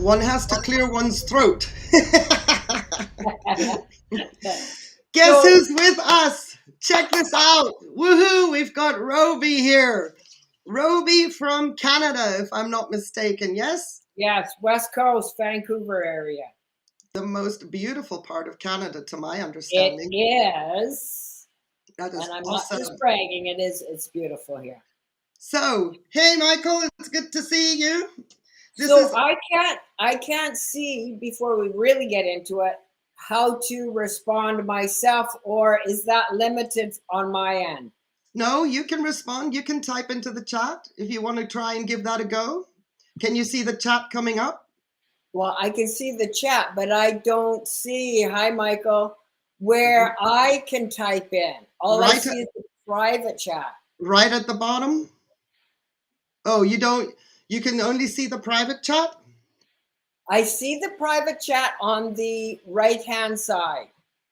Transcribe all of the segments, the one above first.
One has to clear one's throat. Guess who's with us? Check this out. Woohoo! We've got Robi here. Robi from Canada, if I'm not mistaken, yes? Yes, West Coast, Vancouver area. The most beautiful part of Canada, to my It understanding. is. That is And I'm awesome. not just bragging, it's beautiful here. So, hey Michael, it's good to see you. I can't see before we really get into it how to respond myself, or is that limited on my end? No, you can respond. You can type into the chat if you want to try and give that a go. Can you see the chat coming up? Well, I can see the chat, but I don't see, hi Michael, where I can type in. All I see is the private chat. Right at the bottom? Oh, you can only see the private chat? I see the private chat on the right-hand side,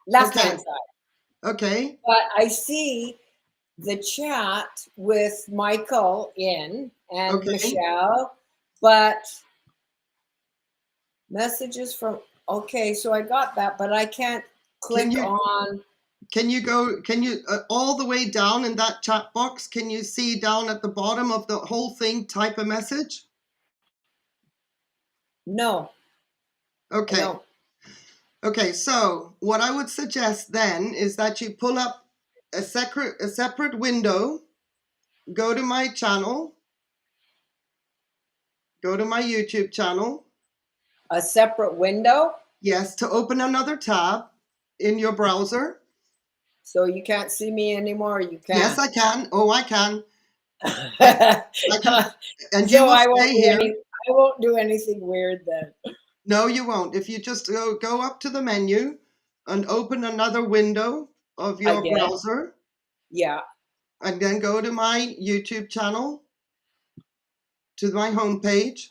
left-hand side. Okay. But I see the chat with Michael in and Michelle, but messages from, okay, so I got that, but I can't click on. Can you all the way down in that chat box, can you see down at the bottom of the whole thing, type a message? No. Okay. No. Okay, so what I would suggest then is that you pull up a separate window, go to my channel, go to my YouTube channel. A separate window? Yes, to open another tab in your browser. So you can't see me anymore, you can? Yes, I can. Oh, I can. I can. And you will stay here. I won't do anything weird then. No, you won't. If you just go up to the menu and open another window of your browser. Yeah. And then go to my YouTube channel, to my homepage.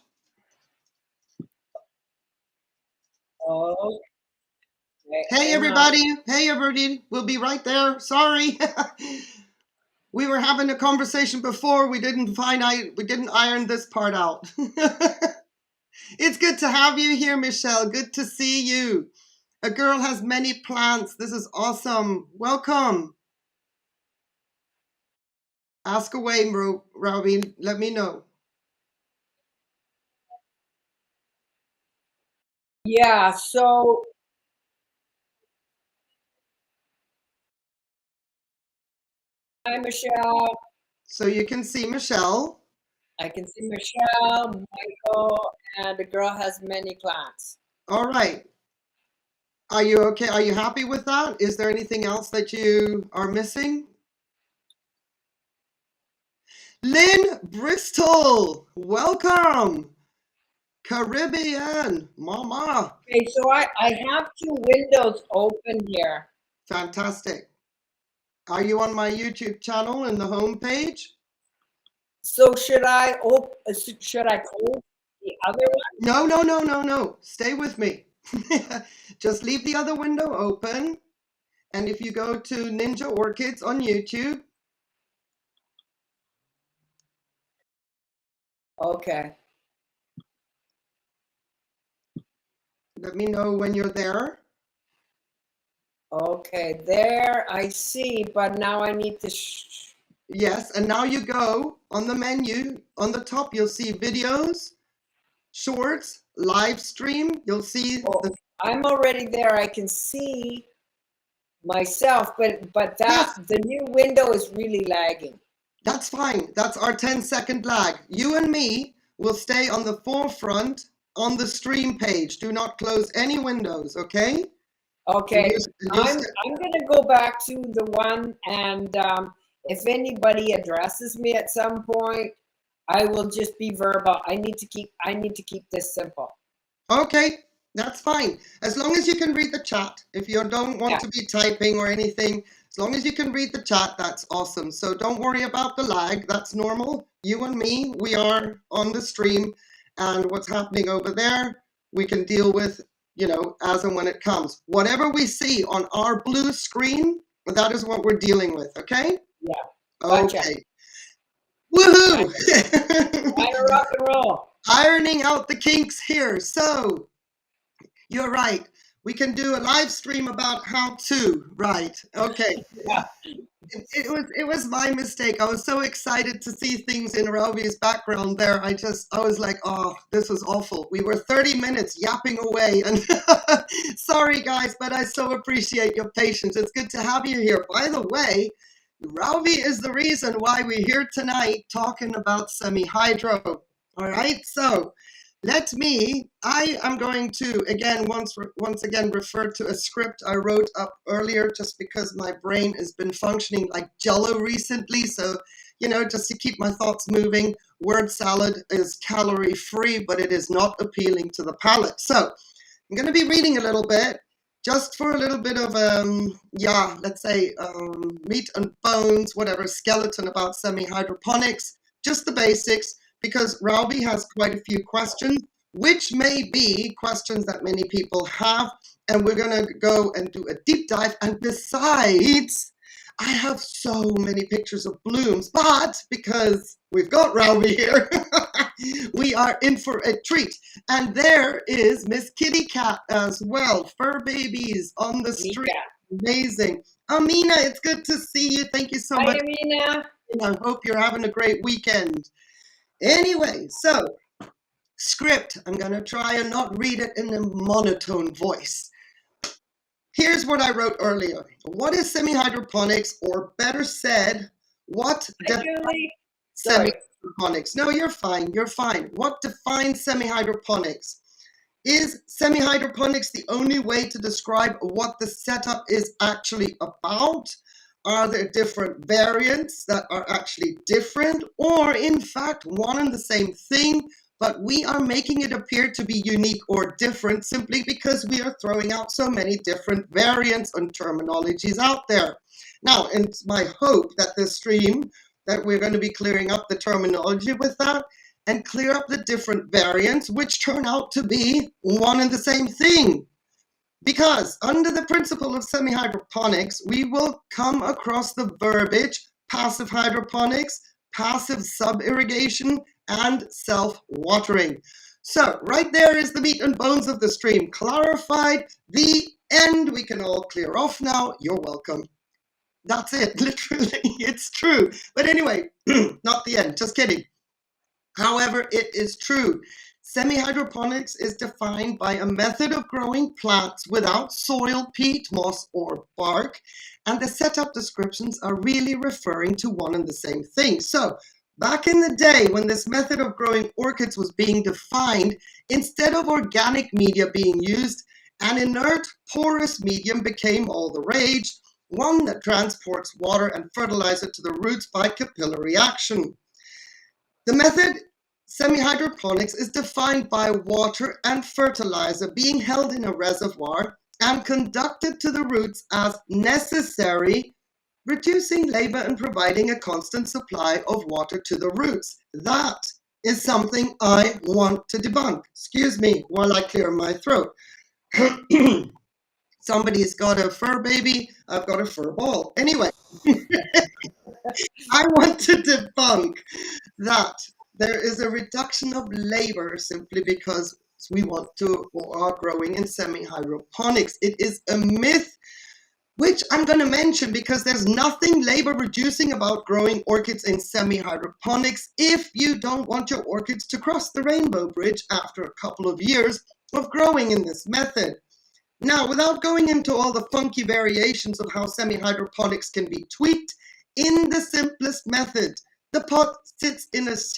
Oh. Hey, everybody. Hey, everybody. We'll be right there. Sorry. We were having a conversation before. We didn't iron this part out. It's good to have you here, Michelle. Good to see you. A girl has many plants. This is awesome. Welcome. Ask away, Robi. Let me know. Yeah, so hi, Michelle. So you can see Michelle. I can see Michelle, Michael, and the girl has many plants. All right. Are you okay? Are you happy with that? Is there anything else that you are missing? Lynn Bristol, welcome. Caribbean, mama. Okay, so I have two windows open here. Fantastic. Are you on my YouTube channel in the home page? So should I close the other one? No. Stay with me. Just leave the other window open. And if you go to Ninja Orchids on YouTube. Okay. Let me know when you're there. Okay, there I see, but now I need to. Yes, and now you go on the menu. On the top, you'll see videos, shorts, live stream. You'll see. I'm already there. I can see myself, but the new window is really lagging. That's fine. That's our 10-second lag. You and me will stay on the forefront on the stream page. Do not close any windows, okay? Okay. I'm going to go back to the one, and if anybody addresses me at some point, I will just be verbal. I need to keep this simple. Okay, that's fine. As long as you can read the chat. If you don't want to be typing or anything, as long as you can read the chat, that's awesome. So don't worry about the lag. That's normal. You and me, we are on the stream, and what's happening over there, we can deal with, as and when it comes. Whatever we see on our blue screen, that is what we're dealing with, okay? Yeah. Gotcha. Okay. Woohoo! Time to rock and roll. ironing out the kinks here. So you're right. We can do a live stream about how to. Right. Okay. Yeah. It was my mistake. I was so excited to see things in Robi's background there. I was like, oh, this was awful. We were 30 minutes yapping away, and sorry guys, but I so appreciate your patience. It's good to have you here. By the way, Robi is the reason why we're here tonight talking about semi-hydro. All right, so I am going to once again refer to a script I wrote up earlier, just because my brain has been functioning like jello recently. So, just to keep my thoughts moving, word salad is calorie free, but it is not appealing to the palate. So I'm going to be reading a little bit, just for a little bit of, let's say meat and bones, whatever, skeleton about semi-hydroponics, just the basics, because Robi has quite a few questions, which may be questions that many people have, and we're going to go and do a deep dive. And besides, I have so many pictures of blooms, but because we've got Robi here, we are in for a treat. And there is Miss Kitty Cat as well, fur babies on the street. Amazing. Amina, it's good to see you. Thank you so much. Hi, Amina. I hope you're having a great weekend. Anyway, so script. I'm going to try and not read it in a monotone voice. Here's what I wrote earlier. What is semi-hydroponics, or better said, what defines semi-hydroponics? No, you're fine. You're fine. What defines semi-hydroponics? Is semi-hydroponics the only way to describe what the setup is actually about? Are there different variants that are actually different, or in fact one and the same thing, but we are making it appear to be unique or different simply because we are throwing out so many different variants and terminologies out there? Now, it's my hope that this stream, that we're going to be clearing up the terminology with that and clear up the different variants, which turn out to be one and the same thing. Because under the principle of semi-hydroponics, we will come across the verbiage passive hydroponics, passive sub-irrigation, and self-watering. So right there is the meat and bones of the stream clarified. The end. We can all clear off now. You're welcome. That's it. Literally, it's true. But anyway, not the end. Just kidding. However, it is true. Semi-hydroponics is defined by a method of growing plants without soil, peat, moss, or bark, and the setup descriptions are really referring to one and the same thing. So, back in the day when this method of growing orchids was being defined, instead of organic media being used, an inert, porous medium became all the rage, one that transports water and fertilizer to the roots by capillary action. The method semi-hydroponics is defined by water and fertilizer being held in a reservoir and conducted to the roots as necessary, reducing labor and providing a constant supply of water to the roots. That is something I want to debunk. Excuse me while I clear my throat. Somebody's got a fur baby, I've got a fur ball. Anyway, I want to debunk that there is a reduction of labor simply because we want to or are growing in semi-hydroponics. It is a myth, which I'm going to mention because there's nothing labor reducing about growing orchids in semi-hydroponics if you don't want your orchids to cross the rainbow bridge after a couple of years of growing in this method. Now, without going into all the funky variations of how semi-hydroponics can be tweaked, in the simplest method, the pot sits in its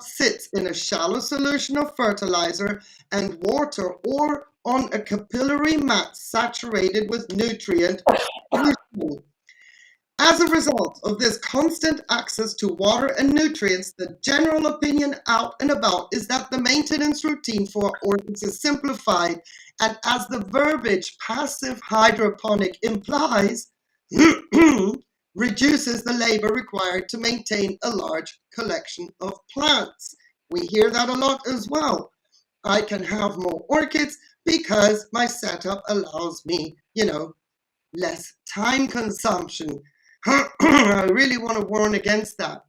sits in a shallow solution of fertilizer and water, or on a capillary mat saturated with nutrient. As a result of this constant access to water and nutrients, the general opinion out and about is that the maintenance routine for orchids is simplified, and as the verbiage passive hydroponic implies, reduces the labor required to maintain a large collection of plants. We hear that a lot as well. I can have more orchids because my setup allows me, less time consumption. I really want to warn against that.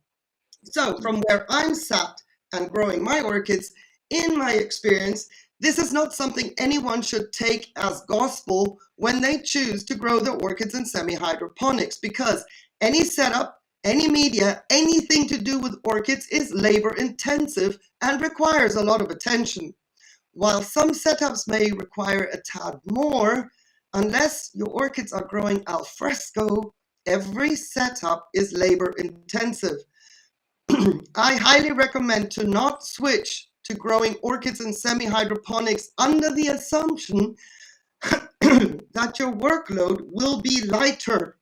So from where I'm sat and growing my orchids, in my experience, this is not something anyone should take as gospel when they choose to grow their orchids in semi-hydroponics, because any setup, any media, anything to do with orchids is labor intensive and requires a lot of attention. While some setups may require a tad more, unless your orchids are growing al fresco, every setup is labor intensive. I highly recommend to not switch to growing orchids in semi-hydroponics under the assumption that your workload will be lighter.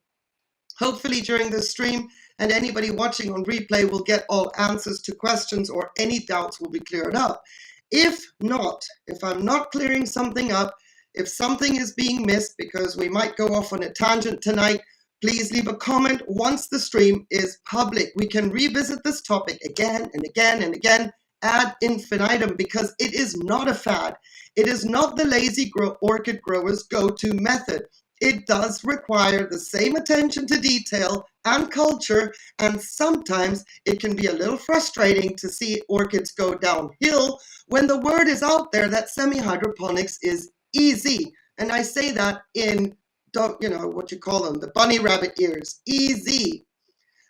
Hopefully during this stream and anybody watching on replay will get all answers to questions or any doubts will be cleared up. If not, if I'm not clearing something up, if something is being missed because we might go off on a tangent tonight, please leave a comment once the stream is public. We can revisit this topic again and again and again ad infinitum because it is not a fad. It is not the lazy orchid growers' go-to method. It does require the same attention to detail and culture, and sometimes it can be a little frustrating to see orchids go downhill when the word is out there that semi-hydroponics is easy. And I say that in, what you call them, the bunny rabbit ears, easy.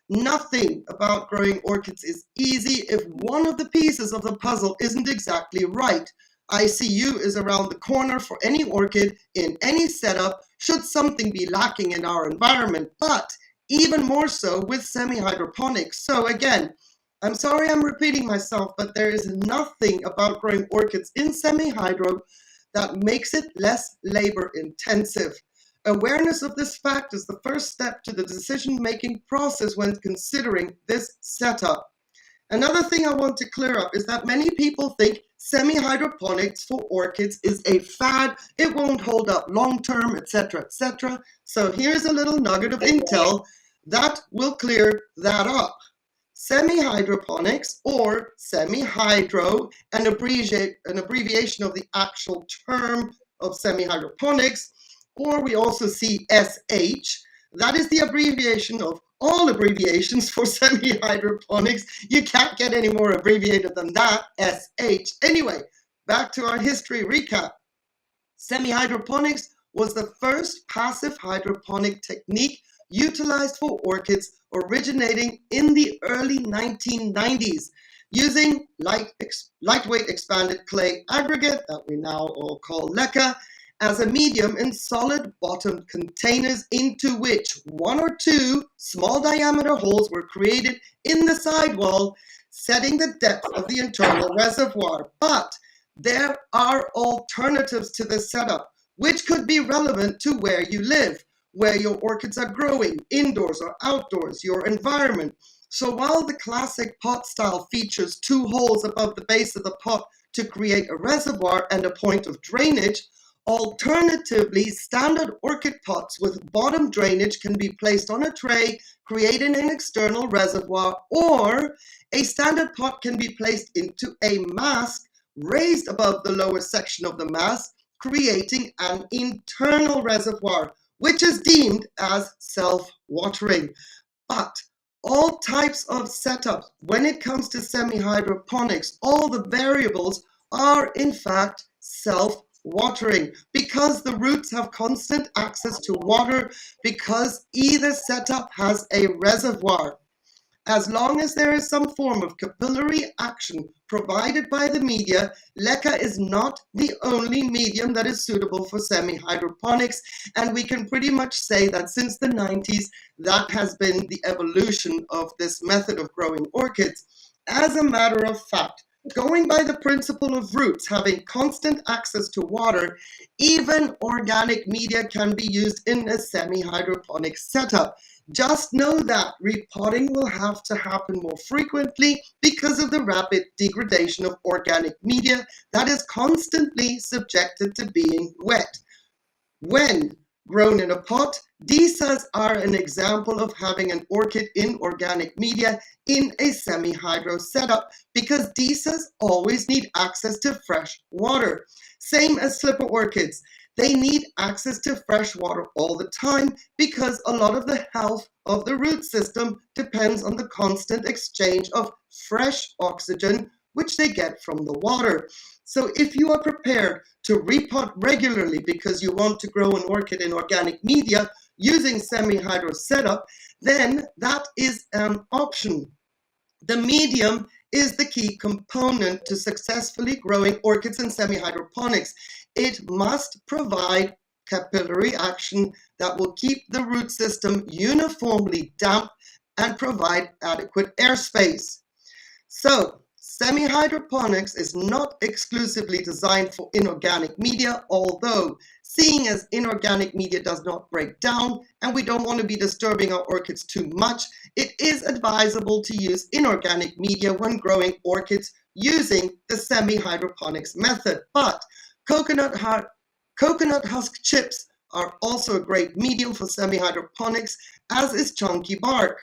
Nothing about growing orchids is easy if one of the pieces of the puzzle isn't exactly right. ICU is around the corner for any orchid in any setup should something be lacking in our environment, but even more so with semi-hydroponics. So again, I'm sorry I'm repeating myself, but there is nothing about growing orchids in semi-hydro that makes it less labor intensive. Awareness of this fact is the first step to the decision-making process when considering this setup. Another thing I want to clear up is that many people think semi-hydroponics for orchids is a fad, it won't hold up long-term, etc., etc. So here's a little nugget of intel that will clear that up. Semi-hydroponics, or semi-hydro, an abbreviation of the actual term of semi-hydroponics, or we also see SH, that is the abbreviation of all abbreviations for semi-hydroponics. You can't get any more abbreviated than that, SH. Anyway, back to our history recap. Semi-hydroponics was the first passive hydroponic technique utilized for orchids, originating in the early 1990s, using lightweight expanded clay aggregate that we now all call leca as a medium in solid bottomed containers into which one or two small diameter holes were created in the sidewall, setting the depth of the internal reservoir. But there are alternatives to this setup, which could be relevant to where you live, where your orchids are growing, indoors or outdoors, your environment. So while the classic pot style features two holes above the base of the pot to create a reservoir and a point of drainage, alternatively, standard orchid pots with bottom drainage can be placed on a tray, creating an external reservoir, or a standard pot can be placed into a mask raised above the lower section of the mask, creating an internal reservoir, which is deemed as self-watering. But all types of setups, when it comes to semi-hydroponics, all the variables are in fact self-watering because the roots have constant access to water, because either setup has a reservoir. As long as there is some form of capillary action provided by the media, leca is not the only medium that is suitable for semi-hydroponics, and we can pretty much say that since the 90s, that has been the evolution of this method of growing orchids. As a matter of fact, going by the principle of roots having constant access to water, even organic media can be used in a semi-hydroponic setup. Just know that repotting will have to happen more frequently because of the rapid degradation of organic media that is constantly subjected to being wet. When grown in a pot, Disas are an example of having an orchid in organic media in a semi-hydro setup because Disas always need access to fresh water. Same as slipper orchids. They need access to fresh water all the time because a lot of the health of the root system depends on the constant exchange of fresh oxygen, which they get from the water. So if you are prepared to repot regularly because you want to grow an orchid in organic media using semi-hydro setup, then that is an option. The medium is the key component to successfully growing orchids in semi-hydroponics. It must provide capillary action that will keep the root system uniformly damp and provide adequate airspace. So, semi-hydroponics is not exclusively designed for inorganic media, although seeing as inorganic media does not break down and we don't want to be disturbing our orchids too much, it is advisable to use inorganic media when growing orchids using the semi-hydroponics method. But coconut husk chips are also a great medium for semi-hydroponics, as is chunky bark.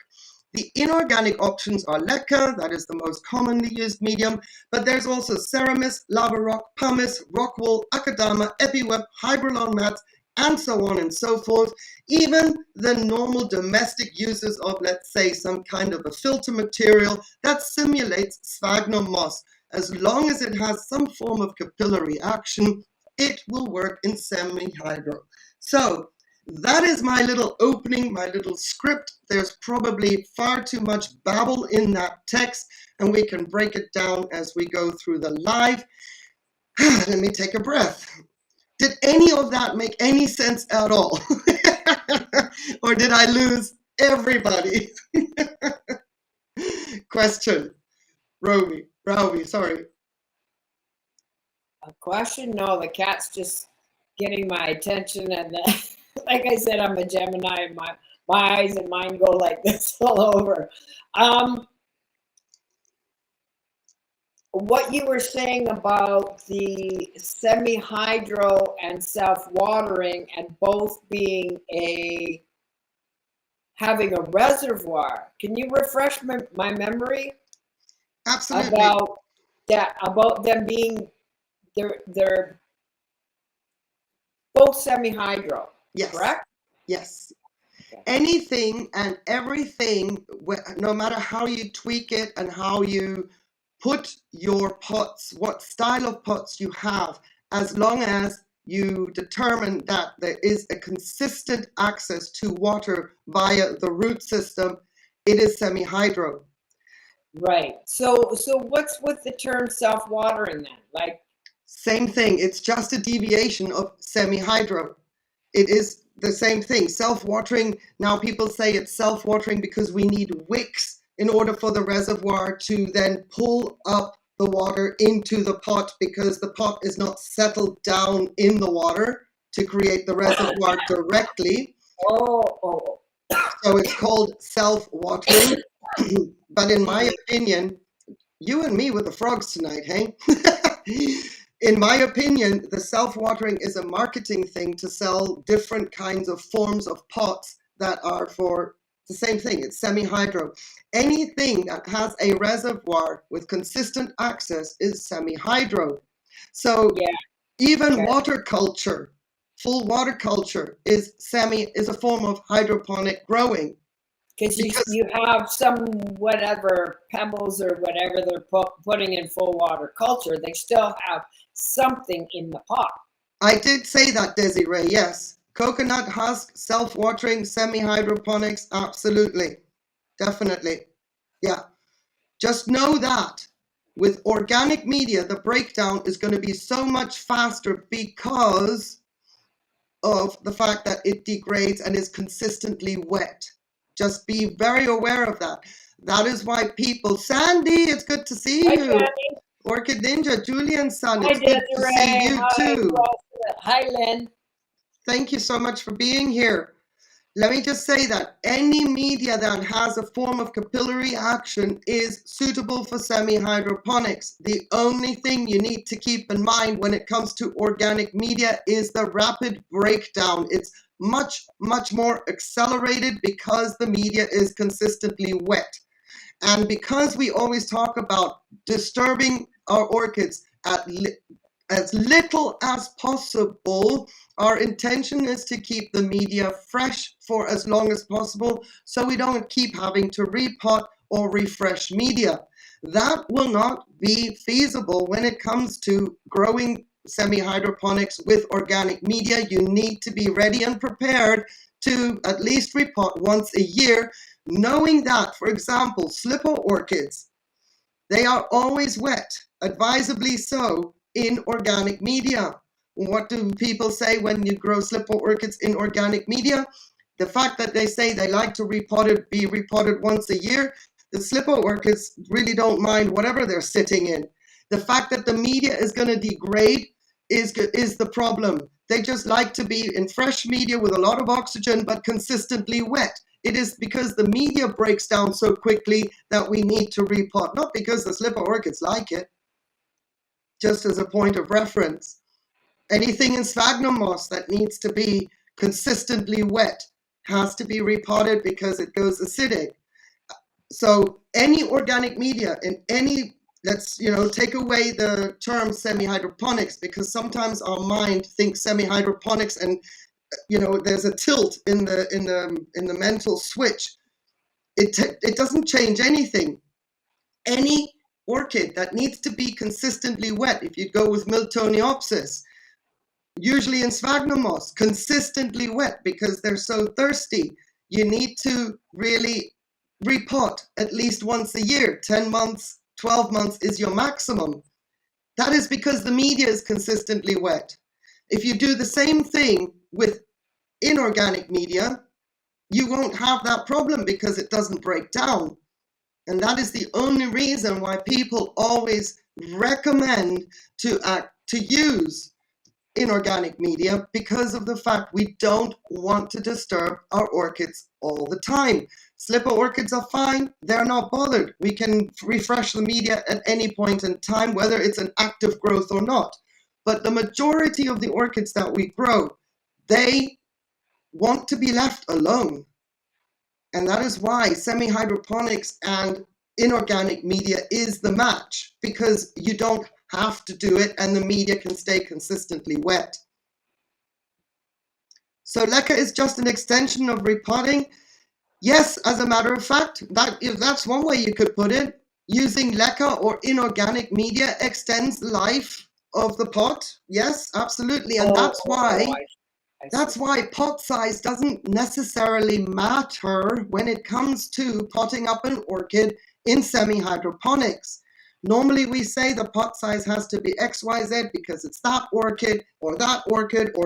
The inorganic options are leca, that is the most commonly used medium, but there's also ceramis, lava rock, pumice, rock wool, akadama, epiweb, hybralon mats, and so on and so forth. Even the normal domestic uses of, let's say, some kind of a filter material that simulates sphagnum moss. As long as it has some form of capillary action, it will work in semi-hydro. So, that is my little opening, my little script. There's probably far too much babble in that text, and we can break it down as we go through the live. Let me take a breath. Did any of that make any sense at all? Or did I lose everybody? Question. Robi, sorry. A question? No, the cat's just getting my attention, and like I said, I'm a Gemini, and my eyes and mine go like this all over. What you were saying about the semi-hydro and self-watering and both being having a reservoir. Can you refresh my memory? Absolutely. About them being they're both semi-hydro. Yes. Correct? Yes. Okay. Anything and everything, no matter how you tweak it and how you put your pots, what style of pots you have, as long as you determine that there is a consistent access to water via the root system, it is semi-hydro. Right. So what's with the term self-watering then? Like, same thing. It's just a deviation of semi-hydro. It is the same thing. Self-watering, now people say it's self-watering because we need wicks in order for the reservoir to then pull up the water into the pot, because the pot is not settled down in the water to create the reservoir directly. Oh. So it's called self-watering. But in my opinion, you and me with the frogs tonight, hey? In my opinion, the self-watering is a marketing thing to sell different kinds of forms of pots that are for the same thing. It's semi-hydro. Anything that has a reservoir with consistent access is semi-hydro. So even water culture, full water culture is a form of hydroponic growing. Because you have some whatever pebbles or whatever they're putting in full water culture, they still have something in the pot. I did say that, Desiree, yes. Coconut husk, self-watering, semi-hydroponics, absolutely. Definitely. Yeah. Just know that with organic media, the breakdown is going to be so much faster because of the fact that it degrades and is consistently wet. Just be very aware of that. That is why people, Sandy, it's good to see you. Sandy. Orchid Ninja, Julian's son, it's good to see you too. Hi, Lynn. Thank you so much for being here. Let me just say that any media that has a form of capillary action is suitable for semi-hydroponics. The only thing you need to keep in mind when it comes to organic media is the rapid breakdown. It's much, much more accelerated because the media is consistently wet. And because we always talk about disturbing our orchids at as little as possible. Our intention is to keep the media fresh for as long as possible, so we don't keep having to repot or refresh media. That will not be feasible when it comes to growing semi-hydroponics with organic media. You need to be ready and prepared to at least repot once a year, knowing that, for example, slipper orchids, they are always wet, advisably so, in organic media. What do people say when you grow slipper orchids in organic media? The fact that they say they like to be repotted once a year, the slipper orchids really don't mind whatever they're sitting in. The fact that the media is going to degrade is the problem. They just like to be in fresh media with a lot of oxygen but consistently wet. It is because the media breaks down so quickly that we need to repot, not because the slipper orchids like it. Just as a point of reference, anything in sphagnum moss that needs to be consistently wet has to be repotted because it goes acidic. So any organic media in any, let's take away the term semi-hydroponics, because sometimes our mind thinks semi-hydroponics and there's a tilt in the mental switch. It doesn't change anything. Any orchid that needs to be consistently wet, if you go with Miltoniopsis, usually in sphagnum moss, consistently wet because they're so thirsty, you need to really repot at least once a year. 10 months, 12 months is your maximum. That is because the media is consistently wet. If you do the same thing with inorganic media, you won't have that problem because it doesn't break down. And that is the only reason why people always recommend to use inorganic media, because of the fact we don't want to disturb our orchids all the time. Slipper orchids are fine. They're not bothered. We can refresh the media at any point in time, whether it's an active growth or not. But the majority of the orchids that we grow, they want to be left alone. And that is why semi-hydroponics and inorganic media is the match, because you don't have to do it and the media can stay consistently wet. So leca is just an extension of repotting. Yes, as a matter of fact, that's one way you could put it. Using leca or inorganic media extends the life of the pot. Yes, absolutely. And that's why pot size doesn't necessarily matter when it comes to potting up an orchid in semi-hydroponics. Normally we say the pot size has to be XYZ because it's that orchid, or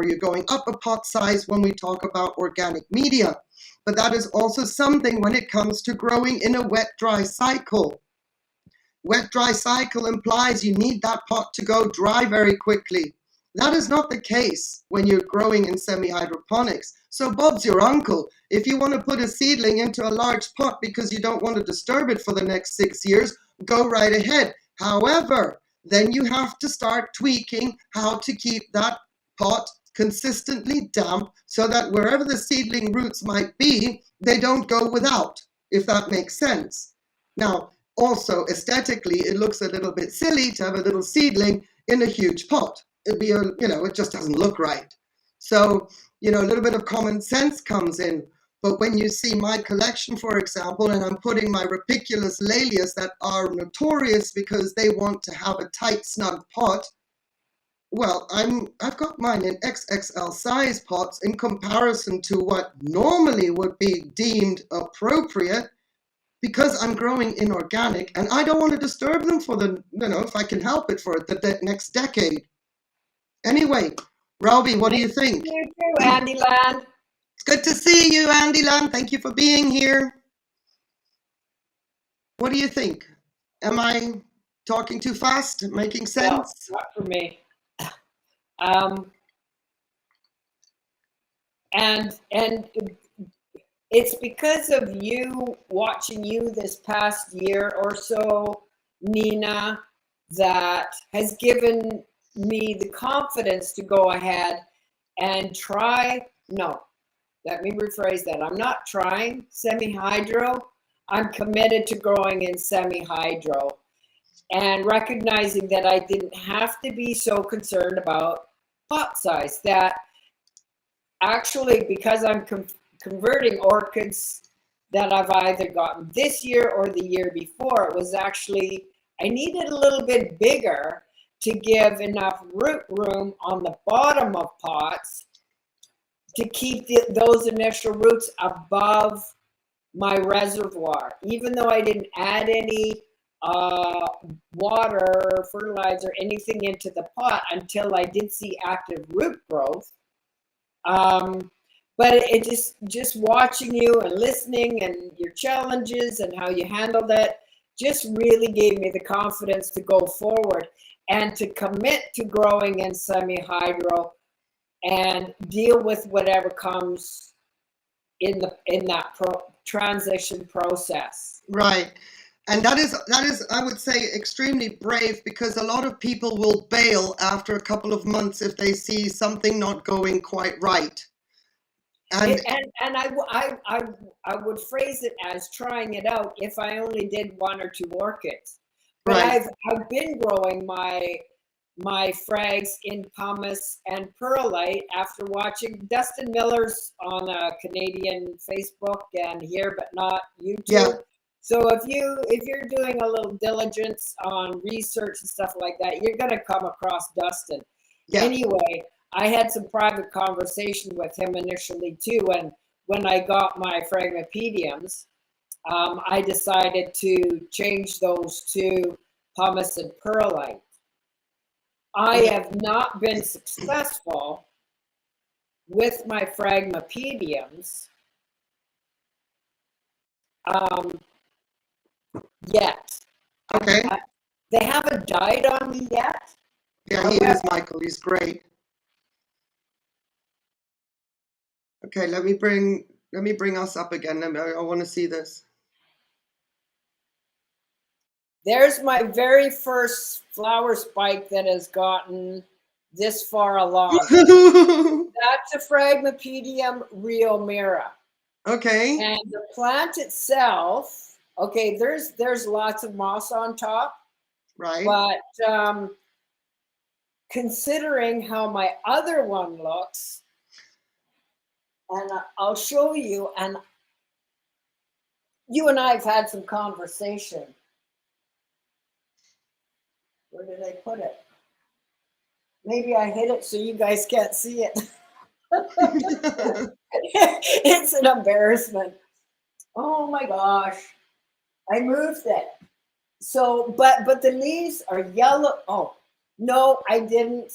you're going up a pot size when we talk about organic media. But that is also something when it comes to growing in a wet-dry cycle. Wet-dry cycle implies you need that pot to go dry very quickly. That is not the case when you're growing in semi-hydroponics. So Bob's your uncle. If you want to put a seedling into a large pot because you don't want to disturb it for the next 6 years, go right ahead. However, then you have to start tweaking how to keep that pot consistently damp so that wherever the seedling roots might be, they don't go without, if that makes sense. Now, also aesthetically, it looks a little bit silly to have a little seedling in a huge pot. It just doesn't look right. So, a little bit of common sense comes in. But when you see my collection, for example, and I'm putting my Rapiculus lalius that are notorious because they want to have a tight, snug pot, well, I've got mine in XXL size pots in comparison to what normally would be deemed appropriate, because I'm growing inorganic and I don't want to disturb them for if I can help it, for the next decade. Anyway, Robi, what do you think? You too, Andy Land. It's good to see you, Andy Land. Thank you for being here. What do you think? Am I talking too fast? Making sense? No, not for me. And it's because of you, watching you this past year or so, Nina, that has given me the confidence to go ahead and try. No, let me rephrase that. I'm not trying semi-hydro. I'm committed to growing in semi-hydro. and recognizing that I didn't have to be so concerned about pot size. That actually, because I'm converting orchids that I've either gotten this year or the year before, it was actually, I needed a little bit bigger to give enough root room on the bottom of pots to keep those initial roots above my reservoir. Even though I didn't add any water, fertilizer, anything into the pot until I did see active root growth. But it just watching you and listening and your challenges and how you handled it just really gave me the confidence to go forward and to commit to growing in semi-hydro and deal with whatever comes in that transition process. Right. And that is, I would say, extremely brave, because a lot of people will bail after a couple of months if they see something not going quite right. And I would phrase it as trying it out if I only did 1 or 2 orchids. But right. I've been growing my frags in pumice and perlite after watching Dustin Miller's on Canadian Facebook and here, but not YouTube. Yeah. So if you're doing a little diligence on research and stuff like that, you're gonna come across Dustin. Yeah. Anyway, I had some private conversation with him initially too, and when I got my phragmipediums, I decided to change those to pumice and perlite. I have not been successful with my phragmipediums yet. Okay. They haven't died on me yet. Yeah, he is, Michael. He's great. Okay, let me bring us up again. I want to see this. There's my very first flower spike that has gotten this far along. That's a Phragmipedium Riomira. Okay. And the plant itself, okay, there's lots of moss on top. Right. But considering how my other one looks, and I'll show you, and you and I have had some conversation. Where did I put it? Maybe I hid it so you guys can't see it. It's an embarrassment. Oh my gosh. I moved it. So, but the leaves are yellow. Oh, no, I didn't.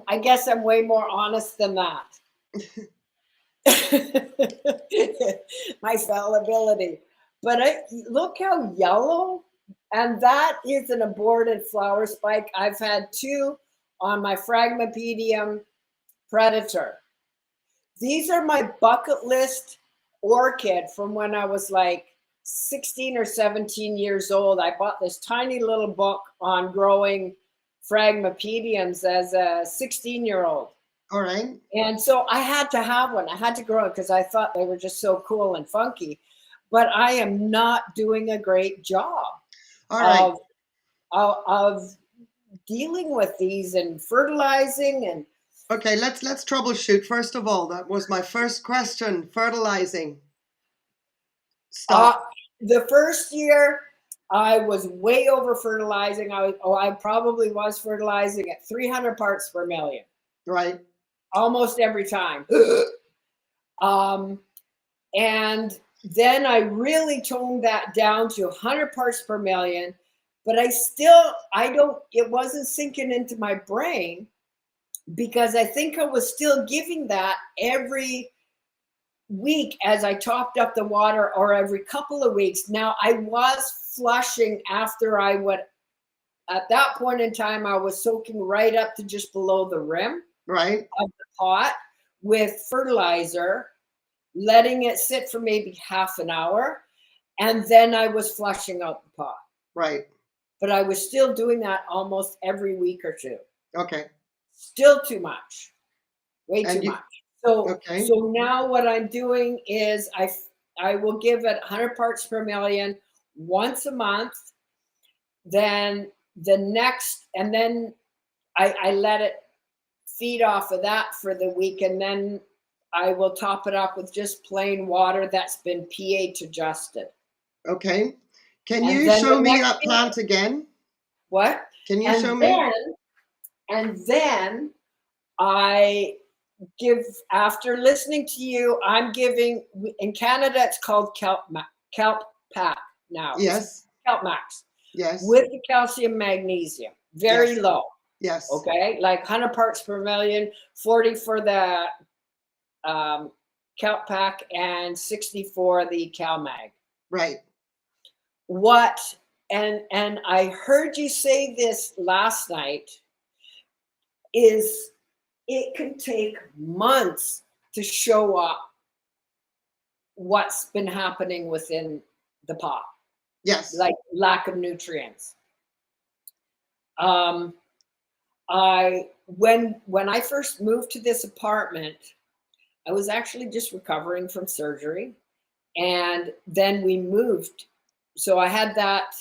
I guess I'm way more honest than that. My fallibility. But look how yellow. And that is an aborted flower spike. I've had 2 on my Phragmipedium Predator. These are my bucket list orchid from when I was like 16 or 17 years old. I bought this tiny little book on growing Phragmipediums as a 16-year-old. All right. And so I had to have one. I had to grow it because I thought they were just so cool and funky. But I am not doing a great job. All right. Of dealing with these and fertilizing and. Okay, let's troubleshoot. First of all, that was my first question. Fertilizing. Stop. The first year, I was way over fertilizing. I probably was fertilizing at 300 parts per million. Right. Almost every time. And then I really toned that down to 100 parts per million, but it wasn't sinking into my brain because I think I was still giving that every week as I topped up the water or every couple of weeks. Now I was flushing after I would, at that point in time, I was soaking right up to just below the rim right. of the pot with fertilizer, letting it sit for maybe half an hour, and then I was flushing out the pot. Right. But I was still doing that almost every week or 2. Okay. Still too much. Way too much. So, okay. So now what I'm doing is I will give it 100 parts per million once a month. then the next, and then I let it feed off of that for the week, and then I will top it up with just plain water that's been pH adjusted. Okay. Can And you then show the me next that thing, plant again? what? Can you And show me? then I give, after listening to you, I'm giving, in Canada it's called Kelp Pack now. Yes. Kelp Max. Yes. With the calcium magnesium. Very Yes. low. Yes. Okay, like 100 parts per million, 40 for the Kelp Pack and 60 for the CalMag. Right. What, and I heard you say this last night, is it can take months to show up what's been happening within the pot. Yes. Like lack of nutrients. When I first moved to this apartment, I was actually just recovering from surgery, and then we moved. So I had that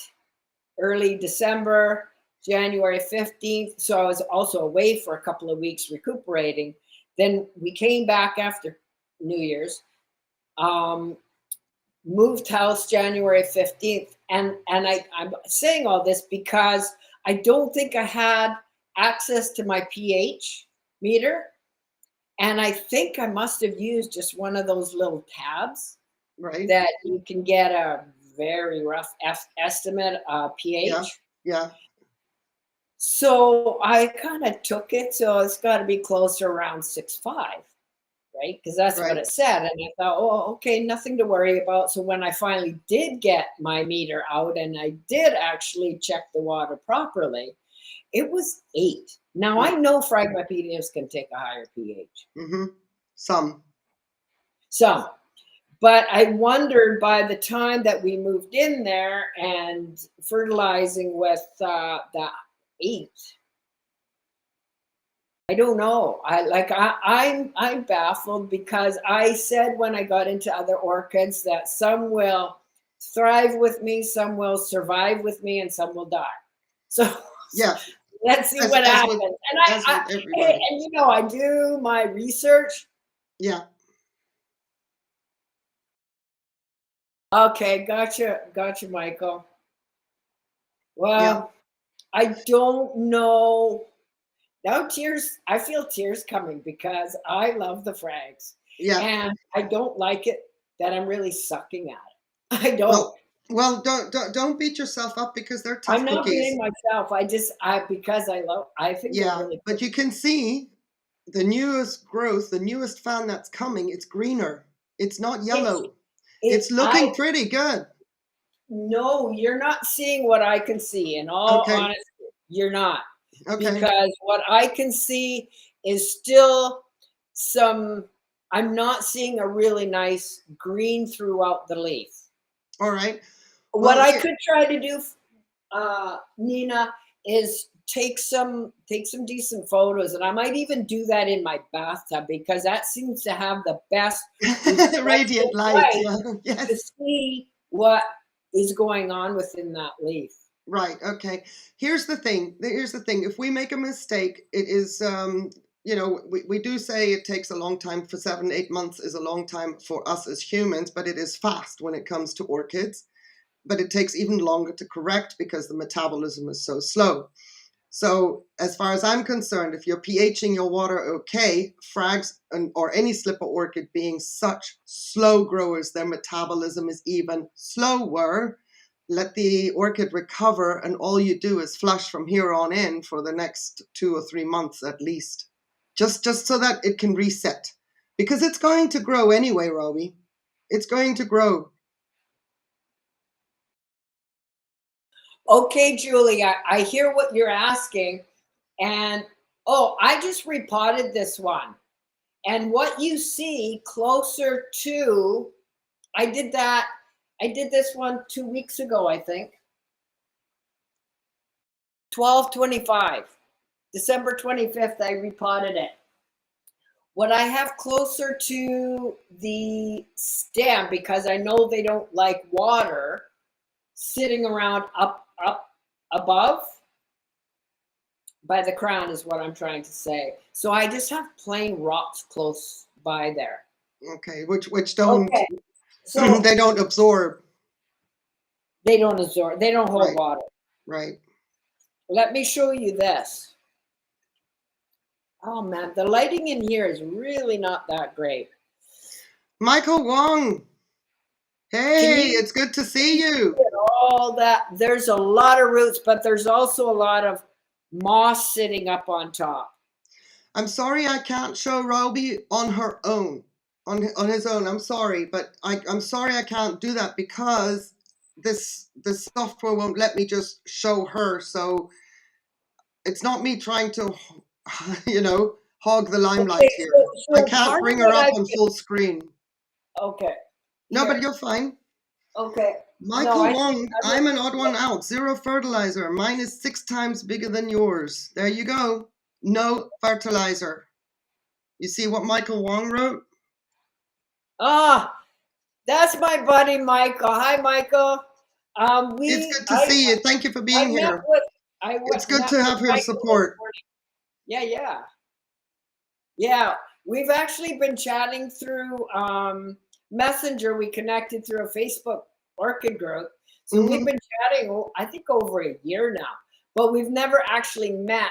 early December, January 15th. So I was also away for a couple of weeks recuperating. Then we came back after New Year's, moved house January 15th. And I'm saying all this because I don't think I had access to my pH meter. And I think I must have used just one of those little tabs, right, that you can get a very rough estimate of pH. Yeah. Yeah. So I kind of took it. So it's got to be closer around 6.5, right? Because that's what Right. it said. And I thought, oh, okay, nothing to worry about. So when I finally did get my meter out and I did actually check the water properly, it was 8. Now I know Phragmipediums can take a higher pH. Mm-hmm. Some. But I wondered, by the time that we moved in there and fertilizing with that 8, I don't know. I'm baffled, because I said when I got into other orchids that some will thrive with me, some will survive with me, and some will die. So Yeah. let's see what happens. Everybody. And you know, I do my research. Yeah. Okay, gotcha, Michael. Well, yeah. I don't know. Now I feel tears coming, because I love the frags. Yeah. And I don't like it that I'm really sucking at it. I don't. Well, don't beat yourself up, because they're tough I'm not cookies. beating myself. Because I think they're really but you can see the newest growth, the newest fan that's coming. It's greener. It's not yellow. It's looking pretty good. No, you're not seeing what I can see. In all honesty, you're not. Okay. Because what I can see is still I'm not seeing a really nice green throughout the leaf. All right. Well, what I could try to do, Nina, is take some decent photos, and I might even do that in my bathtub, because that seems to have the best radiant light. Yes. To see what is going on within that leaf. Right. Okay. Here's the thing. If we make a mistake, it is, we do say it takes a long time. For 7-8 months is a long time for us as humans, but it is fast when it comes to orchids. But it takes even longer to correct, because the metabolism is so slow. So as far as I'm concerned, if you're pHing your water okay, frags or any slipper orchid being such slow growers, their metabolism is even slower. Let the orchid recover, and all you do is flush from here on in for the next 2 or 3 months at least, just so that it can reset, because it's going to grow anyway, Robi. It's going to grow. Okay, Julie, I hear what you're asking, and I just repotted this one, and what you see closer to, I did this one 2 weeks ago, I think. 12/25, December 25th, I repotted it. What I have closer to the stem, because I know they don't like water sitting around up above by the crown is what I'm trying to say. So I just have plain rocks close by there. Okay, which don't so they don't absorb. They don't absorb. They don't hold water. Right. Let me show you this. Oh man, the lighting in here is really not that great. Michael Wong. Hey, it's good to see you. All that. There's a lot of roots, but there's also a lot of moss sitting up on top. I'm sorry I can't show Robi on her own, on his own. I'm sorry, but I'm sorry I can't do that because this software won't let me just show her. So it's not me trying to, hog the limelight here. So I can't bring her up on full screen. Okay. No, but you're fine. Okay. Michael Wong, I'm an odd one out. 0 fertilizer. Mine is 6 times bigger than yours. There you go. No fertilizer. You see what Michael Wong wrote? That's my buddy Michael. Hi, Michael. It's good to see you. Thank you for being here. It's good to have your support. Yeah. We've actually been chatting through Messenger. We connected through a Facebook Orchid group. So we've been chatting, I think, over a year now, but we've never actually met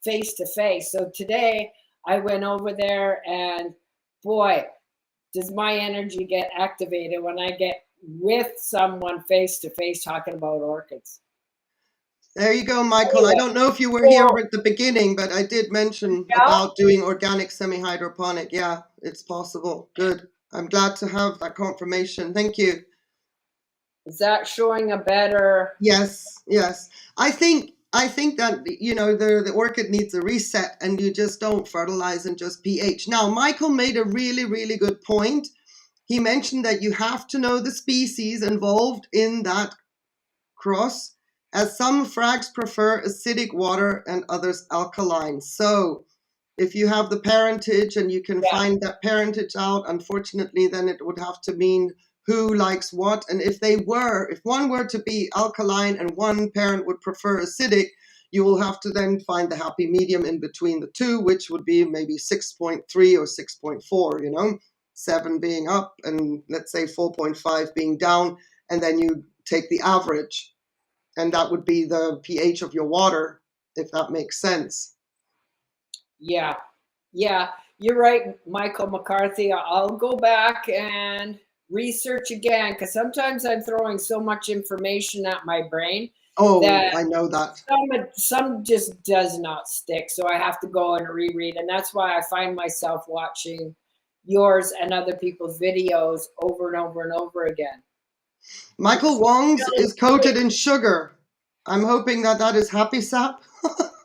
face to face. So today I went over there and boy, does my energy get activated when I get with someone face to face talking about orchids. There you go, Michael. I don't know if you were here at the beginning, but I did mention about doing organic semi-hydroponic. Yeah, it's possible. Good. I'm glad to have that confirmation. Thank you. Is that showing a better? Yes. I think that, the orchid needs a reset and you just don't fertilize and just pH. Now, Michael made a really, really good point. He mentioned that you have to know the species involved in that cross, as some frags prefer acidic water and others alkaline. So if you have the parentage and you can find that parentage out, unfortunately, then it would have to mean who likes what. And if one were to be alkaline and one parent would prefer acidic, you will have to then find the happy medium in between the two, which would be maybe 6.3 or 6.4, 7 being up and let's say 4.5 being down. And then you take the average. And that would be the pH of your water, if that makes sense. Yeah, you're right, Michael McCarthy. I'll go back and research again because sometimes I'm throwing so much information at my brain. That I know that. Some just does not stick, so I have to go and reread. And that's why I find myself watching yours and other people's videos over and over and over again. Michael Wong's is coated in sugar. I'm hoping that is happy sap.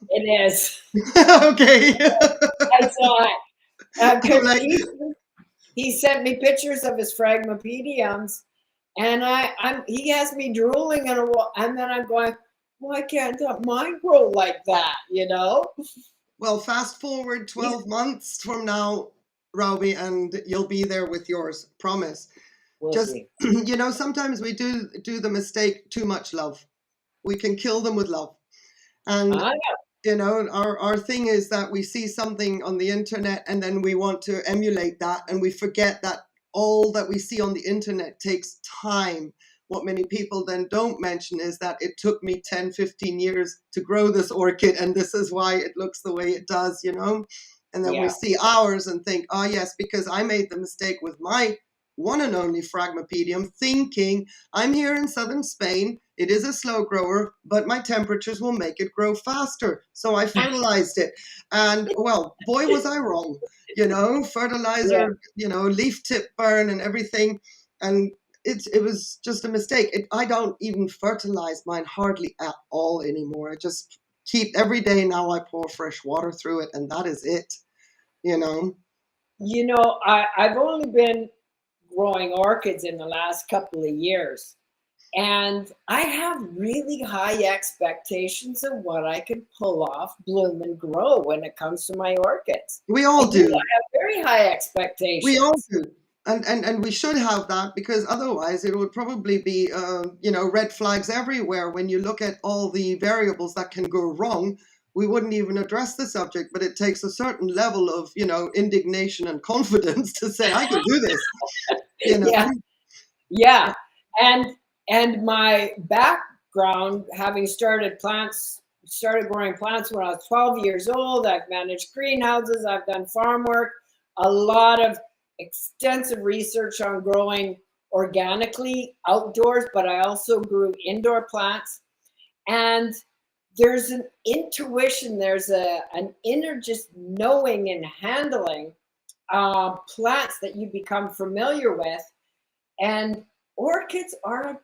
It is. Okay. I saw it. He sent me pictures of his phragmopediums, and he has me drooling, and then I'm going, why can't mine grow like that? Well, fast forward 12 months from now, Robi, and you'll be there with yours. Promise. We'll see. Sometimes we do the mistake, too much love. We can kill them with love. And, our thing is that we see something on the internet and then we want to emulate that. And we forget that all that we see on the internet takes time. What many people then don't mention is that it took me 10, 15 years to grow this orchid. And this is why it looks the way it does, And then we see ours and think, oh, yes, because I made the mistake with my one and only Phragmopedium, thinking I'm here in southern Spain. It is a slow grower, but my temperatures will make it grow faster. So I fertilized it. And well, boy, was I wrong. Fertilizer, leaf tip burn and everything. And it was just a mistake. I don't even fertilize mine hardly at all anymore. I just keep every day now I pour fresh water through it, and that is it. I've only been growing orchids in the last couple of years, and I have really high expectations of what I can pull off, bloom, and grow when it comes to my orchids. We all do. I have very high expectations. We all do. And we should have that, because otherwise it would probably be, red flags everywhere. When you look at all the variables that can go wrong, we wouldn't even address the subject. But it takes a certain level of, indignation and confidence to say, I can do this. Yeah. And my background, having started growing plants when I was 12 years old. I've managed greenhouses. I've done farm work, a lot of extensive research on growing organically outdoors, but I also grew indoor plants. And there's an intuition, there's an inner just knowing and handling plants that you become familiar with. And orchids are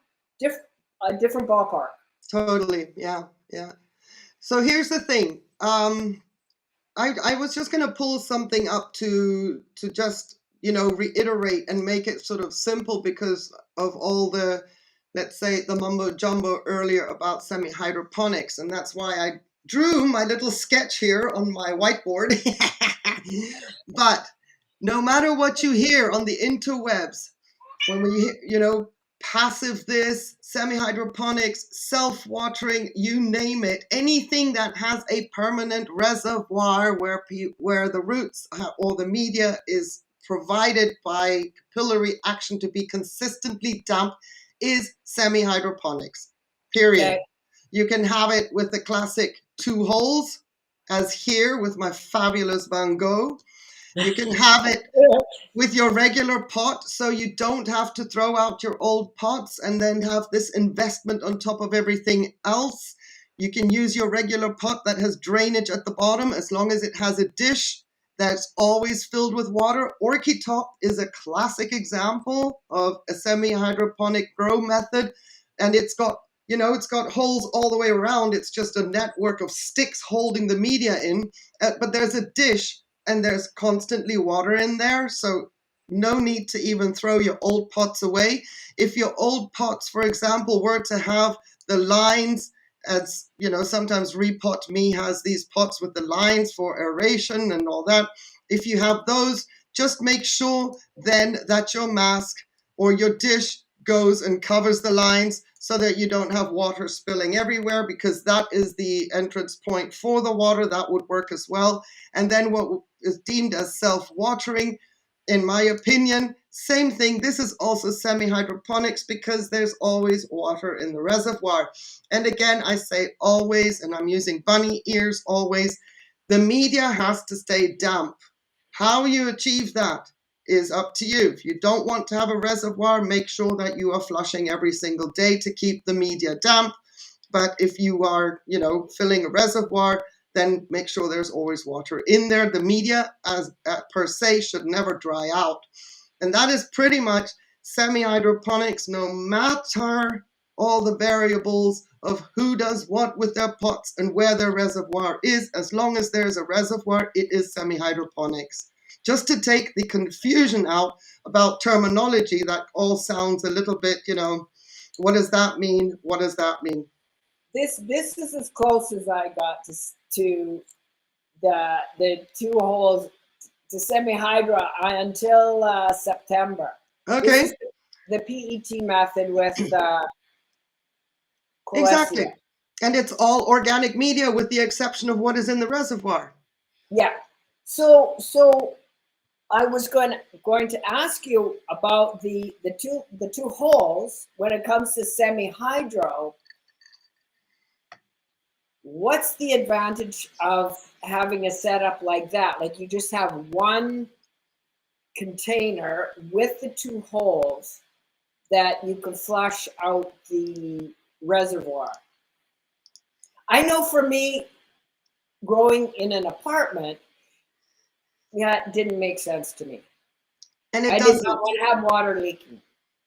a different ballpark. Totally. Yeah. So here's the thing. I was just going to pull something up to just, reiterate and make it sort of simple, because of all the, let's say, the mumbo jumbo earlier about semi hydroponics. And that's why I drew my little sketch here on my whiteboard. But no matter what you hear on the interwebs, when we, passive this, semi hydroponics, self watering, you name it, anything that has a permanent reservoir where the roots or the media is provided by capillary action to be consistently damp, is semi hydroponics. Period. Okay. You can have it with the classic 2 holes, as here with my fabulous Van Gogh. You can have it with your regular pot, so you don't have to throw out your old pots and then have this investment on top of everything else. You can use your regular pot that has drainage at the bottom, as long as it has a dish that's always filled with water. Orchid Top is a classic example of a semi-hydroponic grow method, and it's got holes all the way around. It's just a network of sticks holding the media in, but there's a dish and there's constantly water in there, so no need to even throw your old pots away. If your old pots, for example, were to have the lines, as sometimes Repot Me has these pots with the lines for aeration and all that. If you have those, just make sure then that your mask or your dish goes and covers the lines, so that you don't have water spilling everywhere, because that is the entrance point for the water. That would work as well. And then what is deemed as self-watering, in my opinion, same thing. This is also semi-hydroponics, because there's always water in the reservoir. And again, I say always, and I'm using bunny ears, always, the media has to stay damp. How you achieve that is up to you. If you don't want to have a reservoir, make sure that you are flushing every single day to keep the media damp. But if you are, filling a reservoir, then make sure there's always water in there. The media per se should never dry out. And that is pretty much semi-hydroponics, no matter all the variables of who does what with their pots and where their reservoir is. As long as there's a reservoir, it is semi-hydroponics. Just to take the confusion out about terminology, that all sounds a little bit, what does that mean? What does that mean? This is as close as I got to the 2 holes to semi-hydro until September. Okay. The PET method with exactly. And it's all organic media with the exception of what is in the reservoir. Yeah. So I was going to ask you about the two holes when it comes to semi-hydro. What's the advantage of having a setup like that? Like, you just have one container with the 2 holes that you can flush out the reservoir. I know for me, growing in an apartment, that didn't make sense to me. And I did not want to have water leaking.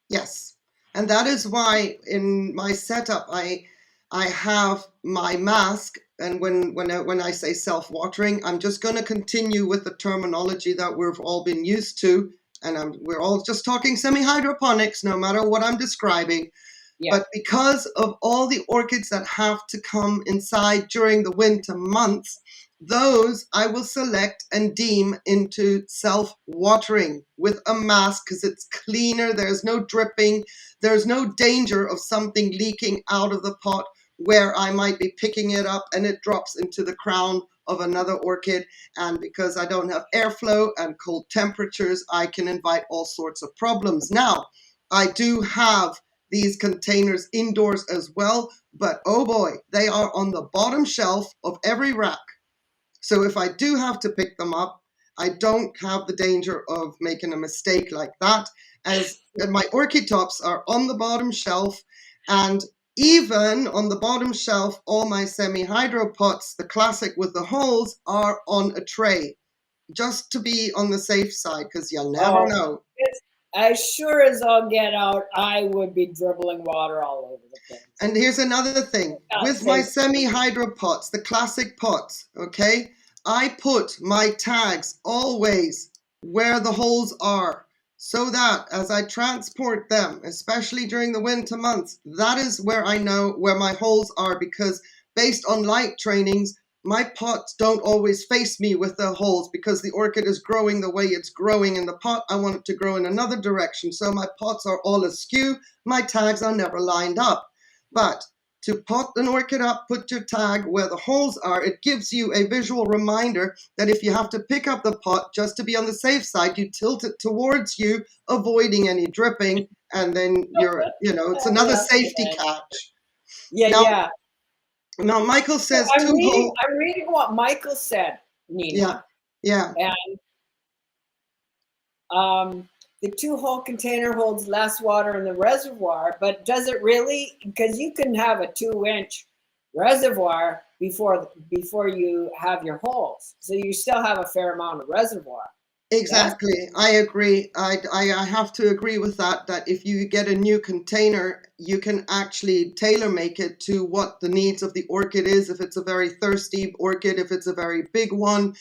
Yes. And that is why in my setup, I have my mask. And when I say self-watering, I'm just going to continue with the terminology that we've all been used to. And we're all just talking semi-hydroponics, no matter what I'm describing. Yeah. But because of all the orchids that have to come inside during the winter months, those I will select and deem into self-watering with a mask because it's cleaner, there's no dripping, there's no danger of something leaking out of the pot where I might be picking it up and it drops into the crown of another orchid. And because I don't have airflow and cold temperatures, I can invite all sorts of problems. Now, I do have these containers indoors as well, but oh boy, they are on the bottom shelf of every rack. So if I do have to pick them up, I don't have the danger of making a mistake like that, as my orchid tops are on the bottom shelf, and even on the bottom shelf, all my semi-hydro pots, the classic with the holes, are on a tray, just to be on the safe side, because you'll never know. As sure as I'll get out, I would be dribbling water all over the place. And here's another thing. With my semi-hydro pots, the classic pots, okay, I put my tags always where the holes are, so that as I transport them, especially during the winter months, that is where I know where my holes are, because based on light trainings, my pots don't always face me with the holes because the orchid is growing the way it's growing in the pot. I want it to grow in another direction. So my pots are all askew. My tags are never lined up. But to pot an orchid up, put your tag where the holes are. It gives you a visual reminder that if you have to pick up the pot, just to be on the safe side, you tilt it towards you, avoiding any dripping. And then it's another safety catch. Yeah. Now, Michael says I'm reading what Michael said, Nina. Yeah. And the 2-hole container holds less water in the reservoir, but does it really? Because you can have a 2-inch reservoir before you have your holes, so you still have a fair amount of reservoir. Exactly. Yes? I agree. I have to agree with that if you get a new container, you can actually tailor make it to what the needs of the orchid is. If it's a very thirsty orchid, if it's a very big one,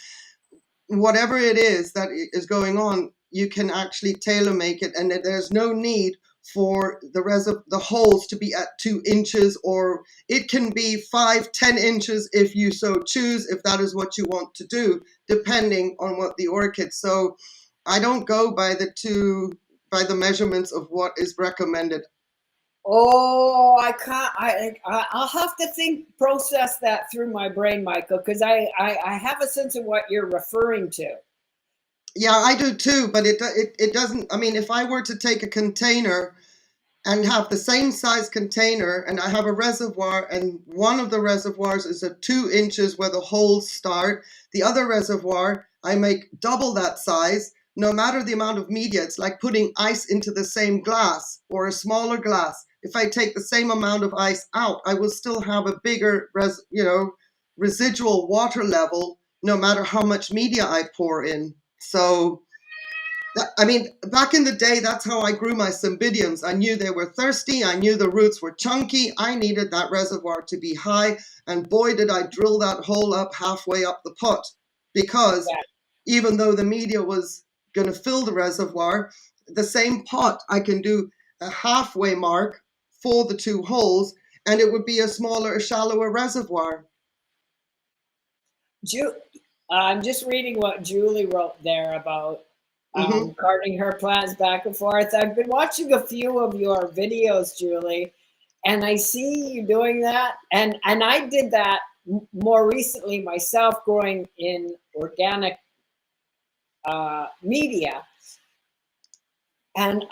whatever it is that is going on, you can actually tailor make it, and there's no need for the holes to be at 2 inches, or it can be 5-10 inches if you so choose, if that is what you want to do, depending on what the orchid. So I don't go by the measurements of what is recommended. Oh, I can't. I'll have to process that through my brain, Michael, because I have a sense of what you're referring to. Yeah, I do too, but it doesn't. I mean, if I were to take a container and have the same size container, and I have a reservoir, and one of the reservoirs is at 2 inches where the holes start, the other reservoir, I make double that size. No matter the amount of media, it's like putting ice into the same glass or a smaller glass. If I take the same amount of ice out, I will still have a bigger residual water level, no matter how much media I pour in. So, I mean, back in the day, that's how I grew my cymbidiums. I knew they were thirsty. I knew the roots were chunky. I needed that reservoir to be high. And boy, did I drill that hole up halfway up the pot. Because even though the media was going to fill the reservoir, the same pot, I can do a halfway mark for the 2 holes, and it would be a shallower reservoir. I'm just reading what Julie wrote there about carting her plants back and forth. I've been watching a few of your videos, Julie, and I see you doing that. And I did that more recently myself, growing in organic media. And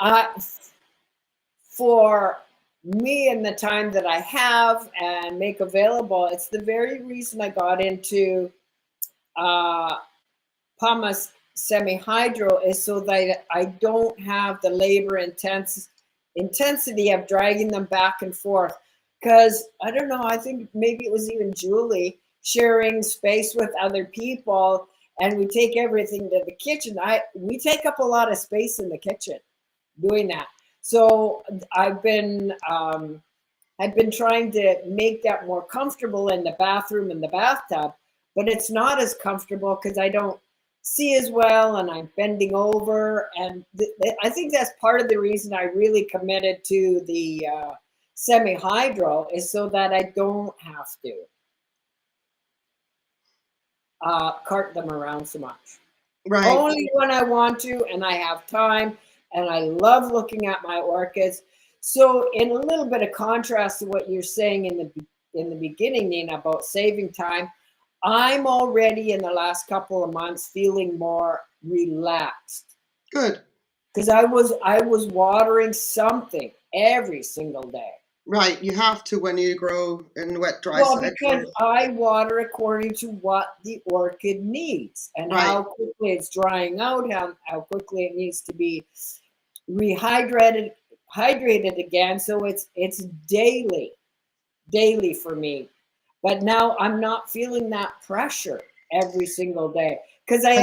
for me and the time that I have and make available, it's the very reason I got into pumice semi-hydro, is so that I don't have the labor intensity of dragging them back and forth. Because I don't know, I think maybe it was even Julie sharing space with other people, and we take everything to the kitchen. We take up a lot of space in the kitchen doing that. So I've been trying to make that more comfortable in the bathroom and the bathtub, but it's not as comfortable because I don't see as well, and I'm bending over. And I think that's part of the reason I really committed to the semi-hydro, is so that I don't have to. cart them around so much. Right. Only when I want to and I have time, and I love looking at my orchids. So in a little bit of contrast to what you're saying in the beginning, Nina, about saving time, I'm already in the last couple of months feeling more relaxed. Good. Because I was watering something every single day. Right, you have to when you grow in wet, dry Well, cycle. because I water according to what the orchid needs and Right. how quickly it's drying out, how quickly it needs to be hydrated again. So it's daily for me. But now I'm not feeling that pressure every single day because I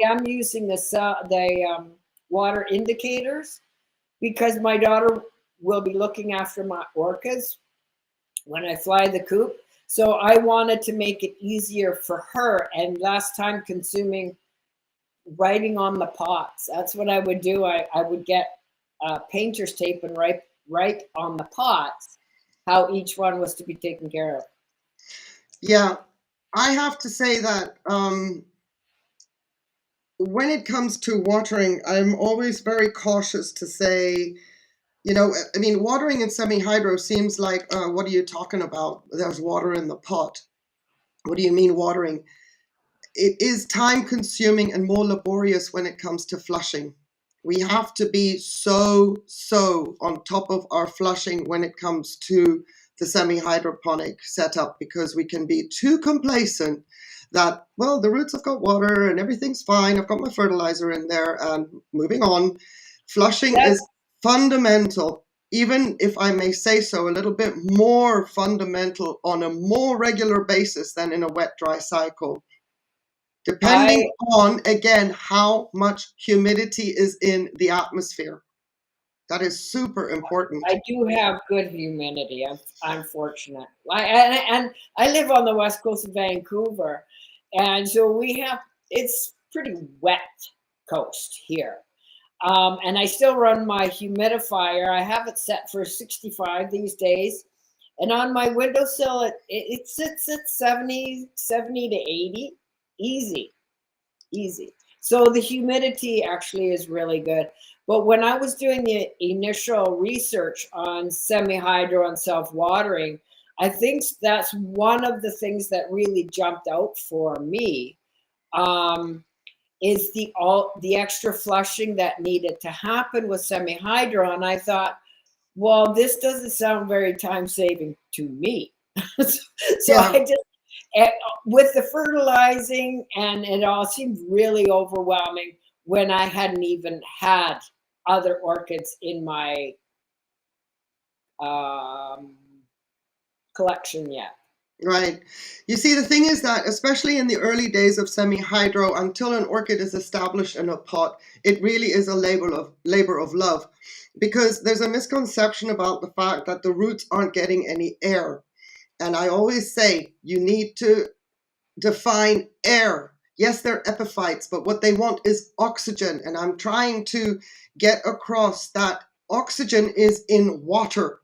am using the water indicators because my daughter will be looking after my orchids when I fly the coop. So I wanted to make it easier for her and less time consuming writing on the pots. That's what I would do. I would get painter's tape and write on the pots how each one was to be taken care of. Yeah, I have to say that when it comes to watering, I'm always very cautious to say, I mean, watering in semi-hydro seems like, what are you talking about? There's water in the pot. What do you mean watering? It is time consuming and more laborious when it comes to flushing. We have to be so on top of our flushing when it comes to the semi-hydroponic setup because we can be too complacent that, well, the roots have got water and everything's fine. I've got my fertilizer in there and moving on. Flushing is fundamental, even if I may say so, a little bit more fundamental on a more regular basis than in a wet, dry cycle. Depending on, again, how much humidity is in the atmosphere. That is super important. I do have good humidity. I'm fortunate. And I live on the west coast of Vancouver. And so it's pretty wet coast here. And I still run my humidifier. I have it set for 65 these days. And on my windowsill, it sits at 70 to 80. Easy. So the humidity actually is really good. But when I was doing the initial research on semi-hydro and self-watering, I think that's one of the things that really jumped out for me. Is the extra flushing that needed to happen with semi-hydro. And I thought, well, this doesn't sound very time-saving to me. So yeah. I just, with the fertilizing, and it all seemed really overwhelming when I hadn't even had other orchids in my collection yet. Right. You see, the thing is that, especially in the early days of semi-hydro, until an orchid is established in a pot, it really is a labor of love, because there's a misconception about the fact that the roots aren't getting any air. And I always say you need to define air. Yes, they're epiphytes, but what they want is oxygen. And I'm trying to get across that oxygen is in water.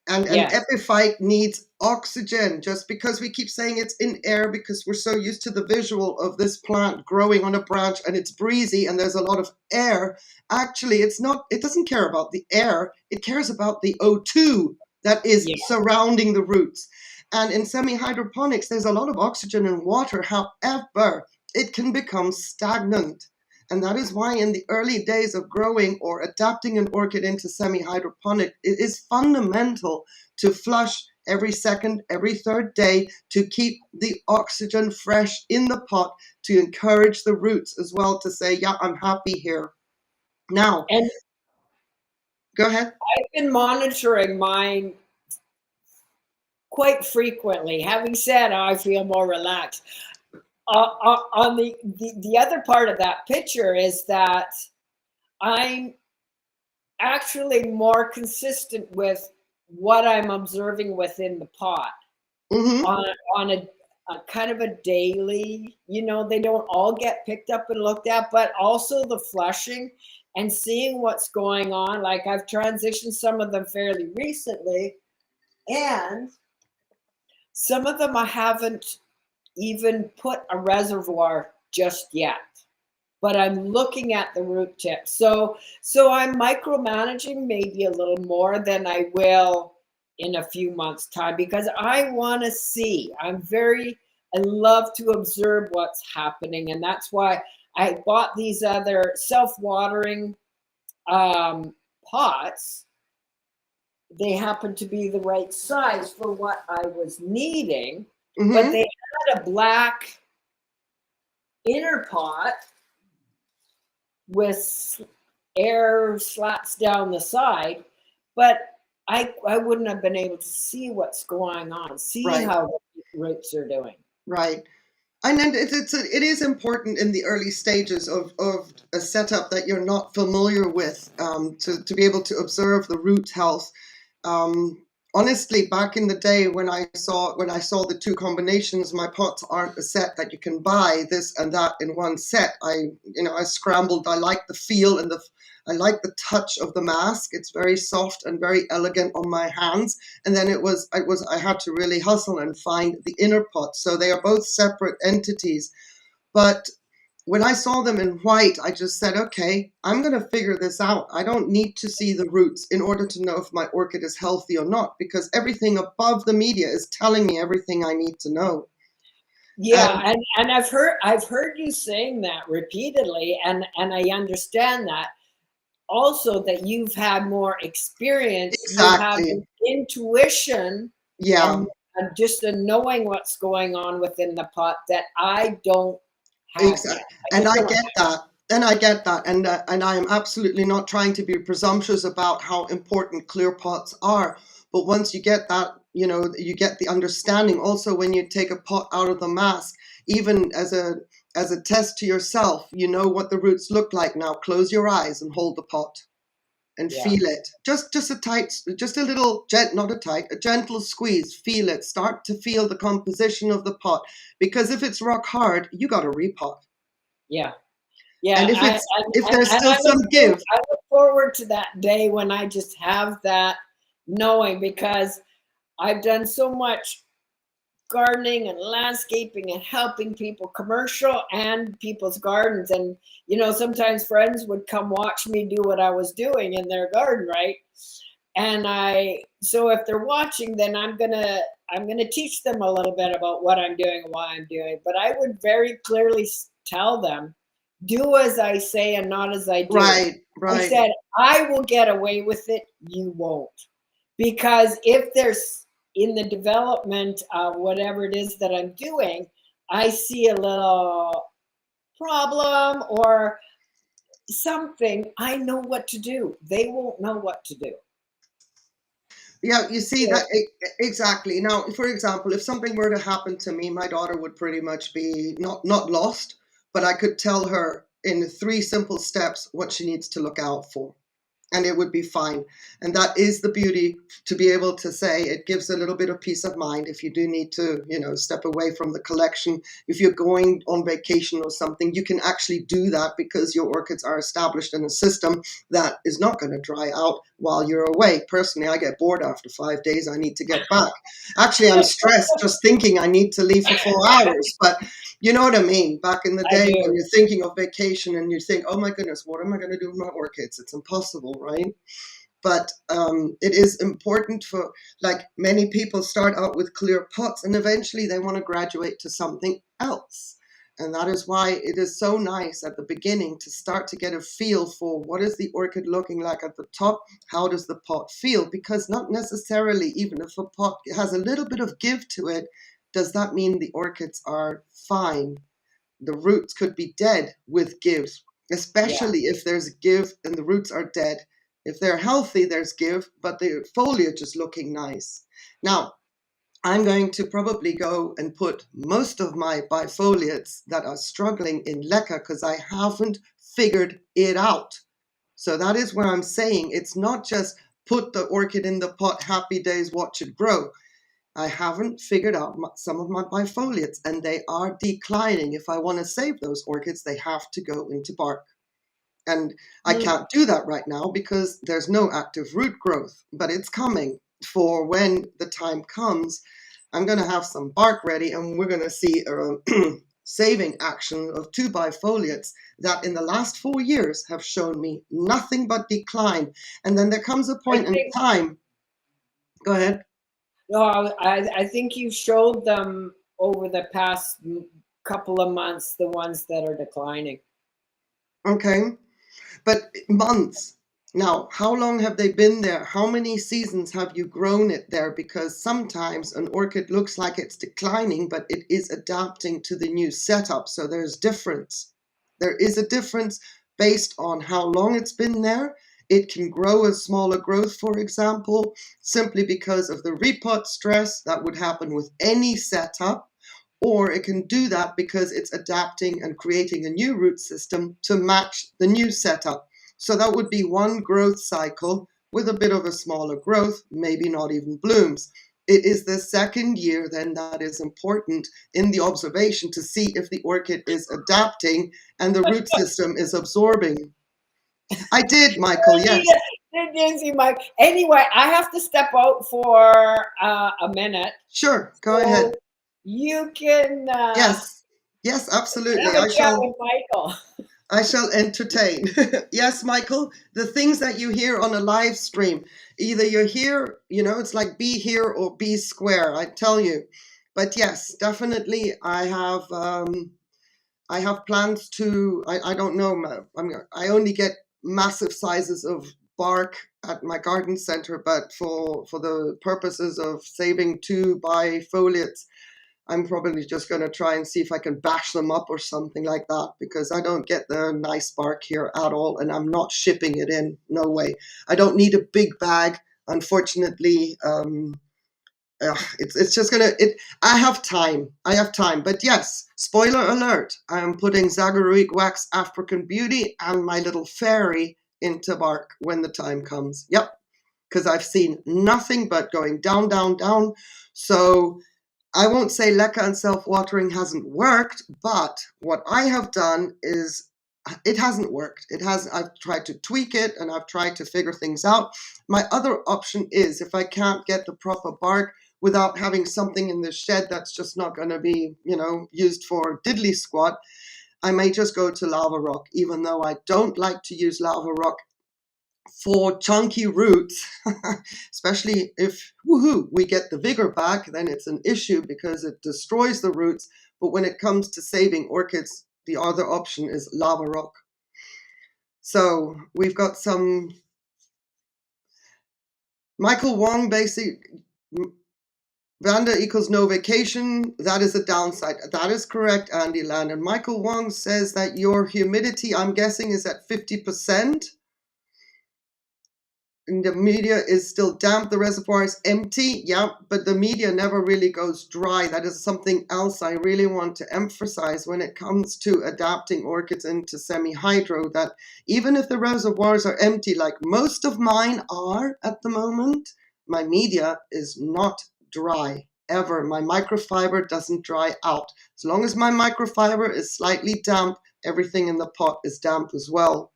And an epiphyte needs oxygen. Just because we keep saying it's in air because we're so used to the visual of this plant growing on a branch and it's breezy and there's a lot of air, actually it's not, it doesn't care about the air, it cares about the O2 that is surrounding the roots. And in semi-hydroponics, there's a lot of oxygen and water. However, it can become stagnant. And that is why in the early days of growing or adapting an orchid into semi-hydroponic, it is fundamental to flush every second, every third day to keep the oxygen fresh in the pot, to encourage the roots as well to say, yeah, I'm happy here. Now, go ahead. I've been monitoring mine quite frequently. Having said, I feel more relaxed. On the other part of that picture is that I'm actually more consistent with what I'm observing within the pot on a kind of a daily, they don't all get picked up and looked at, but also the flushing and seeing what's going on. Like I've transitioned some of them fairly recently, and some of them I haven't even put a reservoir just yet, but I'm looking at the root tip. So I'm micromanaging maybe a little more than I will in a few months' time, because I want to see. I love to observe what's happening, and that's why I bought these other self-watering pots. They happen to be the right size for what I was needing, but they had a black inner pot with air slats down the side, but I wouldn't have been able to see what's going on, see how roots are doing. Right. And then it is important in the early stages of a setup that you're not familiar with, to be able to observe the root health. Honestly, back in the day when I saw the two combinations, my pots aren't a set that you can buy this and that in one set. I scrambled. I like the feel and I like the touch of the mask. It's very soft and very elegant on my hands. And then I had to really hustle and find the inner pot. So they are both separate entities. But when I saw them in white, I just said, okay, I'm going to figure this out. I don't need to see the roots in order to know if my orchid is healthy or not, because everything above the media is telling me everything I need to know. Yeah, and I've heard you saying that repeatedly, and I understand that. Also, that you've had more experience, exactly. You have an intuition, yeah, and just a knowing what's going on within the pot that I don't have exactly. yet. And I get that. And I get that, and I am absolutely not trying to be presumptuous about how important clear pots are. But once you get that, you get the understanding. Also, when you take a pot out of the mask, even as a test to yourself, you know what the roots look like. Now close your eyes and hold the pot and feel it. Just a little a gentle squeeze. Feel it. Start to feel the composition of the pot, because if it's rock hard, you got to repot. Yeah. And if there's still some give. I look forward to that day when I just have that knowing, because I've done so much gardening and landscaping and helping people, commercial and people's gardens. And, sometimes friends would come watch me do what I was doing in their garden, right? And so if they're watching, then I'm gonna teach them a little bit about what I'm doing and why I'm doing. But I would very clearly tell them, do as I say and not as I do. Right. I said, I will get away with it, you won't. Because if there's, in the development of whatever it is that I'm doing, I see a little problem or something, I know what to do. They won't know what to do. Yeah, you see that exactly. Now, for example, if something were to happen to me, my daughter would pretty much be not lost, but I could tell her in 3 simple steps what she needs to look out for, and it would be fine. And that is the beauty, to be able to say it gives a little bit of peace of mind if you do need to, step away from the collection. If you're going on vacation or something, you can actually do that because your orchids are established in a system that is not going to dry out while you're away. Personally, I get bored after 5 days. I need to get back. Actually, I'm stressed just thinking I need to leave for 4 hours, but you know what I mean? Back in the day when you're thinking of vacation and you think, oh my goodness, what am I going to do with my orchids? It's impossible, right? But it is important for, like, many people start out with clear pots and eventually they want to graduate to something else. And that is why it is so nice at the beginning to start to get a feel for what is the orchid looking like at the top? How does the pot feel? Because not necessarily, even if a pot has a little bit of give to it, does that mean the orchids are fine? The roots could be dead with give, especially if there's give and the roots are dead. If they're healthy, there's give, but the foliage is looking nice. Now, I'm going to probably go and put most of my bifoliates that are struggling in leca because I haven't figured it out. So that is where I'm saying it's not just put the orchid in the pot, happy days, watch it grow. I haven't figured out some of my bifoliates, and they are declining. If I want to save those orchids, they have to go into bark. And I can't do that right now because there's no active root growth, but it's coming for when the time comes. I'm going to have some bark ready, and we're going to see a saving action of 2 bifoliates that in the last 4 years have shown me nothing but decline. And then there comes a point in time. Go ahead. No, I think you showed them over the past couple of months, the ones that are declining. Okay, but months. Now, how long have they been there? How many seasons have you grown it there? Because sometimes an orchid looks like it's declining, but it is adapting to the new setup. So there's difference. There is a difference based on how long it's been there. It can grow a smaller growth, for example, simply because of the repot stress that would happen with any setup. Or it can do that because it's adapting and creating a new root system to match the new setup. So that would be one growth cycle with a bit of a smaller growth, maybe not even blooms. It is the second year then that is important in the observation to see if the orchid is adapting and the root system is absorbing. I did, Michael, yes. Nancy, Mike. Anyway, I have to step out for a minute. Sure, go ahead. You can. Yes, absolutely. Have a chat with Michael. I shall entertain. Yes, Michael, the things that you hear on a live stream, either you're here, it's like be here or be square, I tell you. But yes, definitely I have plans to, I don't know, I only get massive sizes of bark at my garden center, but for the purposes of saving 2 bifoliates, I'm probably just going to try and see if I can bash them up or something like that, because I don't get the nice bark here at all, and I'm not shipping it in. No way. I don't need a big bag, unfortunately. It's just gonna. I have time. But yes, spoiler alert: I am putting Zagaruic Wax African Beauty and my little fairy into bark when the time comes. Yep, because I've seen nothing but going down, down, down. So I won't say leca and self-watering hasn't worked, but what I have done is it hasn't worked. I've tried to tweak it and I've tried to figure things out. My other option is if I can't get the proper bark without having something in the shed that's just not going to be, used for diddly squat, I may just go to lava rock, even though I don't like to use lava rock for chunky roots, especially if we get the vigor back, then it's an issue because it destroys the roots. But when it comes to saving orchids, the other option is lava rock. So we've got some Michael Wong basic Vanda equals no vacation. That is a downside. That is correct, Andy Land. And Michael Wong says that your humidity, I'm guessing, is at 50%. And the media is still damp, the reservoir is empty, yeah, but the media never really goes dry. That is something else I really want to emphasize when it comes to adapting orchids into semi-hydro, that even if the reservoirs are empty, like most of mine are at the moment, my media is not dry, ever. My microfiber doesn't dry out. As long as my microfiber is slightly damp, everything in the pot is damp as well.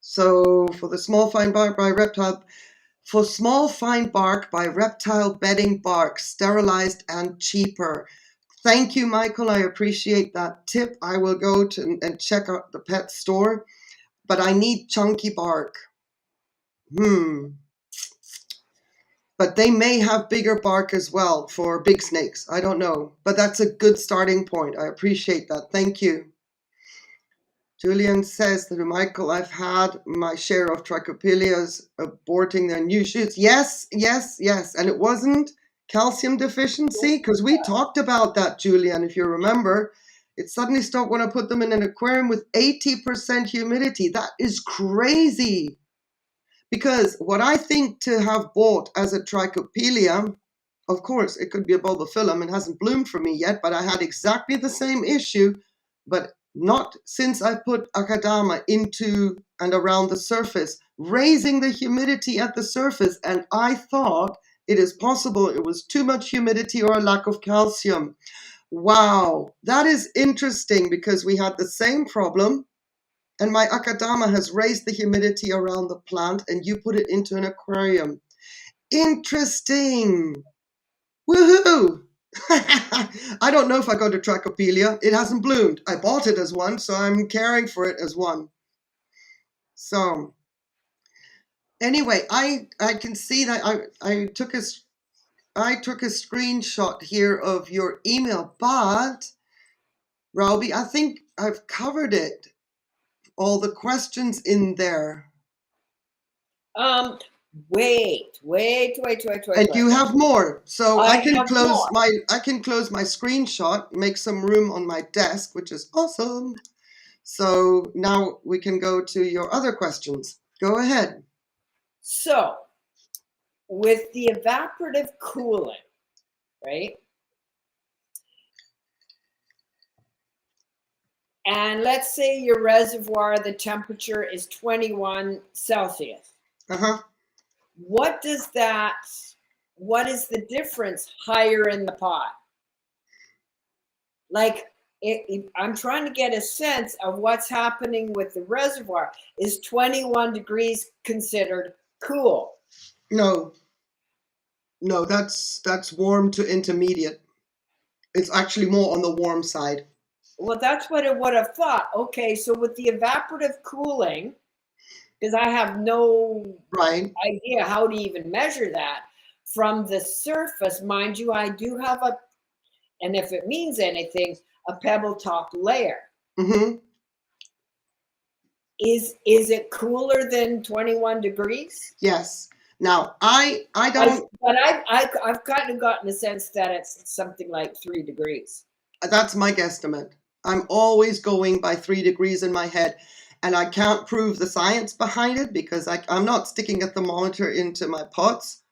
So for the small fine bark by reptile, bedding bark, sterilized and cheaper. Thank you, Michael. I appreciate that tip. I will go and check out the pet store, but I need chunky bark. But they may have bigger bark as well for big snakes. I don't know, but that's a good starting point. I appreciate that. Thank you. Julian says that, Michael, I've had my share of trichopilias aborting their new shoots. Yes. And it wasn't calcium deficiency, because we talked about that, Julian, if you remember. It suddenly stopped when I put them in an aquarium with 80% humidity. That is crazy. Because what I think to have bought as a trichopilia, of course, it could be a bulbophyllum. It hasn't bloomed for me yet, but I had exactly the same issue, but not since I put Akadama into and around the surface, raising the humidity at the surface. And I thought it is possible it was too much humidity or a lack of calcium. Wow, that is interesting, because we had the same problem. And my Akadama has raised the humidity around the plant, and you put it into an aquarium. Interesting. Woohoo! I don't know if I got a Trichopelia. It hasn't bloomed. I bought it as one, so I'm caring for it as one. So anyway, I can see that I took a screenshot here of your email, but Robi, I think I've covered it. All the questions in there. Wait. And you have more, so I can close more. my screenshot, make some room on my desk, which is awesome. So now we can go to your other questions. Go ahead. So, with the evaporative cooling, right? And let's say your reservoir, the temperature is 21 Celsius. Uh-huh. What is the difference higher in the pot? Like, I'm trying to get a sense of what's happening with the reservoir. Is 21 degrees considered cool? No, that's warm to intermediate. It's actually more on the warm side. Well, that's what I would have thought. Okay, so with the evaporative cooling, because I have no idea how to even measure that from the surface, mind you, I do have and if it means anything, a pebble top layer. Mm-hmm. Is it cooler than 21 degrees? Yes. Now I don't. But I've kind of gotten a sense that it's something like 3 degrees. That's my guesstimate. I'm always going by 3 degrees in my head, and I can't prove the science behind it because I'm not sticking a thermometer into my pots.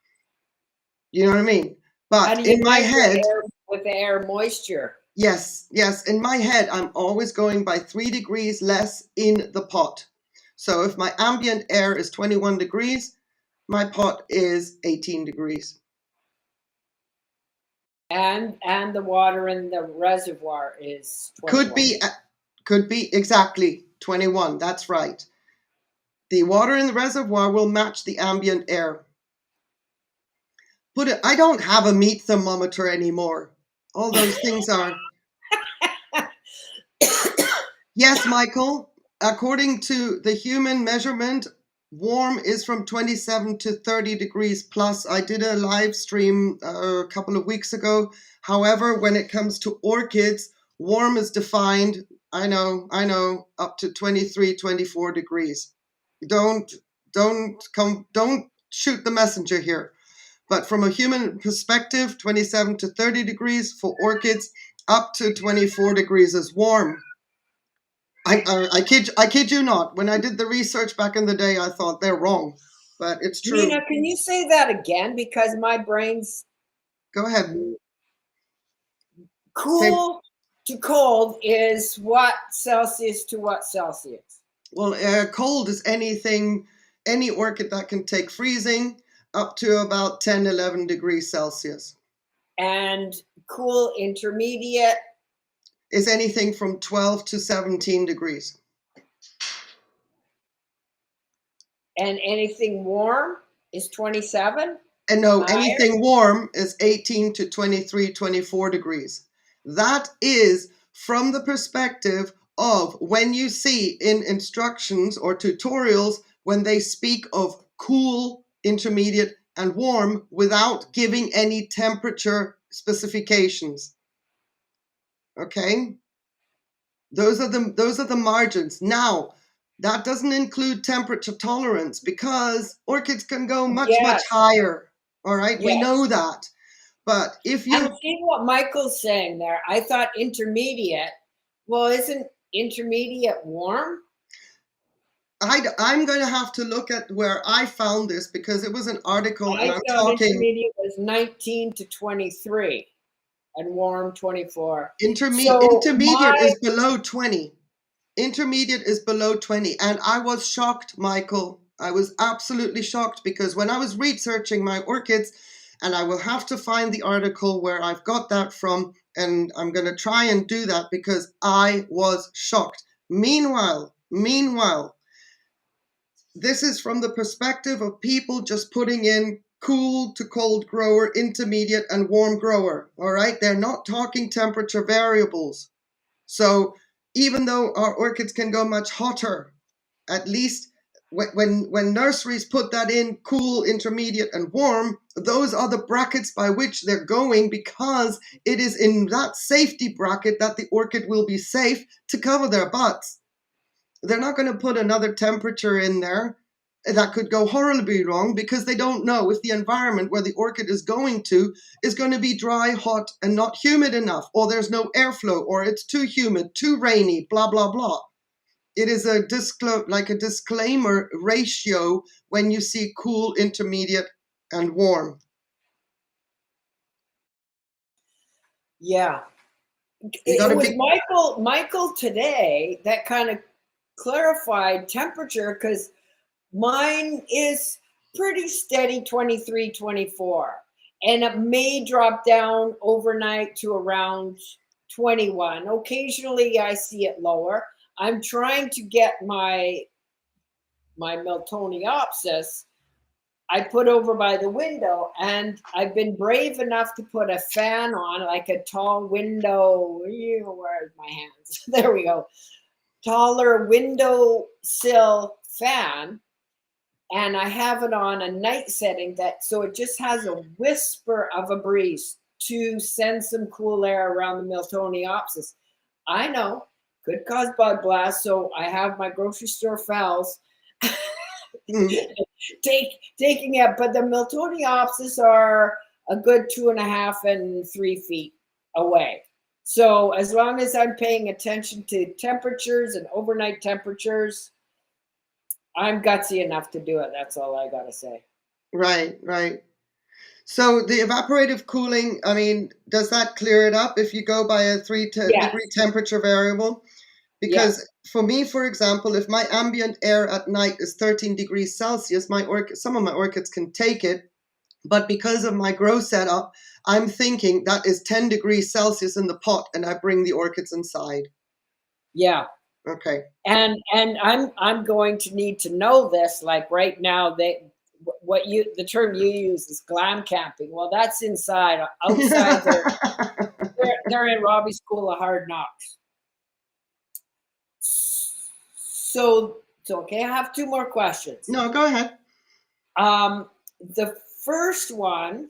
You know what I mean? But in my head, with the air moisture. Yes, in my head, I'm always going by 3 degrees less in the pot. So if my ambient air is 21 degrees, my pot is 18 degrees. And the water in the reservoir is 21. Could be exactly 21. That's right. The water in the reservoir will match the ambient air. I don't have a meat thermometer anymore. All those things are. Yes, Michael. According to the human measurement, warm is from 27 to 30 degrees plus. I did a live stream a couple of weeks ago. However, when it comes to orchids, warm is defined, I know, up to 23, 24 degrees. Don't shoot the messenger here. But from a human perspective, 27 to 30 degrees for orchids, up to 24 degrees is warm. I kid you not. When I did the research back in the day, I thought they're wrong, but it's true. Nina, can you say that again? Because my brain's. Go ahead. Cool to cold is what Celsius to what Celsius? Well, cold is any orchid that can take freezing up to about 10, 11 degrees Celsius. And cool intermediate is anything from 12 to 17 degrees. And anything warm is 27? And no, anything warm is 18 to 23, 24 degrees. That is from the perspective of when you see in instructions or tutorials when they speak of cool, intermediate, and warm without giving any temperature specifications. Okay? Those are the margins. Now, that doesn't include temperature tolerance because orchids can go much higher. All right, we know that. But if you see what Michael's saying there, I thought intermediate. Well, isn't intermediate warm? I'm going to have to look at where I found this because it was an article. I thought intermediate was 19 to 23. And warm 24. Intermediate is below 20. Intermediate is below 20. And I was shocked, Michael. I was absolutely shocked because when I was researching my orchids, and I will have to find the article where I've got that from, and I'm going to try and do that because I was shocked. Meanwhile, this is from the perspective of people just putting in cool to cold grower, intermediate, and warm grower. All right, they're not talking temperature variables. So even though our orchids can go much hotter, at least when nurseries put that in cool, intermediate, and warm, those are the brackets by which they're going, because it is in that safety bracket that the orchid will be safe to cover their butts. They're not going to put another temperature in there that could go horribly wrong, because they don't know if the environment where the orchid is going to is going to be dry, hot, and not humid enough, or there's no airflow, or it's too humid, too rainy, blah, blah, blah. It is a disclaimer ratio when you see cool, intermediate, and warm. Yeah. It was Michael today that kind of clarified temperature, because mine is pretty steady 23, 24, and it may drop down overnight to around 21. Occasionally I see it lower. I'm trying to get my Miltoniopsis I put over by the window, and I've been brave enough to put a fan on, like a tall window. Where's my hands? There we go. Taller window sill fan, and I have it on a night setting, so it just has a whisper of a breeze to send some cool air around the Miltoniopsis. I know, could cause bug blast, so I have my grocery store fowls taking it, but the Miltoniopsis are a good 2.5 and 3 feet away. So as long as I'm paying attention to temperatures and overnight temperatures, I'm gutsy enough to do it. That's all I gotta say. Right, right. So the evaporative cooling, I mean, does that clear it up if you go by a 3-degree temperature variable? Because for me, for example, if my ambient air at night is 13 degrees Celsius, some of my orchids can take it. But because of my grow setup, I'm thinking that is 10 degrees Celsius in the pot, and I bring the orchids inside. Yeah. Okay. And I'm going to need to know this. Like right now, the term you use is glam camping. Well, that's inside. Outside, they're in Robi's School of Hard Knocks. So okay, I have 2 more questions. No, go ahead. The first one,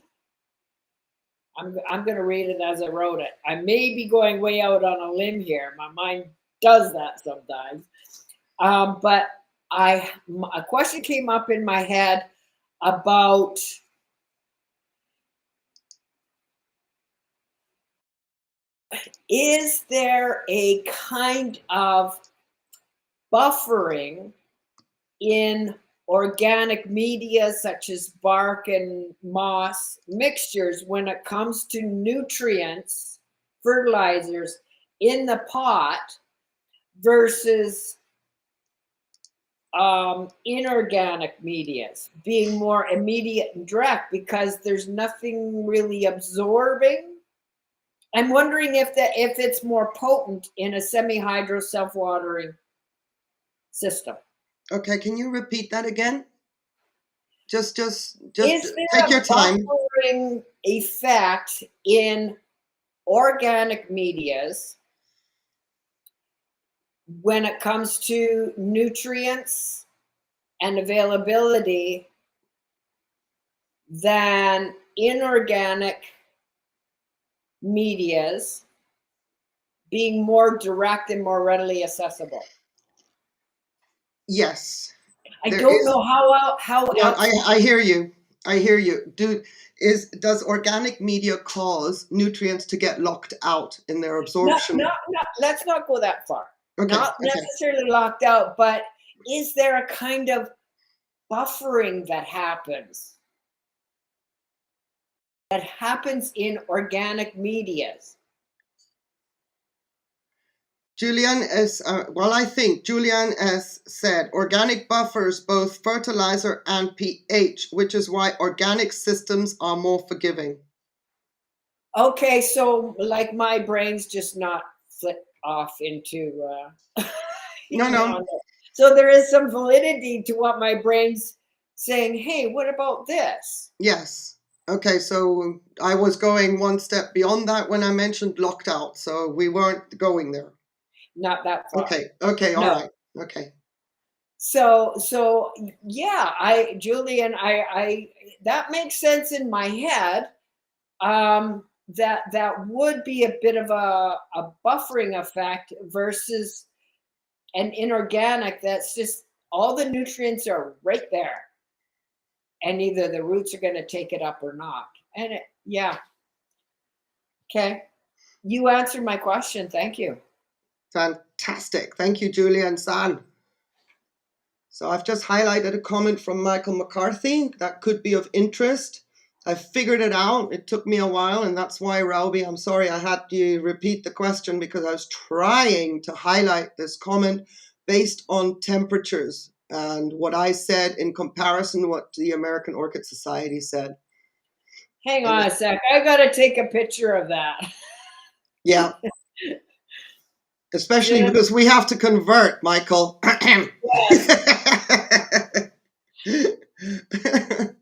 I'm going to read it as I wrote it. I may be going way out on a limb here. My mind does that sometimes. But a question came up in my head about is there a kind of buffering in organic media such as bark and moss mixtures when it comes to nutrients, fertilizers in the pot versus inorganic medias being more immediate and direct, because there's nothing really absorbing? I'm wondering if it's more potent in a semi-hydro self-watering system. Okay, can you repeat that again? Just is take your time. Buffering effect in organic medias when it comes to nutrients and availability than inorganic medias being more direct and more readily accessible? Yes. I don't know how yeah, I hear you. I hear you. Does organic media cause nutrients to get locked out in their absorption? No, let's not go that far. Okay, not necessarily locked out, but is there a kind of buffering that happens in organic medias? Julian S. I think Julian S. said organic buffers both fertilizer and pH, which is why organic systems are more forgiving. Okay, so like my brain's just not flipped off into no. So there is some validity to what my brain's saying, hey, what about this? Yes. Okay, so I was going one step beyond that when I mentioned locked out, so we weren't going there. Not that far. Okay, all No. right. Okay. So yeah, Julian, I that makes sense in my head. That would be a bit of a buffering effect versus an inorganic that's just all the nutrients are right there. And either the roots are going to take it up or not. And yeah. Okay. You answered my question. Thank you. Fantastic. Thank you, Julia and San. So I've just highlighted a comment from Michael McCarthy that could be of interest. I figured it out. It took me a while, and that's why, Robi, I'm sorry I had to repeat the question because I was trying to highlight this comment based on temperatures and what I said in comparison to what the American Orchid Society said. Hang on a sec. I got to take a picture of that. Yeah. Especially because we have to convert, Michael. Yes.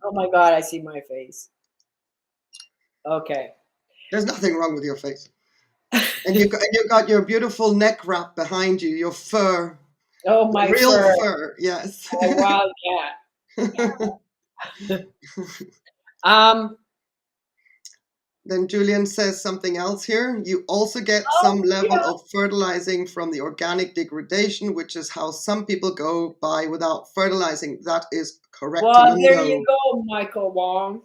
Oh my God, I see my face. Okay. There's nothing wrong with your face. And you got your beautiful neck wrap behind you, your fur. Oh, my real fur. fur, yes. A wildcat. Then Julian says something else here. You also get some level of fertilizing from the organic degradation, which is how some people go by without fertilizing. That is correct. Well, there you go, Michael Wong.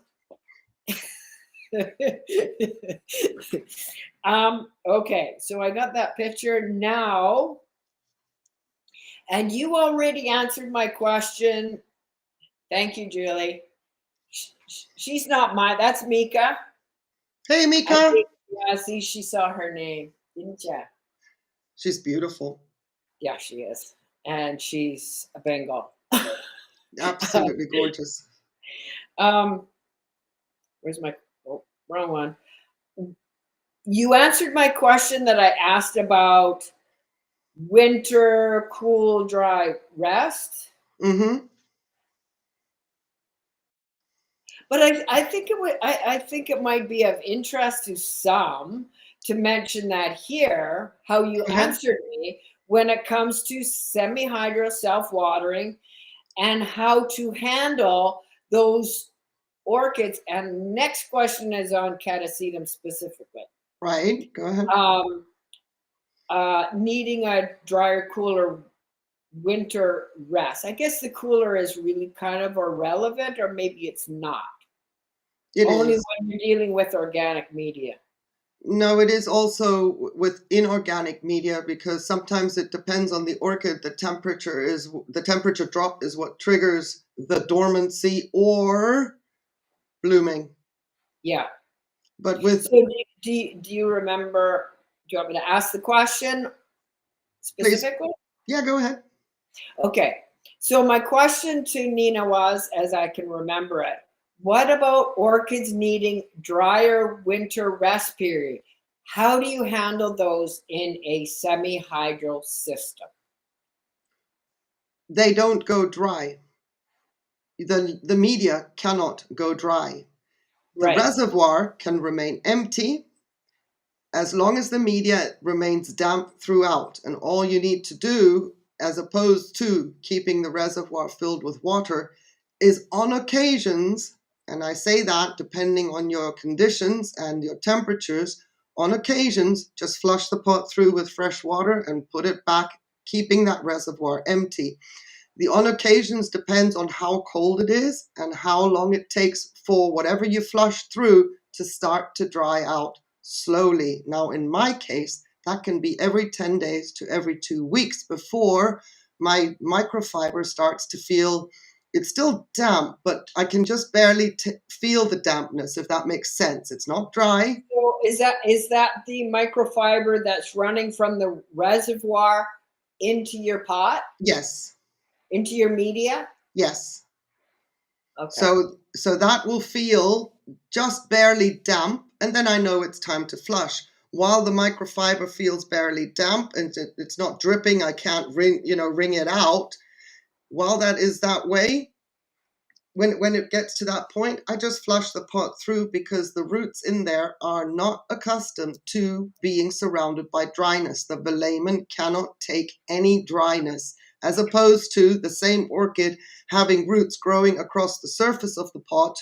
Okay, so I got that picture now. And you already answered my question. Thank you, Julie. She's not mine. That's Mika. Hey, Mika. Yeah, see, she saw her name, didn't you? She's beautiful. Yeah, she is. And she's a Bengal. Absolutely gorgeous. Where's my, wrong one. You answered my question that I asked about winter, cool, dry rest. Mm-hmm. But I think it would. I think it might be of interest to some to mention that here, how you answered me when it comes to semi-hydro self-watering and how to handle those orchids. And next question is on catasetum specifically. Right. Go ahead. Needing a drier, cooler winter rest. I guess the cooler is really kind of irrelevant, or maybe it's not. Only when you're dealing with organic media. No, it is also with inorganic media because sometimes it depends on the orchid. The temperature drop is what triggers the dormancy or blooming. Yeah. But with so do you remember? Do you want me to ask the question specifically? Please. Yeah, go ahead. Okay. So my question to Nina was, as I can remember it, what about orchids needing drier winter rest period? How do you handle those in a semi-hydro system? They don't go dry. The media cannot go dry. The reservoir can remain empty as long as the media remains damp throughout. And all you need to do, as opposed to keeping the reservoir filled with water, is on occasions, and I say that depending on your conditions and your temperatures, on occasions, just flush the pot through with fresh water and put it back, keeping that reservoir empty. The on occasions depends on how cold it is and how long it takes for whatever you flush through to start to dry out slowly. Now, in my case, that can be every 10 days to every 2 weeks before my microfiber starts to feel, it's still damp, but I can just barely feel the dampness, if that makes sense. It's not dry. So is that the microfiber that's running from the reservoir into your pot? Yes. Into your media? Yes. Okay. So that will feel just barely damp, and then I know it's time to flush. While the microfiber feels barely damp and it's not dripping, I can't wring it out. While that is that way, when it gets to that point, I just flush the pot through, because the roots in there are not accustomed to being surrounded by dryness. The velamen cannot take any dryness, as opposed to the same orchid having roots growing across the surface of the pot,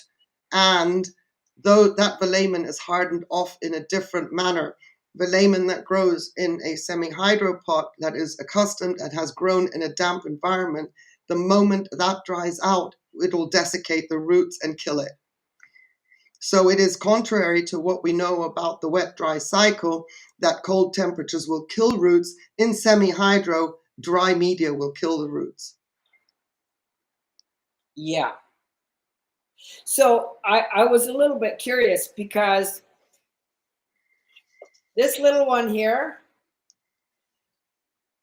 and though that velamen is hardened off in a different manner. Velamen that grows in a semi-hydro pot that is accustomed and has grown in a damp environment, the moment that dries out, it will desiccate the roots and kill it. So it is contrary to what we know about the wet-dry cycle, that cold temperatures will kill roots. In semi-hydro, dry media will kill the roots. Yeah. So I was a little bit curious, because this little one here,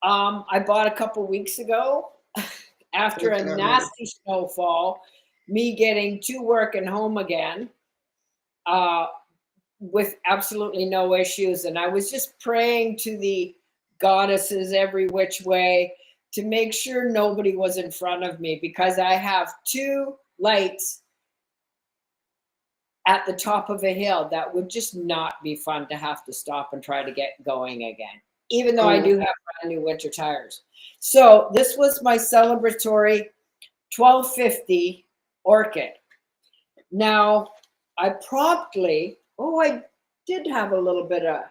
I bought a couple weeks ago after a nasty snowfall, me getting to work and home again, with absolutely no issues. And I was just praying to the goddesses every which way to make sure nobody was in front of me, because I have 2 lights at the top of a hill that would just not be fun to have to stop and try to get going again, even though I do have brand new winter tires. So this was my celebratory 1250 orchid. Now I promptly, I did have a little bit of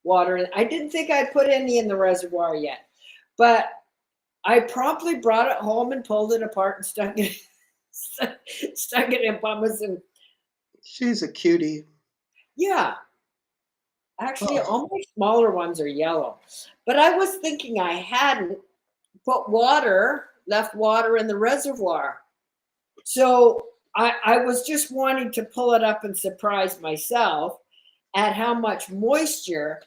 water. I didn't think I'd put any in the reservoir yet, but I promptly brought it home and pulled it apart and stuck it in pumice. And she's a cutie. Yeah. Actually, all my smaller ones are yellow. But I was thinking I hadn't left water in the reservoir. So I was just wanting to pull it up and surprise myself at how much moisture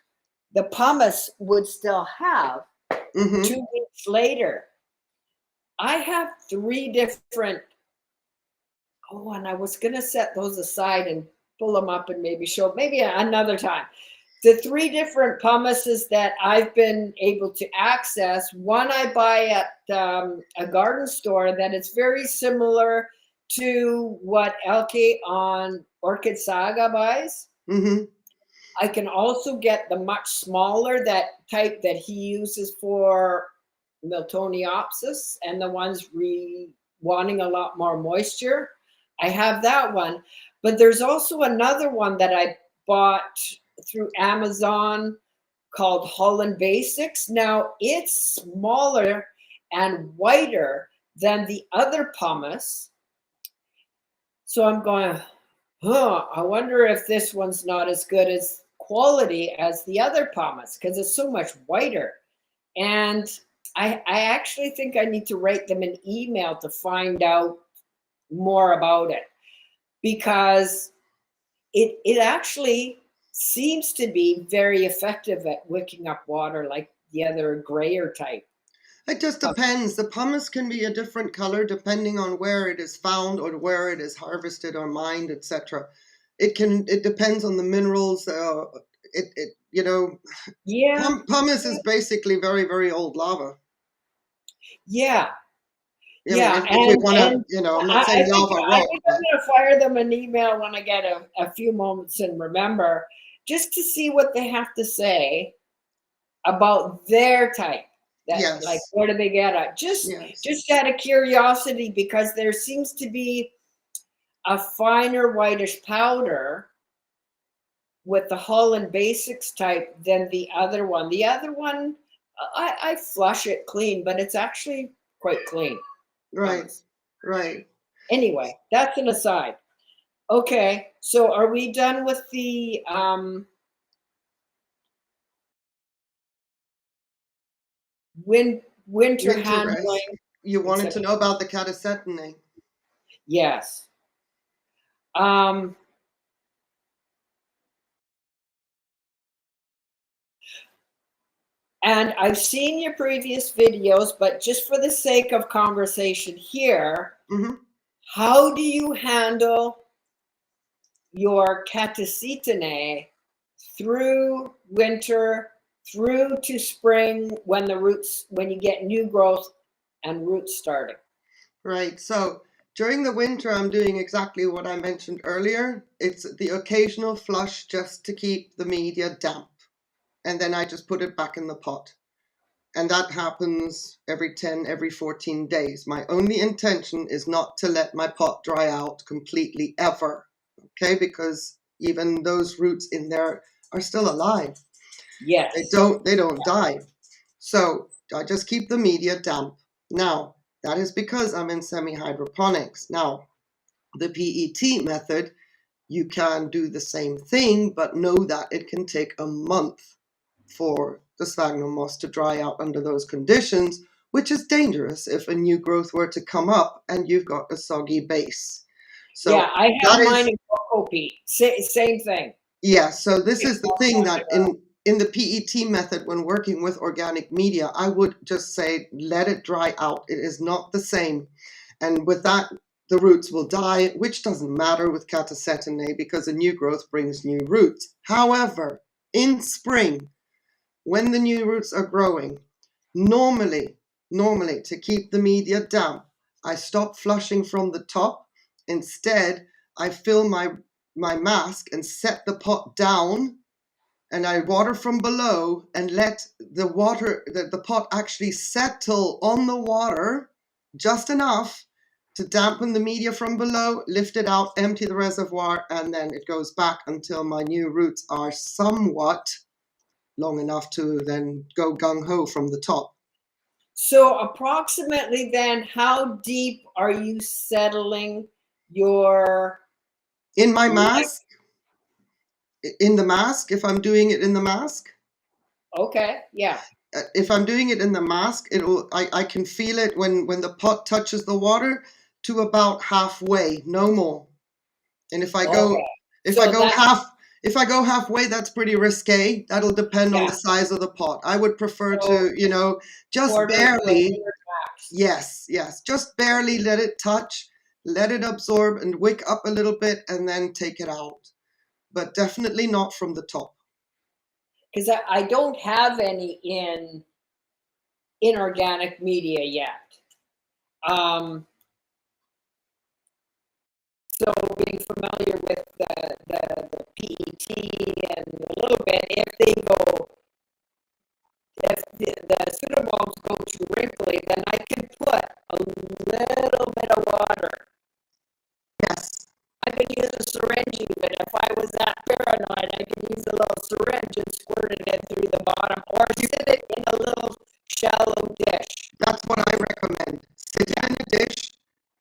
the pumice would still have 2 weeks later. I have 3 different, and I was going to set those aside and pull them up and maybe show, maybe another time. The 3 different pumices that I've been able to access. One I buy at a garden store that is very similar to what Elke on Orchid Saga buys. I can also get the much smaller type that he uses for Miltoniopsis, and the ones wanting a lot more moisture. I have that one, but there's also another one that I bought through Amazon called Holland Basics. Now it's smaller and whiter than the other pumice. So I'm going, I wonder if this one's not as good as quality as the other pumice, because it's so much whiter. And I actually think I need to write them an email to find out more about it, because it actually seems to be very effective at wicking up water like the other grayer type. It just depends. The pumice can be a different color depending on where it is found or where it is harvested or mined, etc. It depends on the minerals. Yeah. Pumice is basically very, very old lava. Yeah. If we want to, I'm not saying lava rock. I'm going to fire them an email when I get a few moments and remember, just to see what they have to say about their type. Yes. Like, where do they get it? Just out of curiosity, because there seems to be a finer whitish powder with the Holland Basics type than the other one. The other one, I flush it clean, but it's actually quite clean. Right. Anyway, that's an aside. Okay, so are we done with the winter handling? You wanted to know about the catasetinae. Yes. And I've seen your previous videos, but just for the sake of conversation here, how do you handle your catasetinae through winter, through to spring, when you get new growth and roots starting? Right. So During the winter, I'm doing exactly what I mentioned earlier. It's the occasional flush just to keep the media damp. And then I just put it back in the pot. And that happens every 10, every 14 days. My only intention is not to let my pot dry out completely ever. Okay, because even those roots in there are still alive. Yes. They don't die. So I just keep the media damp. Now, that is because I'm in semi hydroponics. Now, the PET method, you can do the same thing, but know that it can take a month for the sphagnum moss to dry out under those conditions, which is dangerous if a new growth were to come up and you've got a soggy base. So yeah, I have mine in cocoa peat. Same thing. Yeah, so this is the thing that in the PET method, when working with organic media, I would just say let it dry out. It is not the same. And with that, the roots will die, which doesn't matter with catacetinate because a new growth brings new roots. However, in spring, when the new roots are growing, normally to keep the media damp, I stop flushing from the top. Instead, I fill my mask and set the pot down, and I water from below and let the pot actually settle on the water just enough to dampen the media from below, lift it out, empty the reservoir, and then it goes back until my new roots are somewhat long enough to then go gung-ho from the top. So approximately then, how deep are you settling your... In my mask? In the mask, if I'm doing it in the mask? Okay, yeah. If I'm doing it in the mask, I can feel it when the pot touches the water to about halfway, no more. And if I go halfway, that's pretty risque. That'll depend on the size of the pot. I would prefer to, just barely. Yes, just barely let it touch, let it absorb and wick up a little bit, and then take it out. But definitely not from the top. Because I don't have any in inorganic media yet. So being familiar with the PET and a little bit, if the pseudomoms go too wrinkly, then I can put a little bit of water. Yes. I could use a syringe even. If I was that paranoid, I could use a little syringe and squirt it in through the bottom, or sit it in a little shallow dish. That's what I recommend. Sit it in a dish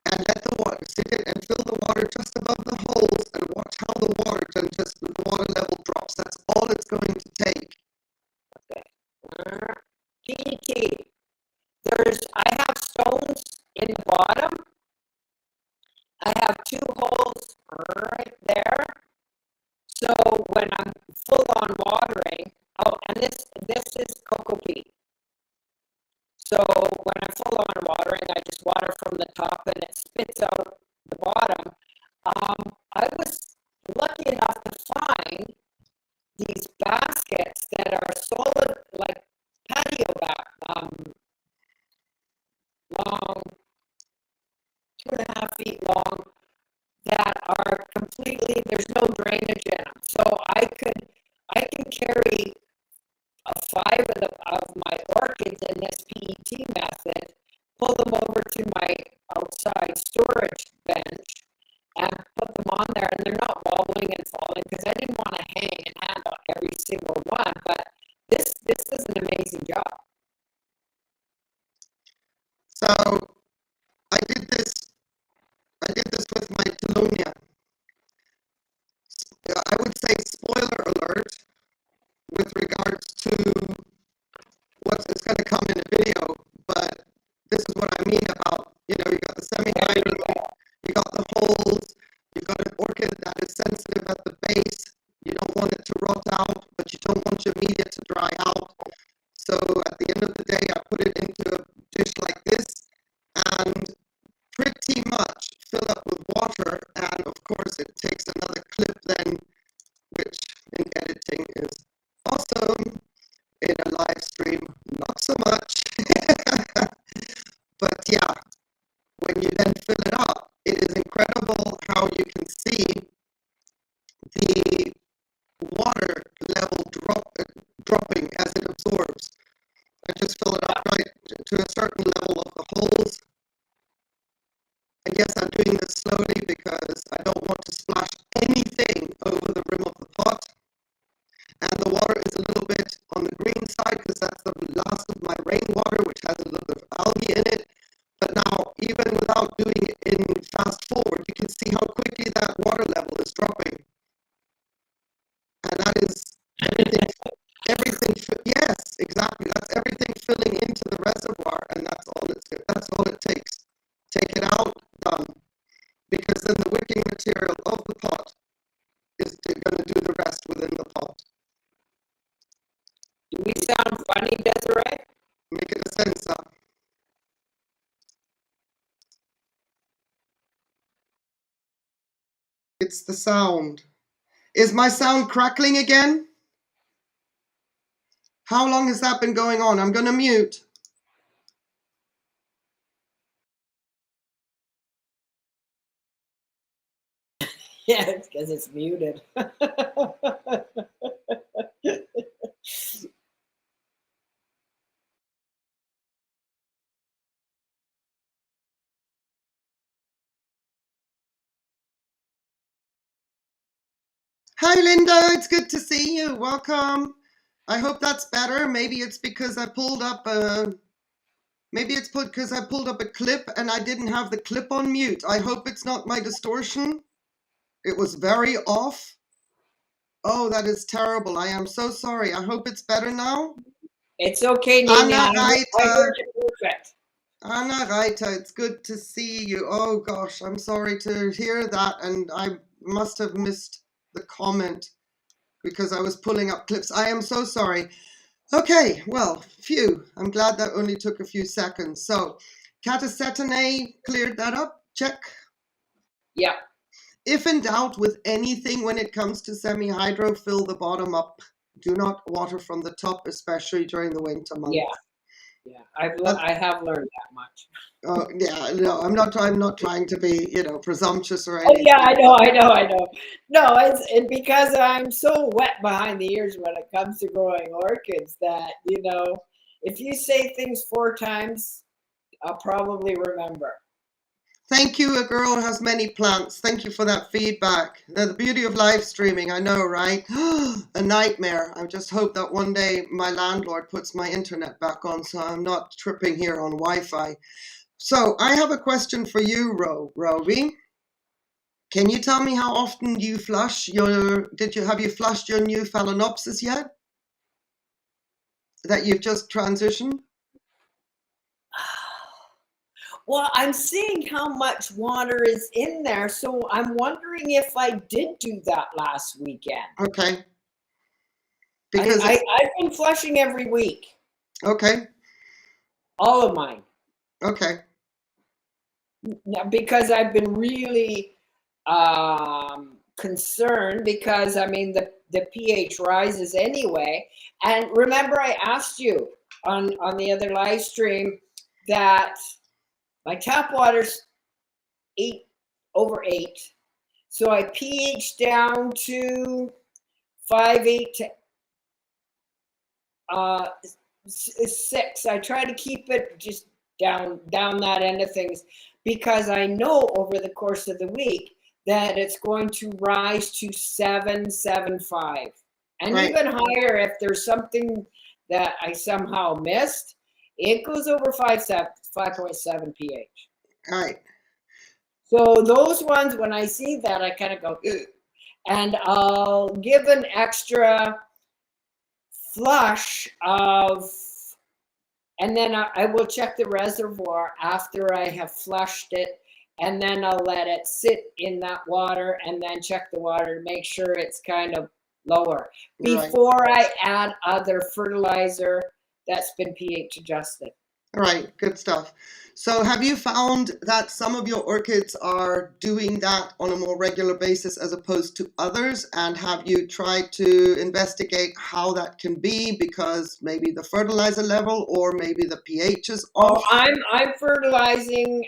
and let the water sit it and fill the water just above the holes and watch how the water level drops. That's all it's going to take. Okay. PET. I have stones in the bottom. I have 2 holes right there. So when I'm full on watering, and this is cocoa peat. So when I'm full on watering, I just water from the top and it spits out the bottom. I was lucky enough to find these baskets that are solid, like patio back, long, 2.5 feet long, that are completely, there's no drainage in them. So I can carry 5 of my orchids in this PET method, pull them over to my outside storage bench, and put them on there, and they're not wobbling and falling because I didn't want to hang and handle every single one. But this is an amazing job. So I did this with my Telonia. I would say spoiler alert with regards to it's going to come in a video, but this is what I mean about, you got the semi-hydro, you got the holes, you've got an orchid that is sensitive at the base. You don't want it to rot out, but you don't want your media to dry out. So at the end of the day, I put it into a dish like this and pretty much fill up with water. And of course, it takes another clip then, which in editing is awesome. In a live stream, not so much. But yeah, when you then fill it up, the water level dropping as it absorbs. I just fill it up right to a certain level of the holes. I guess I'm doing this slowly because I don't want to splash anything over the rim of the pot. And the water is a little bit on the green side because that's the last of my rainwater, which has a little bit of algae in it. But now, even without doing it in fast forward, you can see how quickly that water level is dropping. And that is everything, yes, exactly. That's everything filling into the reservoir, and that's all it takes. Take it out, done. Because then the wicking material of the pot is going to do the rest within the pot. Do we sound funny, Desiree? Make it a sense up. It's the sound. Is my sound crackling again? How long has that been going on? I'm going to mute. Yeah, it's because it's muted. Hi, Linda. It's good to see you. Welcome. I hope that's better. Maybe it's because I pulled up a clip and I didn't have the clip on mute. I hope it's not my distortion. It was very off. Oh, that is terrible. I am so sorry. I hope it's better now. It's okay, Nina. I heard you perfect. Anna Reiter, it's good to see you. Oh gosh, I'm sorry to hear that, and I must have missed the comment because I was pulling up clips. I am so sorry. Okay, well, phew. I'm glad that only took a few seconds. So, catacetinate cleared that up. Check. Yeah. If in doubt with anything when it comes to semi-hydro, fill the bottom up. Do not water from the top, especially during the winter months. Yeah, I have learned that much. Oh yeah, no, I'm not trying to be, presumptuous or anything. Oh yeah, I know. No, it's because I'm so wet behind the ears when it comes to growing orchids that, if you say things 4 times, I'll probably remember. Thank you, a girl has many plants. Thank you for that feedback. The beauty of live streaming, I know, right? A nightmare. I just hope that one day my landlord puts my internet back on so I'm not tripping here on Wi-Fi. So I have a question for you, Robi. Can you tell me how often you flush have you flushed your new Phalaenopsis yet? That you've just transitioned? Well, I'm seeing how much water is in there, so I'm wondering if I did do that last weekend. Okay. Because I've been flushing every week. Okay. All of mine. Okay. Because I've been really concerned because, the pH rises anyway. And remember I asked you on the other live stream that my tap water's 8/8. So I pH down to 5/8 to 6. I try to keep it just down that end of things because I know over the course of the week that it's going to rise to 7.75 and Right. even higher if there's something that I somehow missed. It goes over 5.7 pH. All right. So those ones, when I see that, I kind of go, ugh. And I'll give an extra flush of, and then I will check the reservoir after I have flushed it, and then I'll let it sit in that water and then check the water to make sure it's kind of lower before I add other fertilizer that's been pH adjusted. All right, good stuff. So have you found that some of your orchids are doing that on a more regular basis as opposed to others? And have you tried to investigate how that can be because maybe the fertilizer level or maybe the pH is off? I'm fertilizing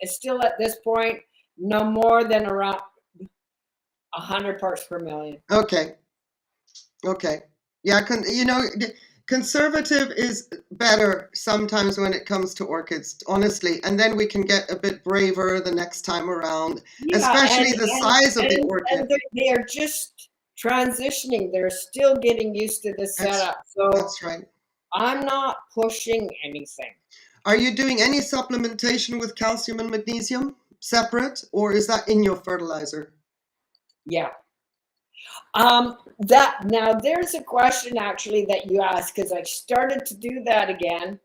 still at this point no more than around 100 parts per million. Okay. Yeah, conservative is better sometimes when it comes to orchids, honestly. And then we can get a bit braver the next time around, especially the size of the orchid. They are just transitioning. They're still getting used to the setup. So that's right. I'm not pushing anything. Are you doing any supplementation with calcium and magnesium separate, or is that in your fertilizer? Yeah. Now there's a question actually that you asked, because I started to do that again,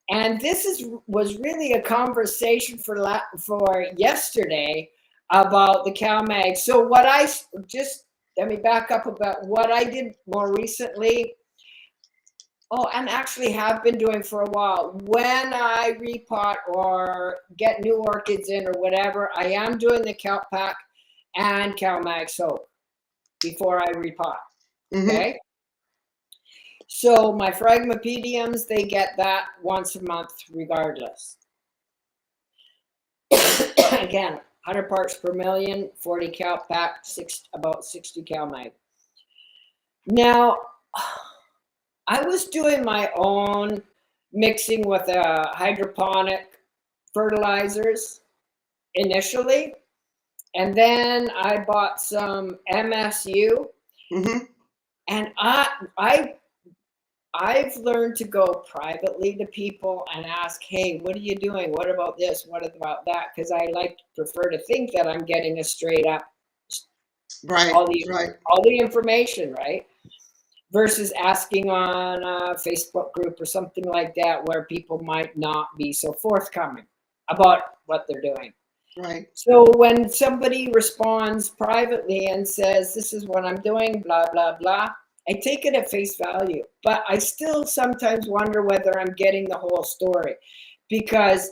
and this was really a conversation for yesterday about the CalMag. So let me back up about what I did more recently. Oh, and actually have been doing for a while. When I repot or get new orchids in or whatever, I am doing the Kelp Pack and CalMag soap before I repot. Okay. So my Phragmipediums, they get that once a month regardless. Again, 100 parts per million, 40 Kelp Pack, about 60 CalMag. Now, I was doing my own mixing with hydroponic fertilizers initially, and then I bought some MSU, and I've learned to go privately to people and ask, hey, what are you doing? What about this? What about that? Because I prefer to think that I'm getting a straight up all the information, right? Versus asking on a Facebook group or something like that, where people might not be so forthcoming about what they're doing. Right. So when somebody responds privately and says, this is what I'm doing, blah, blah, blah, I take it at face value. But I still sometimes wonder whether I'm getting the whole story, because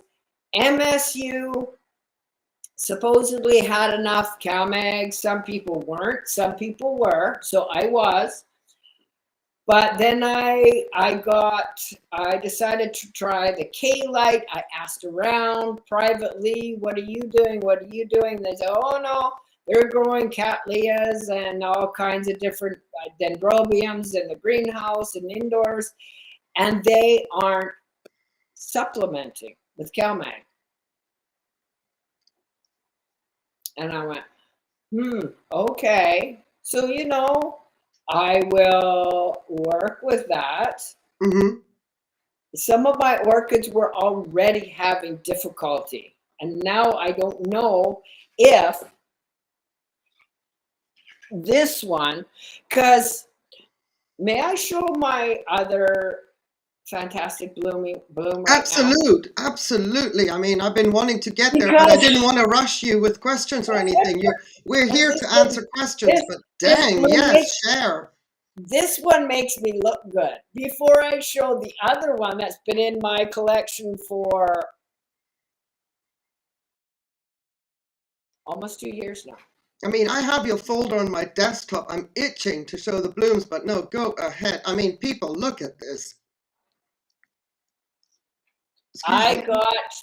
MSU supposedly had enough CalMag. Some people weren't, some people were, so I was. But then I decided to try the K-Lite. I asked around privately, what are you doing? What are you doing? They said, oh no, they're growing cattleyas and all kinds of different dendrobiums in the greenhouse and indoors, and they aren't supplementing with CalMag. And I went, okay. So, I will work with that. Some of my orchids were already having difficulty, and now I don't know if this one, because may I show my other fantastic bloom right now? Absolutely. I mean, I've been wanting to get there, but I didn't want to rush you with questions or anything. We're here to answer questions, but dang, yes, share. This one makes me look good. Before I show the other one that's been in my collection for almost 2 years now. I mean, I have your folder on my desktop. I'm itching to show the blooms, but no, go ahead. I mean, people, look at this. I got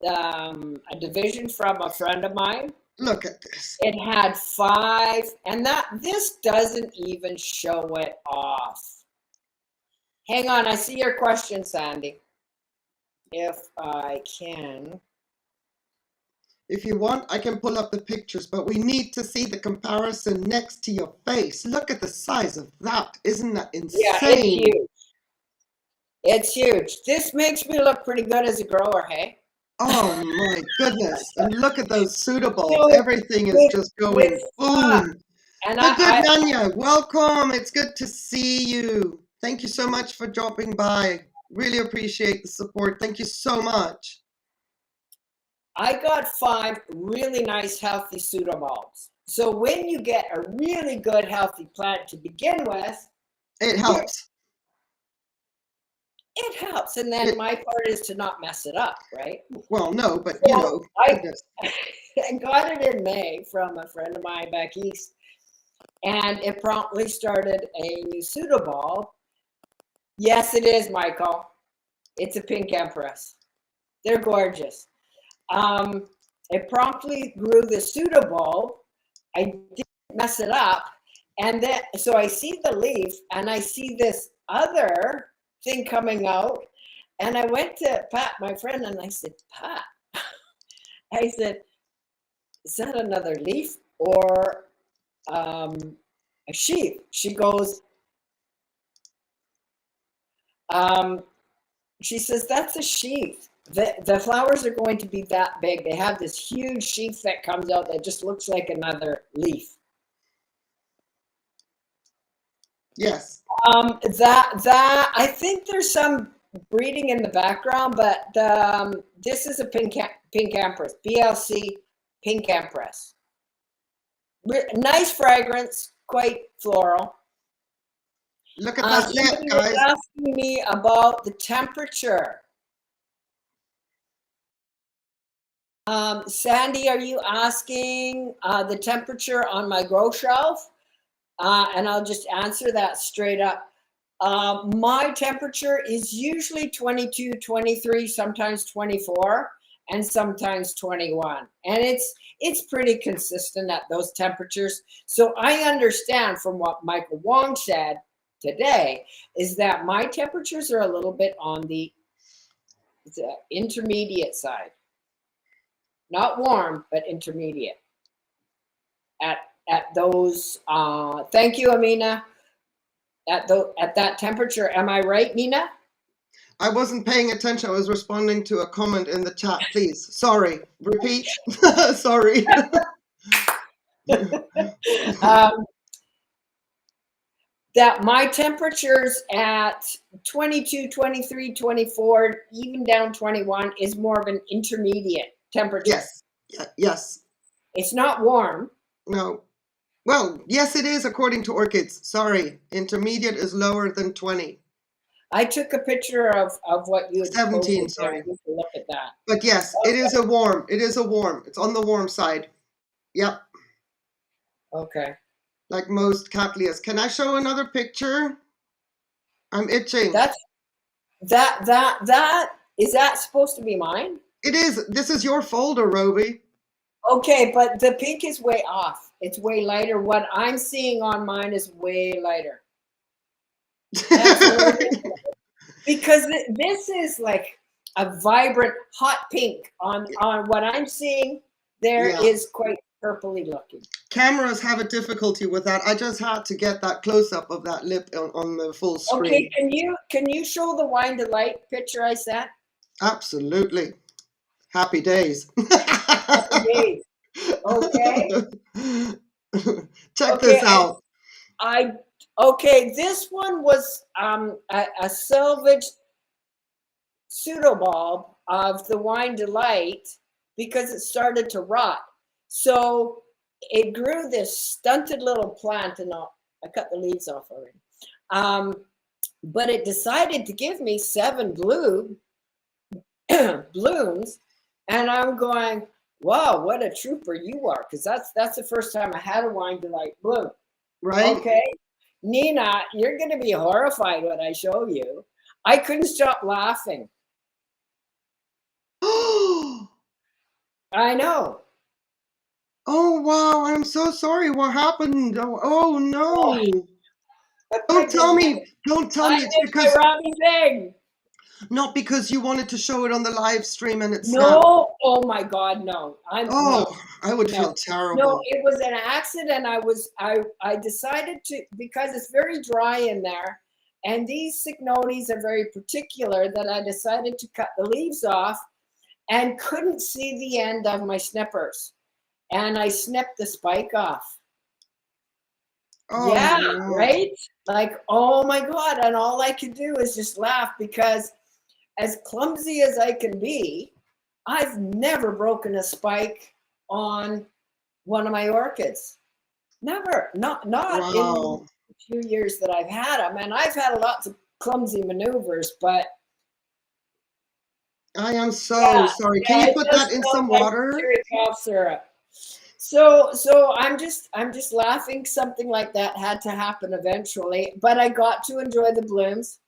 a division from a friend of mine. Look at this. It had 5, and this doesn't even show it off. Hang on, I see your question, Sandy. If I can. If you want, I can pull up the pictures, but we need to see the comparison next to your face. Look at the size of that. Isn't that insane? Yeah, it's huge. It's huge. This makes me look pretty good as a grower, hey? Oh my goodness. And look at those pseudoballs. Everything is just going boom. And Nanya, welcome. It's good to see you. Thank you so much for dropping by. Really appreciate the support. Thank you so much. I got 5 really nice, healthy pseudoballs. So when you get a really good, healthy plant to begin with, it helps. It helps. And then my part is to not mess it up, right? Well, no, but I got it in May from a friend of mine back east, and it promptly started a new pseudoball. Yes, it is, Michael. It's a pink empress. They're gorgeous. It promptly grew the pseudoball I didn't mess it up. And then, so I see the leaf and I see this other thing coming out. And I went to Pat, my friend, and I said, Pat, I said, is that another leaf or a sheath? She goes, she says, that's a sheath. The flowers are going to be that big. They have this huge sheath that comes out that just looks like another leaf. Yes. That I think there's some breeding in the background, but this is a pink empress, BLC pink empress. Nice fragrance, quite floral. Look at that lip, guys. Asking me about the temperature. Sandy, are you asking the temperature on my grow shelf? And I'll just answer that straight up. My temperature is usually 22, 23, sometimes 24, and sometimes 21. And it's pretty consistent at those temperatures. So I understand from what Michael Wong said today is that my temperatures are a little bit on the intermediate side. Not warm, but intermediate at those. Thank you, Amina. At that temperature, am I right, Nina? I wasn't paying attention. I was responding to a comment in the chat. Please, sorry. Repeat. Sorry. That my temperatures at 22, 23, 24, even down 21 is more of an intermediate temperature. Yes. Yes. It's not warm. No. Well, yes, it is according to Orchids. Sorry. Intermediate is lower than 20. I took a picture of what you had 17, sorry. Look at that. But yes, okay. It is a warm. It is a warm. It's on the warm side. Yep. Okay. Like most Cattleyas. Can I show another picture? I'm itching. That is that supposed to be mine? It is. This is your folder, Robi. Okay, but the pink is way off. It's way lighter. What I'm seeing on mine is way lighter. Because this is like a vibrant hot pink. On what I'm seeing, there is quite purpley looking. Cameras have a difficulty with that. I just had to get that close up of that lip on the full screen. Okay, can you show the Wine Delight picture I sent? Absolutely. Happy days. Happy days. Okay. Check this out. Okay, this one was a salvaged pseudobulb of the Wine Delight because it started to rot. So it grew this stunted little plant, and I cut the leaves off already. But it decided to give me 7 blooms, and I'm going, wow, what a trooper you are, because that's the first time I had a Wine Delight bloom. Right. Okay. Nina, you're going to be horrified when I show you. I couldn't stop laughing. I know. Oh, wow. I'm so sorry. What happened? Oh no. Don't tell me. Don't tell me. It's because Robbie thing. Not because you wanted to show it on the live stream and it's no. Oh my God, no. I would feel terrible. No, it was an accident. I decided to, because it's very dry in there, and these Signones are very particular, that I decided to cut the leaves off and couldn't see the end of my snippers. And I snipped the spike off. Oh, yeah, no. Right? Like, oh my God. And all I could do is just laugh, because as clumsy as I can be, I've never broken a spike on one of my orchids. Never. Not in the few years that I've had them. And I've had lots of clumsy maneuvers, but I am so sorry. Can you put that in some water? Cherry cough syrup. So I'm just laughing. Something like that had to happen eventually, but I got to enjoy the blooms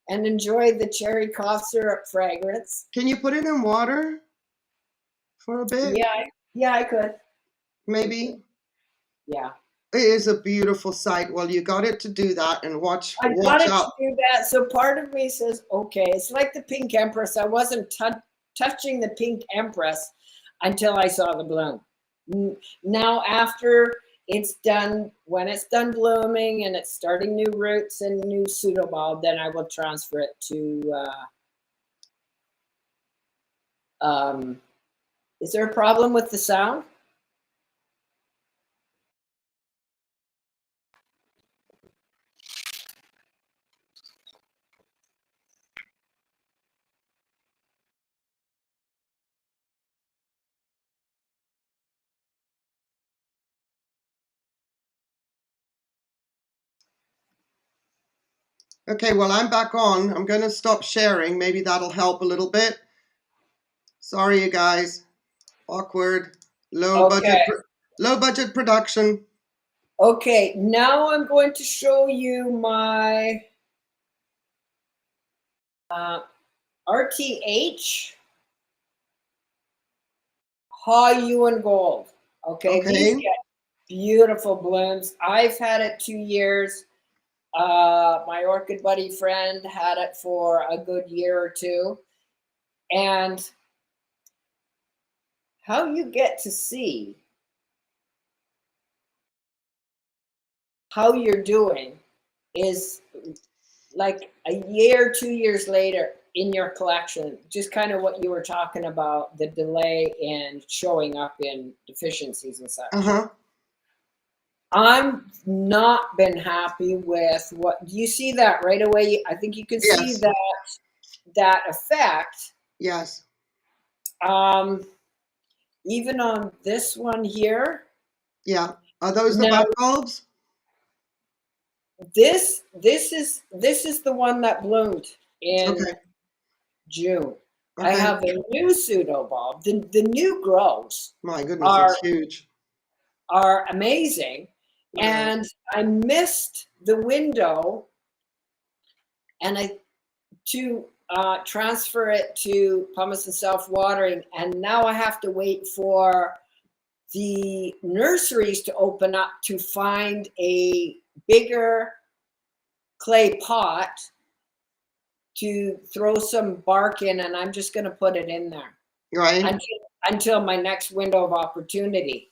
and enjoy the cherry cough syrup fragrance. Can you put it in water for a bit? Yeah, I could. Maybe. Yeah. It is a beautiful sight. Well, you got it to do that, and watch I got it out. to do that. So part of me says, okay, it's like the pink empress. I wasn't touching the pink empress until I saw the bloom. Now, after it's done, when it's done blooming and it's starting new roots and new pseudobulb, then I will transfer it to. Is there a problem with the sound? Okay, well, I'm back on. I'm going to stop sharing. Maybe that'll help a little bit. Sorry, you guys. Awkward. Low budget production. Okay, now I'm going to show you my RTH Yuan Gold. Okay, these get beautiful blooms. I've had it 2 years. My orchid buddy friend had it for a good year or two. And how you get to see how you're doing is like a year, 2 years later in your collection, just kind of what you were talking about, the delay in showing up in deficiencies and such. I'm not been happy with what you see that right away. I think you can see that effect. Yes. Even on this one here. Yeah. Are those the back bulbs? This is the one that bloomed in June. I have a new pseudobulb. The new growths. My goodness, it's huge. Are amazing. And I missed the window, and to transfer it to pumice and self-watering, and now I have to wait for the nurseries to open up to find a bigger clay pot to throw some bark in, and I'm just going to put it in there. Right. Until my next window of opportunity.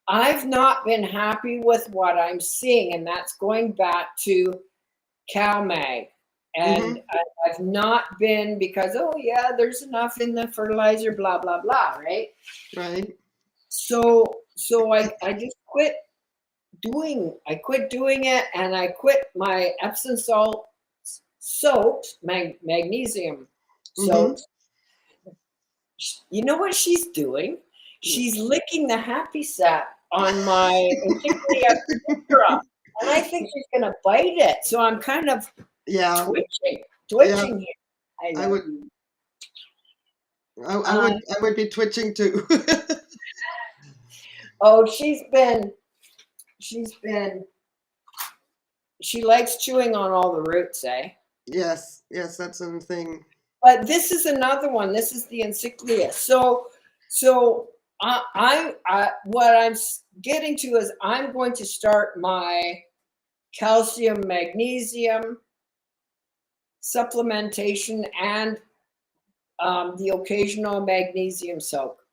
I've not been happy with what I'm seeing, and that's going back to CalMag. And I've not been, because, oh yeah, there's enough in the fertilizer, blah, blah, blah, right? Right. So I just quit doing it, and I quit my Epsom salt soaked, magnesium soaked. You know what she's doing? She's licking the happy sac on my Encyclia, and I think she's going to bite it. So I'm kind of twitching here. I would be twitching too. Oh, she likes chewing on all the roots, eh? Yes, that's a thing. But this is another one. This is the Encyclia. So what I'm getting to is I'm going to start my calcium, magnesium supplementation and the occasional magnesium soak.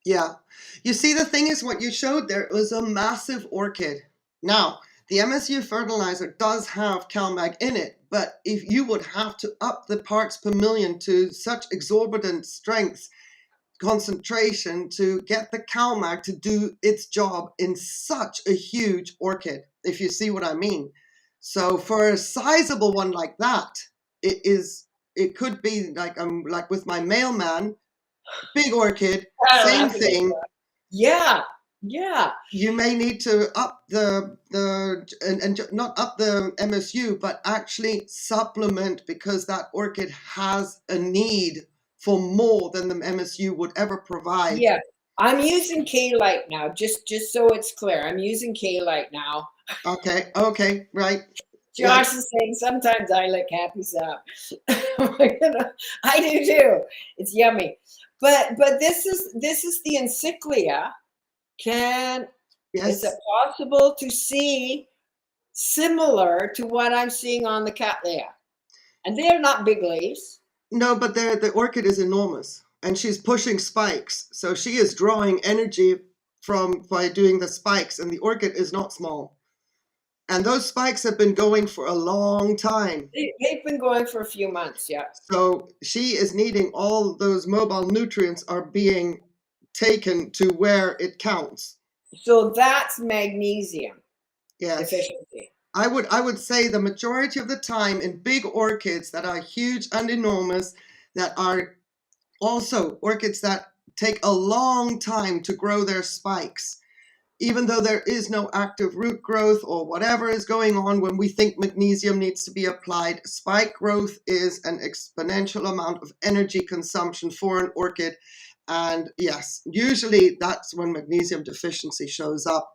Yeah. You see, the thing is, what you showed there was a massive orchid. Now, the MSU fertilizer does have CalMag in it, but if you would have to up the parts per million to such exorbitant strengths, concentration to get the CalMag to do its job in such a huge orchid, if you see what I mean. So for a sizable one like that, it could be like with my mailman, big orchid, same thing. Yeah. You may need to up and not up the MSU, but actually supplement, because that orchid has a need for more than the MSU would ever provide. Yeah, I'm using K-Lite now, just so it's clear. I'm using K-Lite now. Okay, right. Josh is saying sometimes I like happy sap. I do too. It's yummy. But this is the Encyclia. Is it Yes. possible to see similar to what I'm seeing on the Cattleya? And they're not big leaves. No, but the orchid is enormous, and she's pushing spikes. So she is drawing energy from by doing the spikes, and the orchid is not small. And those spikes have been going for a long time. They've been going for a few months, yeah. So she is needing all those mobile nutrients are being taken to where it counts. So that's magnesium Yes. deficiency. I would say the majority of the time in big orchids that are huge and enormous, that are also orchids that take a long time to grow their spikes, even though there is no active root growth or whatever is going on when we think magnesium needs to be applied, spike growth is an exponential amount of energy consumption for an orchid. And yes, usually that's when magnesium deficiency shows up.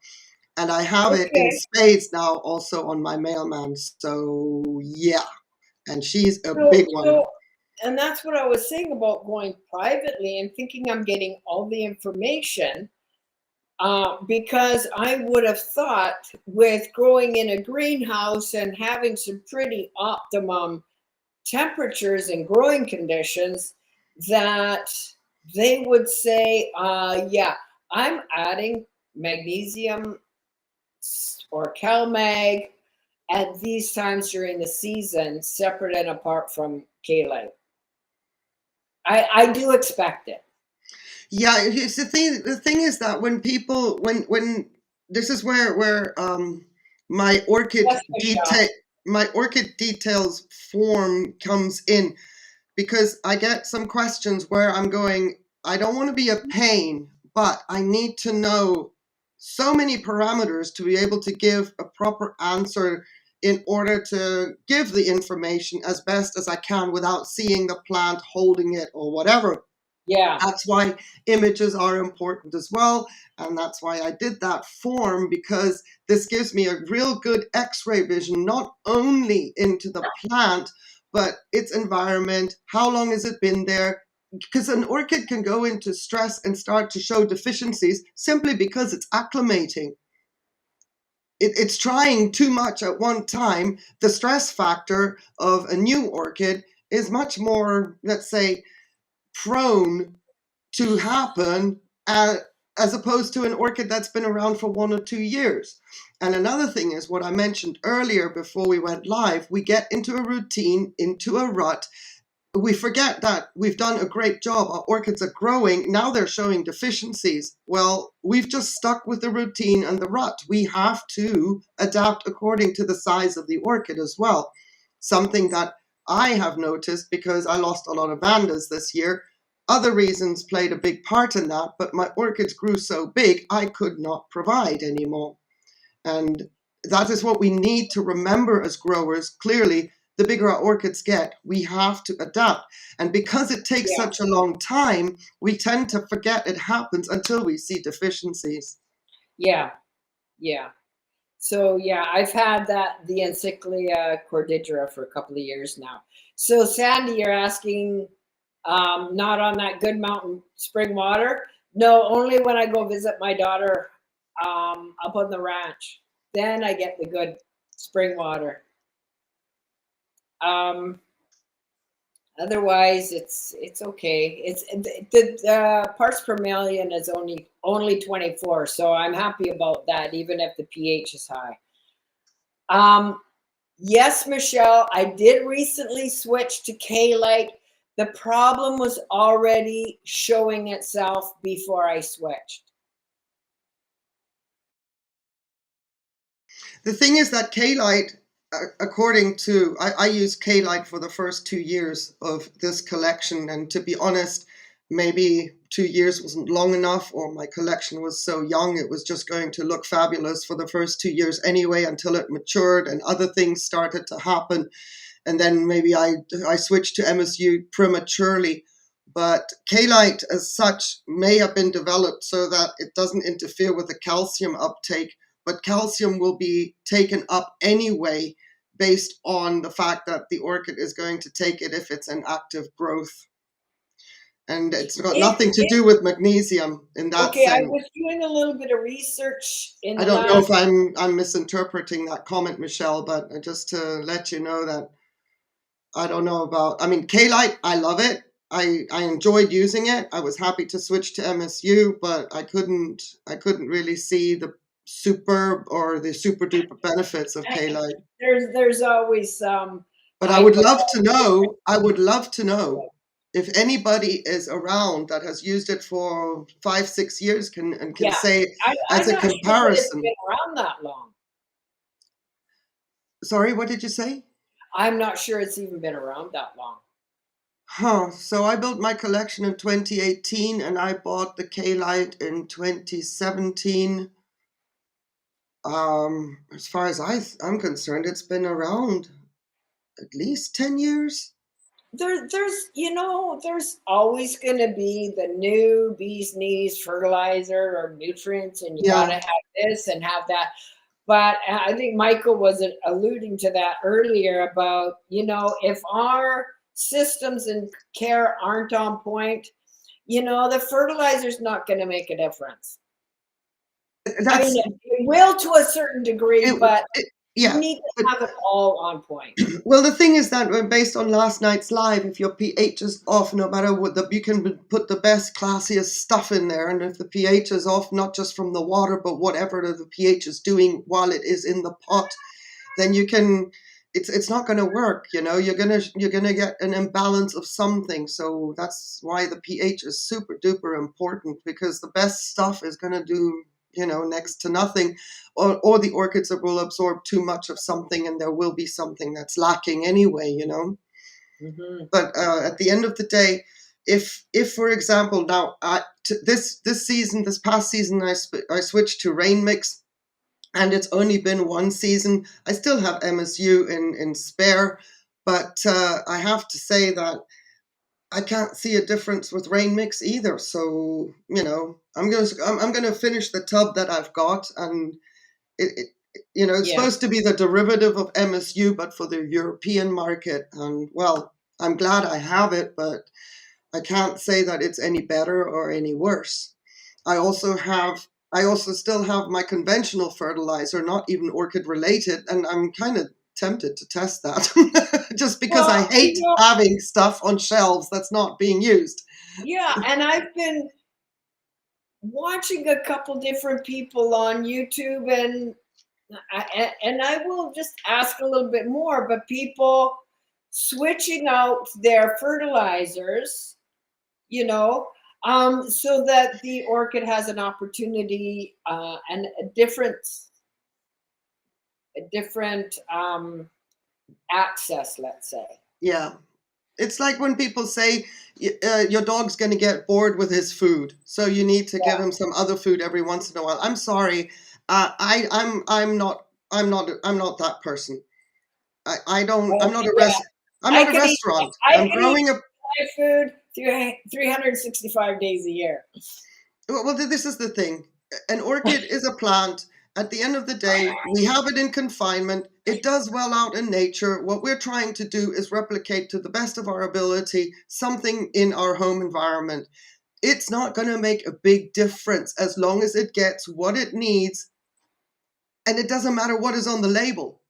And I have it in Okay. spades now also on my mailman. So yeah, and she's a So, big one. so, and that's what I was saying about going privately and thinking I'm getting all the information. Because I would have thought with growing in a greenhouse and having some pretty optimum temperatures and growing conditions, that they would say, yeah, I'm adding magnesium or CalMag at these times during the season, separate and apart from K-Lite. I do expect it. Yeah, it's the thing. The thing is that when people, when this is where my orchid Yes, Michelle. details form comes in, because I get some questions where I'm going, I don't want to be a pain, but I need to know so many parameters to be able to give a proper answer in order to give the information as best as I can without seeing the plant, holding it, or whatever. Yeah. That's why images are important as well. And that's why I did that form, because this gives me a real good x-ray vision, not only into the plant, but its environment. How long has it been there? Because an orchid can go into stress and start to show deficiencies simply because it's acclimating. It's trying too much at one time. The stress factor of a new orchid is much more, let's say, prone to happen, as opposed to an orchid that's been around for 1 or 2 years. And another thing is what I mentioned earlier before we went live, we get into a routine, into a rut. We forget that we've done a great job. Our orchids are growing. Now they're showing deficiencies. Well, we've just stuck with the routine and the rut. We have to adapt according to the size of the orchid as well. Something that I have noticed, because I lost a lot of Vandas this year. Other reasons played a big part in that, but my orchids grew so big, I could not provide anymore. And that is what we need to remember as growers. Clearly, the bigger our orchids get, we have to adapt. And because it takes Yeah. such a long time, we tend to forget it happens until we see deficiencies. Yeah. Yeah. So yeah, I've had the Encyclia cordillera for a couple of years now. So Sandy, you're asking, not on that good mountain spring water? No, only when I go visit my daughter up on the ranch. Then I get the good spring water. Um, Otherwise, it's okay. It's the parts per million is only 24, so I'm happy about that, even if the pH is high. Yes, Michelle, I did recently switch to K-Lite. The problem was already showing itself before I switched. The thing is that K-Lite, according to, I used K-Lite for the first 2 years of this collection. And to be honest, maybe 2 years wasn't long enough, or my collection was so young, it was just going to look fabulous for the first 2 years anyway, until it matured and other things started to happen. And then maybe I switched to MSU prematurely. But K-Lite as such may have been developed so that it doesn't interfere with the calcium uptake, but calcium will be taken up anyway based on the fact that the orchid is going to take it if it's an active growth. and it's got nothing to do with magnesium in that Okay, I sense. was doing a little bit of research in I the don't know last. if I'm misinterpreting that comment, Michelle, but just to let you know that I don't know about. I mean, K-Lite, I love it. I enjoyed using it. I was happy to switch to MSU, but I couldn't really see the super or the super duper benefits of K-Lite. There's always But I I would but love to know. I would love to know if anybody is around that has used it for 5, 6 years can yeah, say as I'm a not sure that it's comparison. been around that long. Sorry, what did you say? I'm not sure it's even been around that long. Huh. So I built my collection in 2018 and I bought the K-Lite in 2017. As far as I'm concerned, it's been around at least 10 years. There's always going to be the new bee's knees fertilizer or nutrients, and you got to Yeah. have this and have that. But I think Michael was alluding to that earlier about, if our systems and care aren't on point, the fertilizer's not going to make a difference. I That's mean, it will to a certain degree, it, but you yeah. need But to have it all on point. well, the thing is that based on last night's live, if your pH is off, no matter what, you can put the best, classiest stuff in there, and if the pH is off, not just from the water, but whatever the pH is doing while it is in the pot, then you can. It's not going to work. You're gonna get an imbalance of something. So that's why the pH is super duper important, because the best stuff is going to do next to nothing, or the orchids will absorb too much of something, and there will be something that's lacking anyway. Mm-hmm. But at the end of the day, if for example now this season, this past season, I switched to rain mix, and it's only been one season. I still have MSU in spare, but I have to say that I can't see a difference with rain mix either. So I'm gonna finish the tub that I've got, and it's Yeah. supposed to be the derivative of MSU, but for the European market. And well, I'm glad I have it, but I can't say that it's any better or any worse. I also still have my conventional fertilizer, not even orchid related, and I'm kind of tempted to test that just because I Well, hate having stuff on shelves that's not being used. yeah, and I've been watching a couple different people on YouTube, and I will just ask a little bit more, but people switching out their fertilizers, so that the orchid has an opportunity and a different access, let's say. Yeah. It's like when people say your dog's going to get bored with his food, so you need to give him some other food every once in a while. I'm sorry, I'm not that person. I don't. I'm Well, not a yeah, I'm I not a can eat. restaurant. I I'm can eat growing a. my food 365 days a year. Well, this is the thing. An orchid is a plant. At the end of the day, we have it in confinement. It does well out in nature. What we're trying to do is replicate to the best of our ability something in our home environment. It's not going to make a big difference as long as it gets what it needs, and it doesn't matter what is on the label.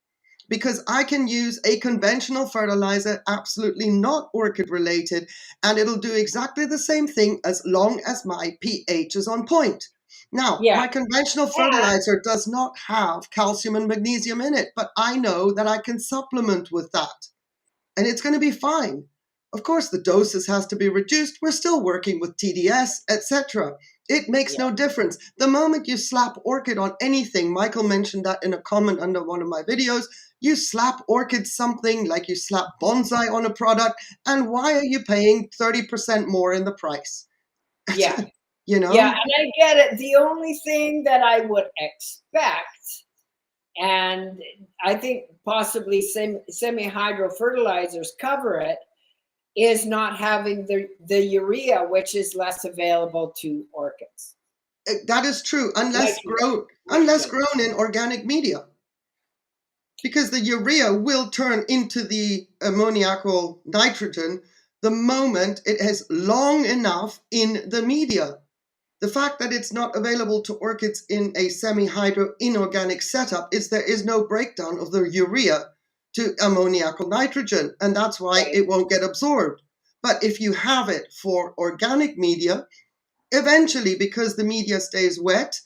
Because I can use a conventional fertilizer, absolutely not orchid related, and it'll do exactly the same thing as long as my pH is on point. Now, Yeah, my conventional and fertilizer does not have calcium and magnesium in it, but I know that I can supplement with that, and it's going to be fine. Of course, the doses has to be reduced. We're still working with TDS, etc. It makes yeah, no difference. The moment you slap orchid on anything, Michael mentioned that in a comment under one of my videos, you slap orchid something like you slap bonsai on a product, and why are you paying 30% more in the price? yeah, you yeah, know? and I get it. The only thing that I would expect, and I think possibly semi hydro fertilizers cover it, is not having the urea, which is less available to orchids. That is true, Nitrogen. unless Nitrogen. grown in organic media. Because the urea will turn into the ammoniacal nitrogen the moment it has long enough in the media. The fact that it's not available to orchids in a semi-hydro inorganic setup is there is no breakdown of the urea to ammoniacal nitrogen, and that's why it won't get absorbed. But if you have it for organic media, eventually, because the media stays wet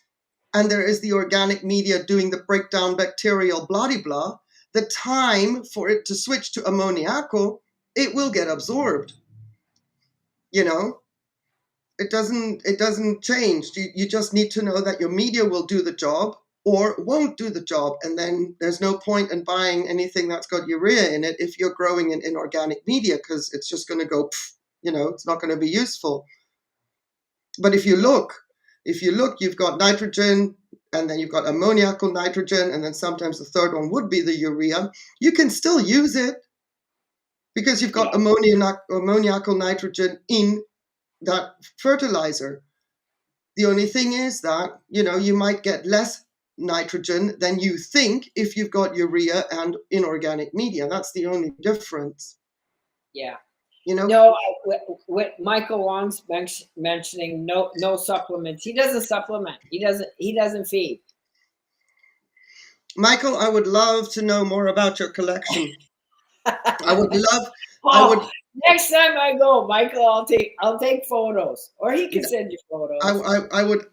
and there is the organic media doing the breakdown bacterial blah-de-blah, the time for it to switch to ammoniacal, it will get absorbed. You know, it doesn't change. You just need to know that your media will do the job or won't do the job, and then there's no point in buying anything that's got urea in it if you're growing in inorganic media, because it's just going to go, it's not going to be useful. But if you look, you've got nitrogen, and then you've got ammoniacal nitrogen, and then sometimes the third one would be the urea. You can still use it because you've got ammoniacal nitrogen in that fertilizer. The only thing is that, you might get less nitrogen than you think if you've got urea and inorganic media. That's the only difference. Yeah. No, what Michael Wong's mentioning, no supplements. He doesn't supplement. He doesn't feed. Michael, I would love to know more about your collection. I would love. Next time I go, Michael, I'll take photos, or he can send you photos. I would.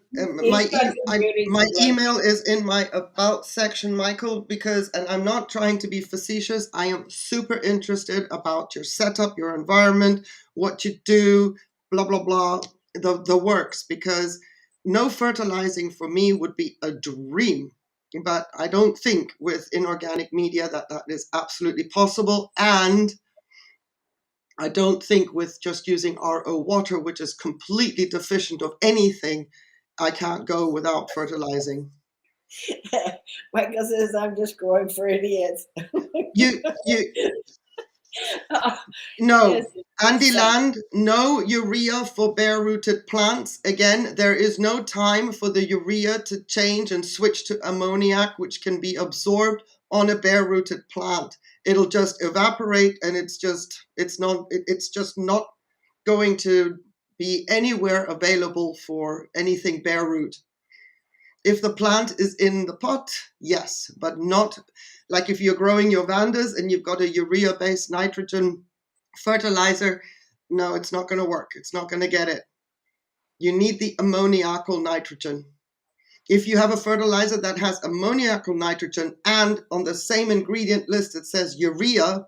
My email is in my about section, Michael, and I'm not trying to be facetious. I am super interested about your setup, your environment, what you do, blah blah blah, the works. Because no fertilizing for me would be a dream, but I don't think with inorganic media that is absolutely possible, and I don't think with just using RO water, which is completely deficient of anything, I can't go without fertilizing. Michael says I'm just growing for idiots. No, yes, Andy Land, no urea for bare-rooted plants. Again, there is no time for the urea to change and switch to ammoniac, which can be absorbed on a bare-rooted plant. It'll just evaporate, and it's just not going to be anywhere available for anything bare root. If the plant is in the pot, yes, but not like if you're growing your vandas and you've got a urea-based nitrogen fertilizer. No, it's not going to work. It's not going to get it. You need the ammoniacal nitrogen. If you have a fertilizer that has ammoniacal nitrogen and on the same ingredient list it says urea,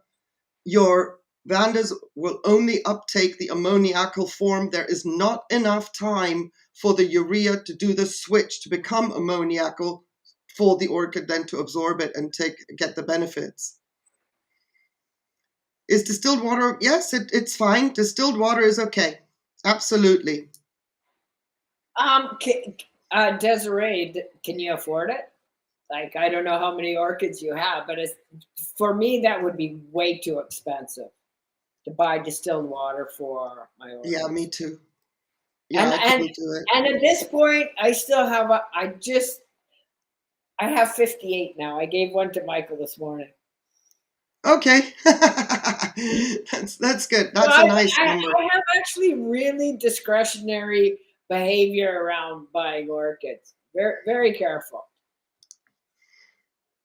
your vandas will only uptake the ammoniacal form. There is not enough time for the urea to do the switch to become ammoniacal for the orchid then to absorb it and get the benefits. Is distilled water? Yes, it's fine. Distilled water is okay. Absolutely. Desiree, can you afford it? Like, I don't know how many orchids you have, but for me, that would be way too expensive to buy distilled water for my orchids. Yeah, me too. Yeah, I couldn't do it. And at this point, I still have I have 58 now. I gave one to Michael this morning. Okay. That's good. That's a nice number. I have actually really discretionary behavior around buying orchids. Very, very careful.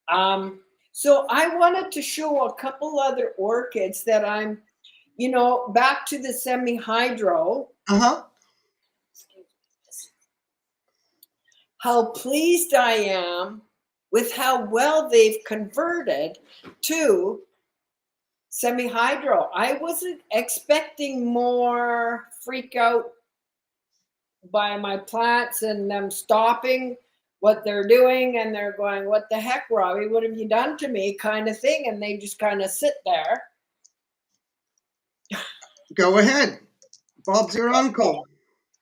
So I wanted to show a couple other orchids that I'm, back to the semi-hydro. Uh-huh. How pleased I am with how well they've converted to semi-hydro. I wasn't expecting more freak out by my plants and them stopping what they're doing, and they're going, what the heck, Robbie, what have you done to me, kind of thing, and they just kind of sit there. Go ahead. Bob's your uncle.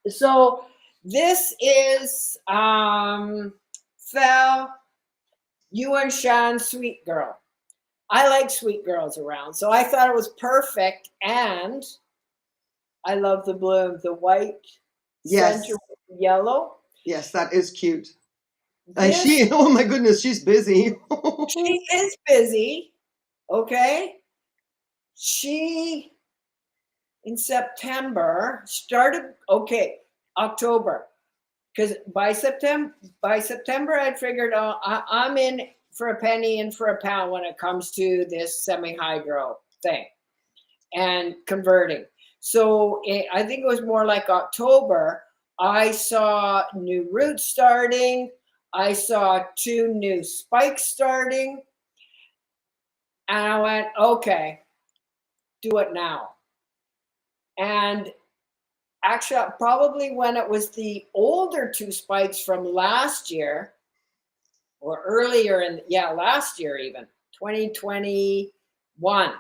So this is Fel Yuan Shan Sweet Girl. I like sweet girls around, so I thought it was perfect, and I love the bloom, the white, yes, center yellow. Yes, that is cute. Oh my goodness, she's busy. She is busy. Okay. She in September, October, because by September I'd figured out I'm in for a penny and for a pound when it comes to this semi-hydro thing and converting. So I think it was more like October. I saw new roots starting. I saw 2 new spikes starting. And I went, okay, do it now. And actually, probably when it was the older 2 spikes from last year, or earlier last year even, 2021,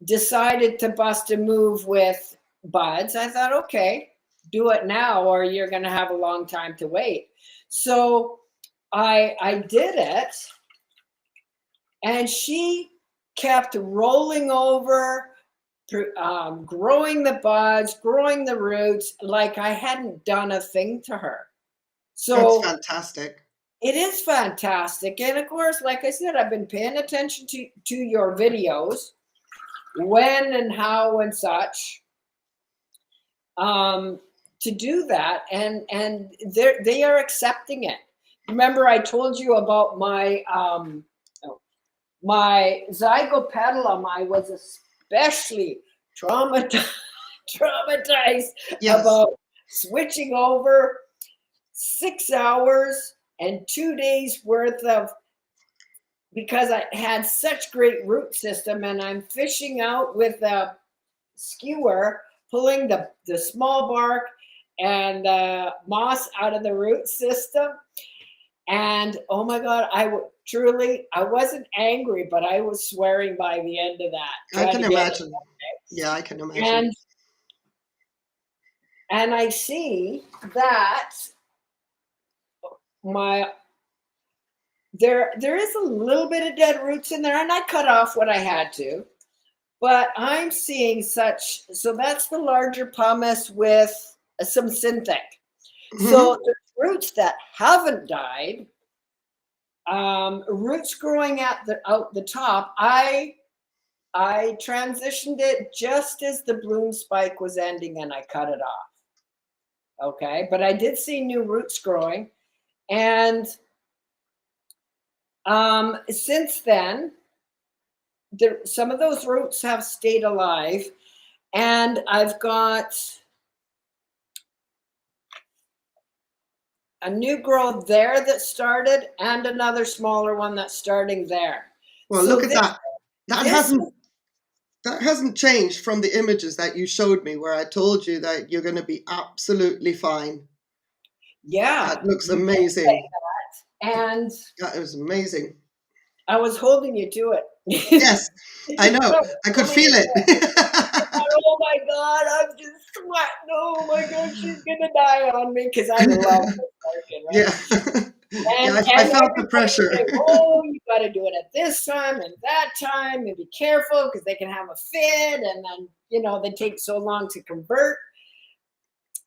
decided to bust a move with buds. I thought, okay, do it now or you're going to have a long time to wait. So I did it, and she kept rolling over, growing the buds, growing the roots, like I hadn't done a thing to her. So that's fantastic. It is fantastic. And of course, like I said, I've been paying attention to your videos, when and how and such, to do that. And they are accepting it. Remember, I told you about my my zygopetalum. I was especially traumatized Yes. about switching over 6 hours and 2 days worth of, because I had such great root system, and I'm fishing out with a skewer, pulling the small bark and moss out of the root system. And oh my God, I wasn't angry, but I was swearing by the end of that. I can imagine. Yeah, I can imagine. And I see that there is a little bit of dead roots in there, and I cut off what I had to, but I'm seeing so that's the larger pumice with some synthetic. Mm-hmm. So the roots that haven't died, roots growing out the top, I transitioned it just as the bloom spike was ending, and I cut it off. Okay, but I did see new roots growing, and since then, some of those roots have stayed alive, and I've got a new growth there that started, and another smaller one that's starting there. Well, so look at that. That hasn't changed from the images that you showed me, where I told you that you're going to be absolutely fine. Yeah, that looks amazing. And that was amazing. I was holding you to it. Yes, I know. I could feel it. Oh my God, I'm just sweating. Oh my God, she's gonna die on me, because I love this working, right? Yeah. I felt the pressure. Say, oh, you got to do it at this time and that time, and be careful because they can have a fit, and then they take so long to convert.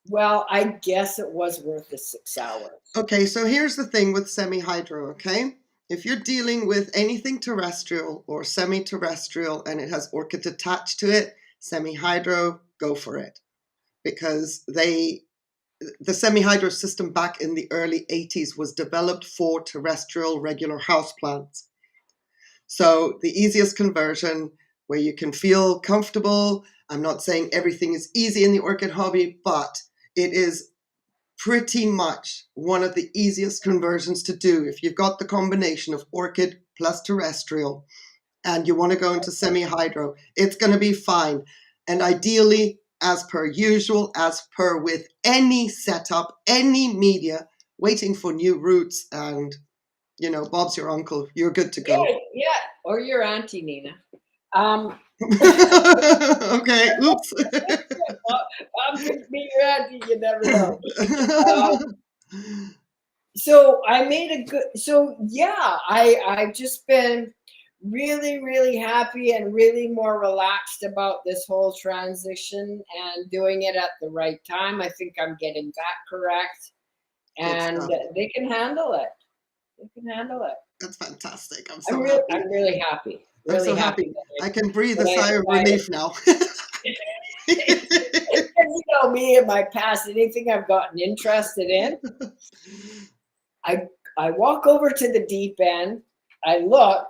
Well, I guess it was worth the 6 hours. Okay, so here's the thing with semi-hydro, okay? If you're dealing with anything terrestrial or semi-terrestrial and it has orchid attached to it, semi-hydro, go for it. Because the semi-hydro system back in the early 80s was developed for terrestrial regular houseplants. So the easiest conversion, where you can feel comfortable. I'm not saying everything is easy in the orchid hobby, but it is pretty much one of the easiest conversions to do if you've got the combination of orchid plus terrestrial and you want to go into semi-hydro. It's going to be fine. And ideally, as per usual, as per with any setup, any media, waiting for new roots, and Bob's your uncle, you're good to go. Yeah, or your auntie Nina. Okay, oops. I'm going to be your auntie, you never know. So I made I've just been really, really happy and really more relaxed about this whole transition and doing it at the right time. I think I'm getting that correct, and they can handle it. They can handle it. That's fantastic. I'm really happy. I'm so happy. I can breathe a sigh of relief now. You know me in my past, anything I've gotten interested in, I walk over to the deep end, I look,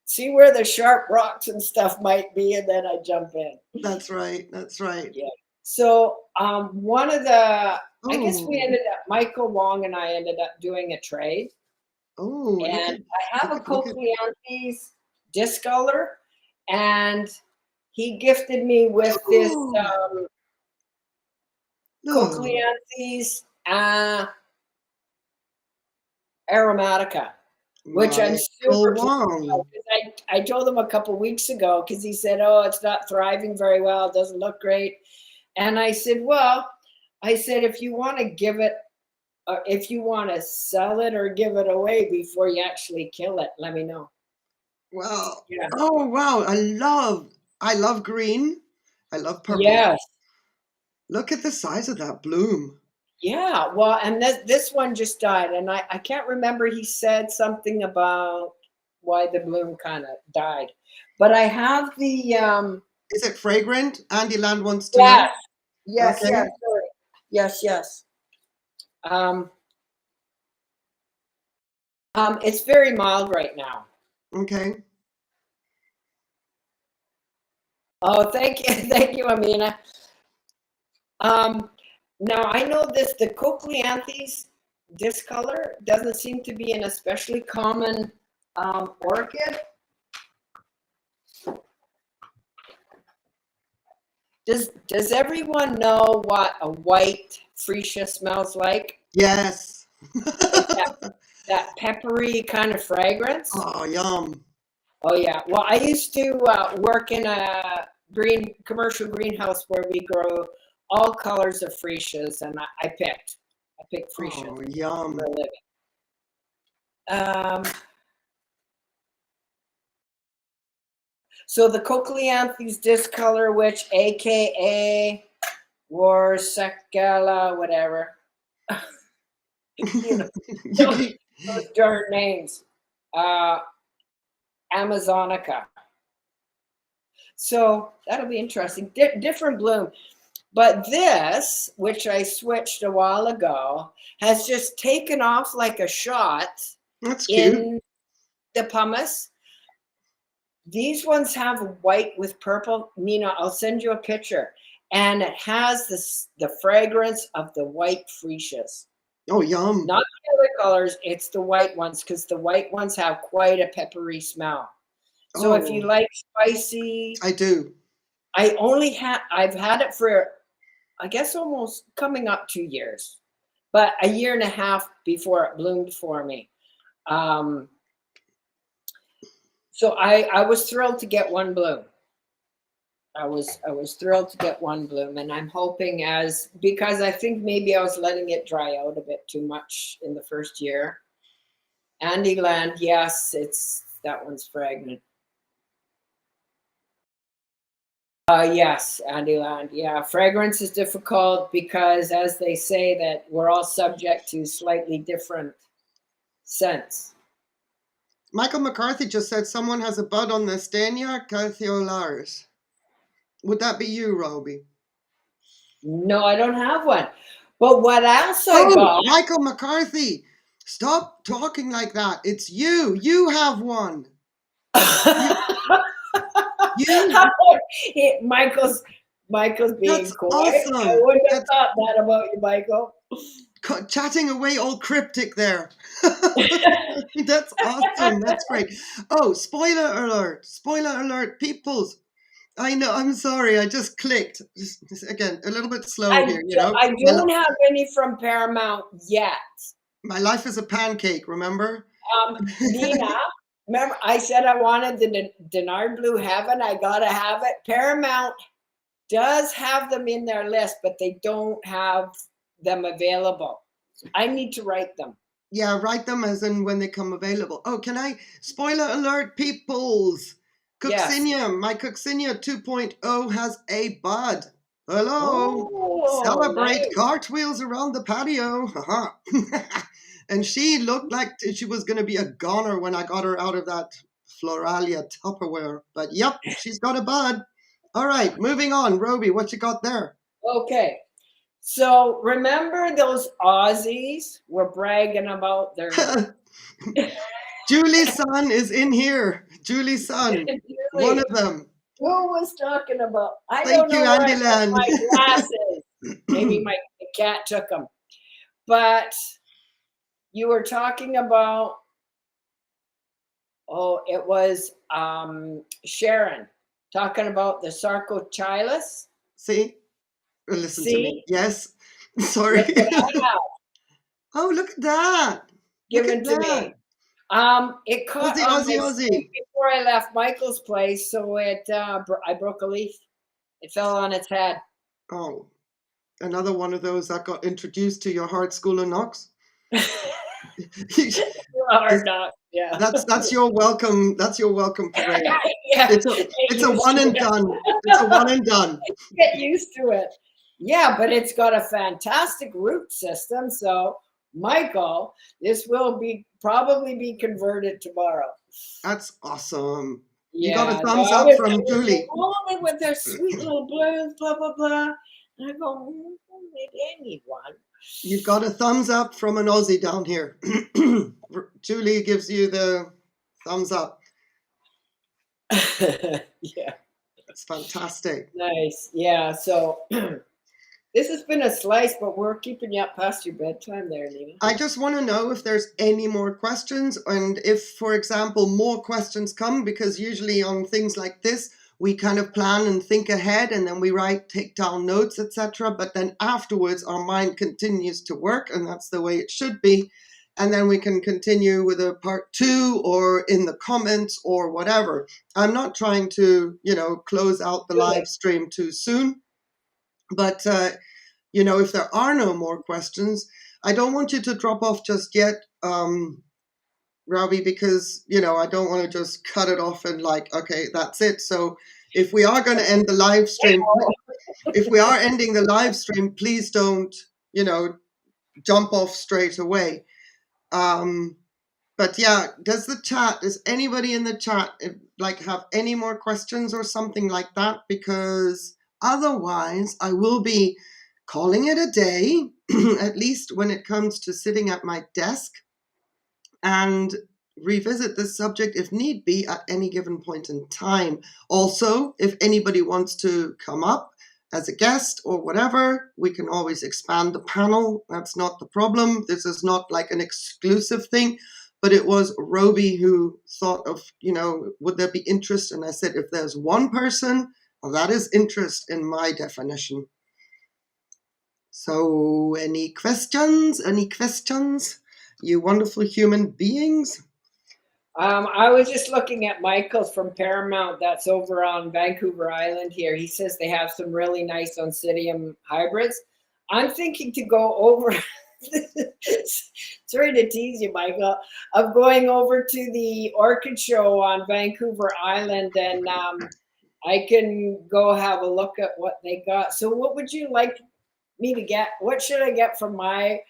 see where the sharp rocks and stuff might be, and then I jump in. That's right. That's right. Yeah. So one of the, I guess we Oh, ended up, Michael Wong and I ended up doing a trade. oh, And I have a look at, Cochleanthus discolor, and he gifted me with this oh, no. Cochleanthus aromatica, which I'm super Michael pleased about, Wong. 'cause I told him a couple weeks ago, because he said, oh, it's not thriving very well, it doesn't look great. And I said, well, I said, if you want to give it, or if you want to sell it or give it away before you actually kill it, let me know. Well, Yeah. oh wow, I love green. I love purple. Yes. Look at the size of that bloom. Yeah. Well, and this one just died, and I can't remember. He said something about why the bloom kind of died, but I have the Is it fragrant? Andy Land wants to know. yes, yes, Okay. yes, sorry. Yes, yes. Um, it's very mild right now. Okay. Oh, thank you, thank you, Amina. Now I know the Cochleanthus discolor doesn't seem to be an especially common orchid. Does everyone know what a white freesia smells like? Yes. It's that peppery kind of fragrance. Oh, yum. Oh yeah. Well, I used to work in a commercial greenhouse where we grow all colors of freesias, and I picked freesias Oh, yum. for a living. So the Cochleanthus discolor, which AKA Warsecala, whatever. You know, those darn names. Amazonica. So that'll be interesting. Different bloom. But this, which I switched a while ago, has just taken off like a shot. That's cute. In the pumice. These ones have white with purple. Nina, I'll send you a picture. And it has the fragrance of the white freesias. Oh, yum. Not the other colors, it's the white ones, because the white ones have quite a peppery smell. So if you like spicy, I do. I've had it for, I guess, almost coming up 2 years, but a year and a half before it bloomed for me. So I was thrilled to get one bloom. I was thrilled to get one bloom, and I'm hoping, because I think maybe I was letting it dry out a bit too much in the first year. Andy Land, yes, that one's fragrant. Yes, Andy Land. Yeah, fragrance is difficult because, as they say, that we're all subject to slightly different scents. Michael McCarthy just said someone has a bud on the Stania Calceolaris. Would that be you, Robi? No, I don't have one. But what else I got? Michael McCarthy, stop talking like that. It's you. You have one. Michael's being That's coy. awesome. I wouldn't have thought that about you, Michael. Chatting away all cryptic there. That's awesome. That's great. Oh, spoiler alert. Spoiler alert, peoples. I know, I'm sorry, I just clicked. Again, a little bit slow here, you know. I don't have any from Paramount yet. My life is a pancake, remember? Nina, remember I said I wanted the Denard Blue Heaven. I gotta have it. Paramount does have them in their list, but they don't have them available. I need to write them. Yeah, write them as in when they come available. Oh, can I? Spoiler alert, peoples. Coccinia, yes. My Coccinia 2.0 has a bud. Hello. Oh, celebrate nice. Cartwheels around the patio. And she looked like she was going to be a goner when I got her out of that Floralia Tupperware. But yep, she's got a bud. All right, moving on. Robi, what you got there? Okay. So remember those Aussies were bragging about their Julie's son is in here. Julie's son, one of them. Who was talking about? I Thank don't you, know where I Andyland. put my glasses. Maybe my cat took them. But you were talking about, it was Sharon talking about the sarcochilas. See? Listen to me. See? Yes. Sorry. Look what I have Oh, look at that. given to me. It caught Aussie, on Aussie, my Aussie. skin before I left Michael's place, so I broke a leaf. It fell on its head. Oh, another one of those that got introduced to your hard school in Knox. Hard knock. Yeah. That's your welcome. That's your welcome parade. Yeah. It's a one and done. It's a one and done. Get used to it. Yeah, but it's got a fantastic root system. So, Michael, this will probably be converted tomorrow. That's awesome. Yeah, you got a thumbs up from Julie. Only with their sweet little blues, blah blah blah. And I go, maybe I need one. You've got a thumbs up from an Aussie down here. Julie gives you the thumbs up. Yeah. It's fantastic. Nice. Yeah. So this has been a slice, but we're keeping you up past your bedtime there, Nina. I just want to know if there's any more questions, and if, for example, more questions come, because usually on things like this, we kind of plan and think ahead, and then we take down notes, etc. But then afterwards, our mind continues to work, and that's the way it should be. And then we can continue with a part 2 or in the comments or whatever. I'm not trying to, close out the live stream too soon. But, if there are no more questions, I don't want you to drop off just yet, Robbie, because, I don't want to just cut it off and okay, that's it. So if we are going to end the live stream, if we are ending the live stream, please don't, jump off straight away. But yeah, does anybody in the chat have any more questions or something like that? Because otherwise I will be calling it a day, at least when it comes to sitting at my desk, and revisit this subject if need be at any given point in time. Also, if anybody wants to come up as a guest or whatever, we can always expand the panel. That's not the problem. This is not like an exclusive thing, but it was Robi who thought of, would there be interest? And I said, if there's one person, well, that is interest in my definition. So any questions? Any questions? You wonderful human beings? I was just looking at Michael's from Paramount. That's over on Vancouver Island here. He says they have some really nice Oncidium hybrids. I'm thinking to go over, sorry to tease you, Michael, of going over to the Orchid Show on Vancouver Island, and I can go have a look at what they got. So what would you like me to get? What should I get from my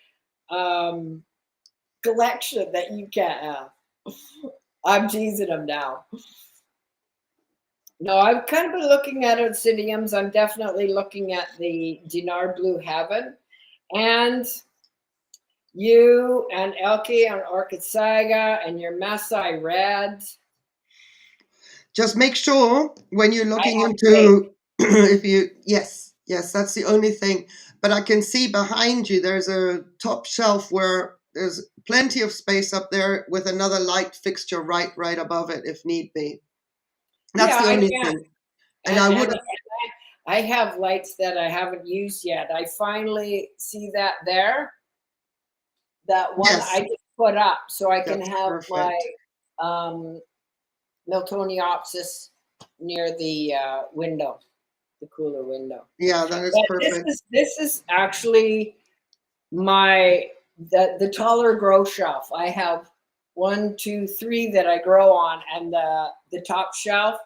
collection that you can't have? I'm teasing them now. No, I've kind of been looking at Oncidiums. I'm definitely looking at the Dinar Blue Heaven. And you and Elke on Orchid Saga and your Masai Red. Just make sure when you're looking into, yes, that's the only thing. But I can see behind you, there's a top shelf where there's plenty of space up there with another light fixture right above it if need be. That's the only thing. And I have lights that I haven't used yet. I finally see that there. That one I just put up so I can have my Miltoniopsis near the window, the cooler window. Yeah, that is perfect. This is actually the taller grow shelf. I have 1, 2, 3 that I grow on, and the top shelf,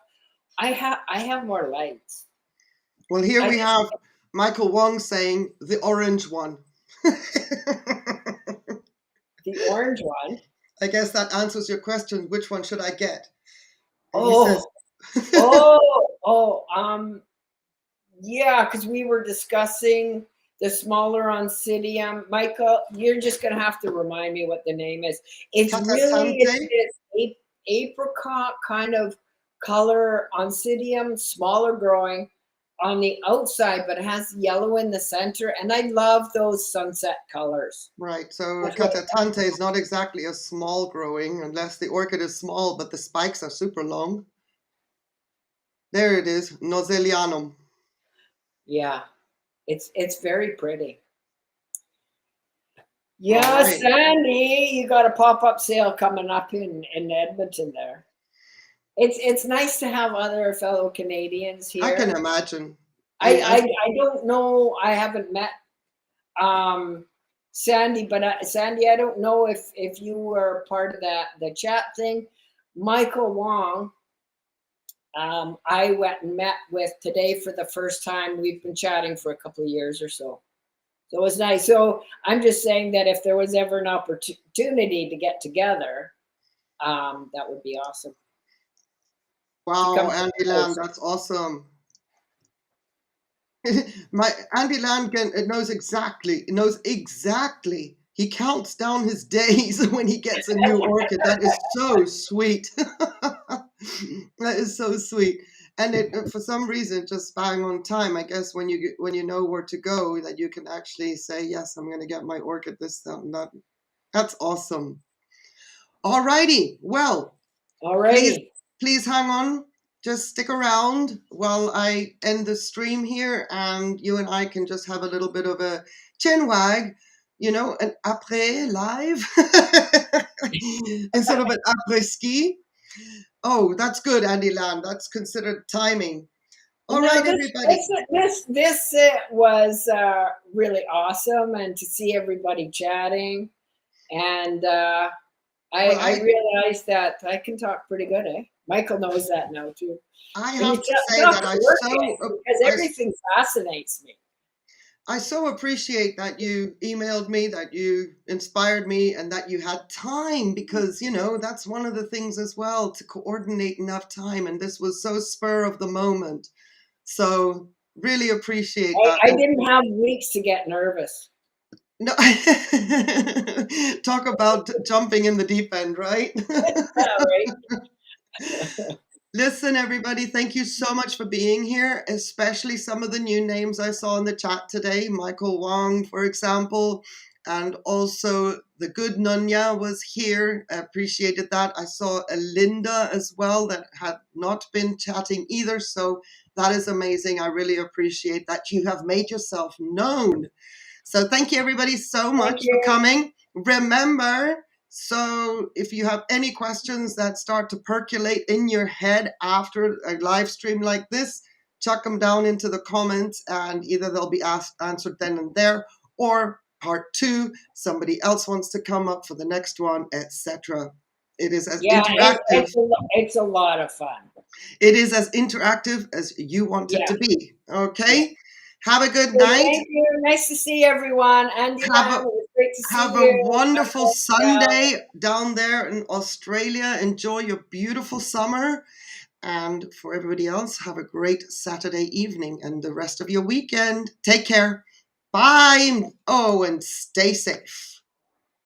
I have more lights. Well, here we have Michael Wong saying the orange one. The orange one. I guess that answers your question. Which one should I get? And Yeah, because we were discussing the smaller Oncidium. Michael, you're just going to have to remind me what the name is. It's Catasante? this apricot kind of color Oncidium, smaller growing on the outside, but it has yellow in the center. And I love those sunset colors. Right. So That's what catatante is not exactly a small growing unless the orchid is small, but the spikes are super long. There it is, Noselianum. Yeah, it's very pretty. Yeah, All right. Sandy, you got a pop-up sale coming up in Edmonton there. It's nice to have other fellow Canadians I can here. imagine. I don't know. I haven't met Sandy, but Sandy, I don't know if you were part of the chat thing. Michael Wong, I went and met with today for the first time. We've been chatting for a couple of years or so. So it was nice. So I'm just saying that if there was ever an opportunity to get together, that would be awesome. Wow, Andy Land, that's awesome. My Andy Land knows exactly. He counts down his days when he gets a new orchid. That is so sweet. That is so sweet. And it, for some reason, just bang on time. I guess when you know where to go, that you can actually say, yes, I'm going to get my orchid this, that, and that. That's awesome. All righty. Well, please hang on. Just stick around while I end the stream here, and you and I can just have a little bit of a chin wag, an après live instead of an après ski. Oh, that's good, Andy Land. That's considered timing. All right, everybody. This was really awesome, and to see everybody chatting, and I realized that I can talk pretty good, eh? Michael knows that now too. I have to say that because everything fascinates me. I so appreciate that you emailed me, that you inspired me, and that you had time, because, that's one of the things as well, to coordinate enough time. And this was so spur of the moment. So really appreciate that. I didn't have weeks to get nervous. No, talk about jumping in the deep end, right? Right. Listen, everybody, thank you so much for being here, especially some of the new names I saw in the chat today. Michael Wong, for example, and also the good Nunya was here. I appreciated that. I saw a Linda as well that had not been chatting either. So that is amazing. I really appreciate that you have made yourself known. So thank you, everybody, so much for coming. Remember, so if you have any questions that start to percolate in your head after a live stream like this, chuck them down into the comments, and either they'll be answered then and there, or part 2, somebody else wants to come up for the next one, etc. It is as interactive. It's a lot of fun. It is as interactive as you want it to be. Okay? Yeah. Have a good night. Thank you. Nice to see everyone. Andy, it was great to see you. Have a wonderful Sunday down there in Australia. Enjoy your beautiful summer. And for everybody else, have a great Saturday evening and the rest of your weekend. Take care. Bye. Oh, and stay safe.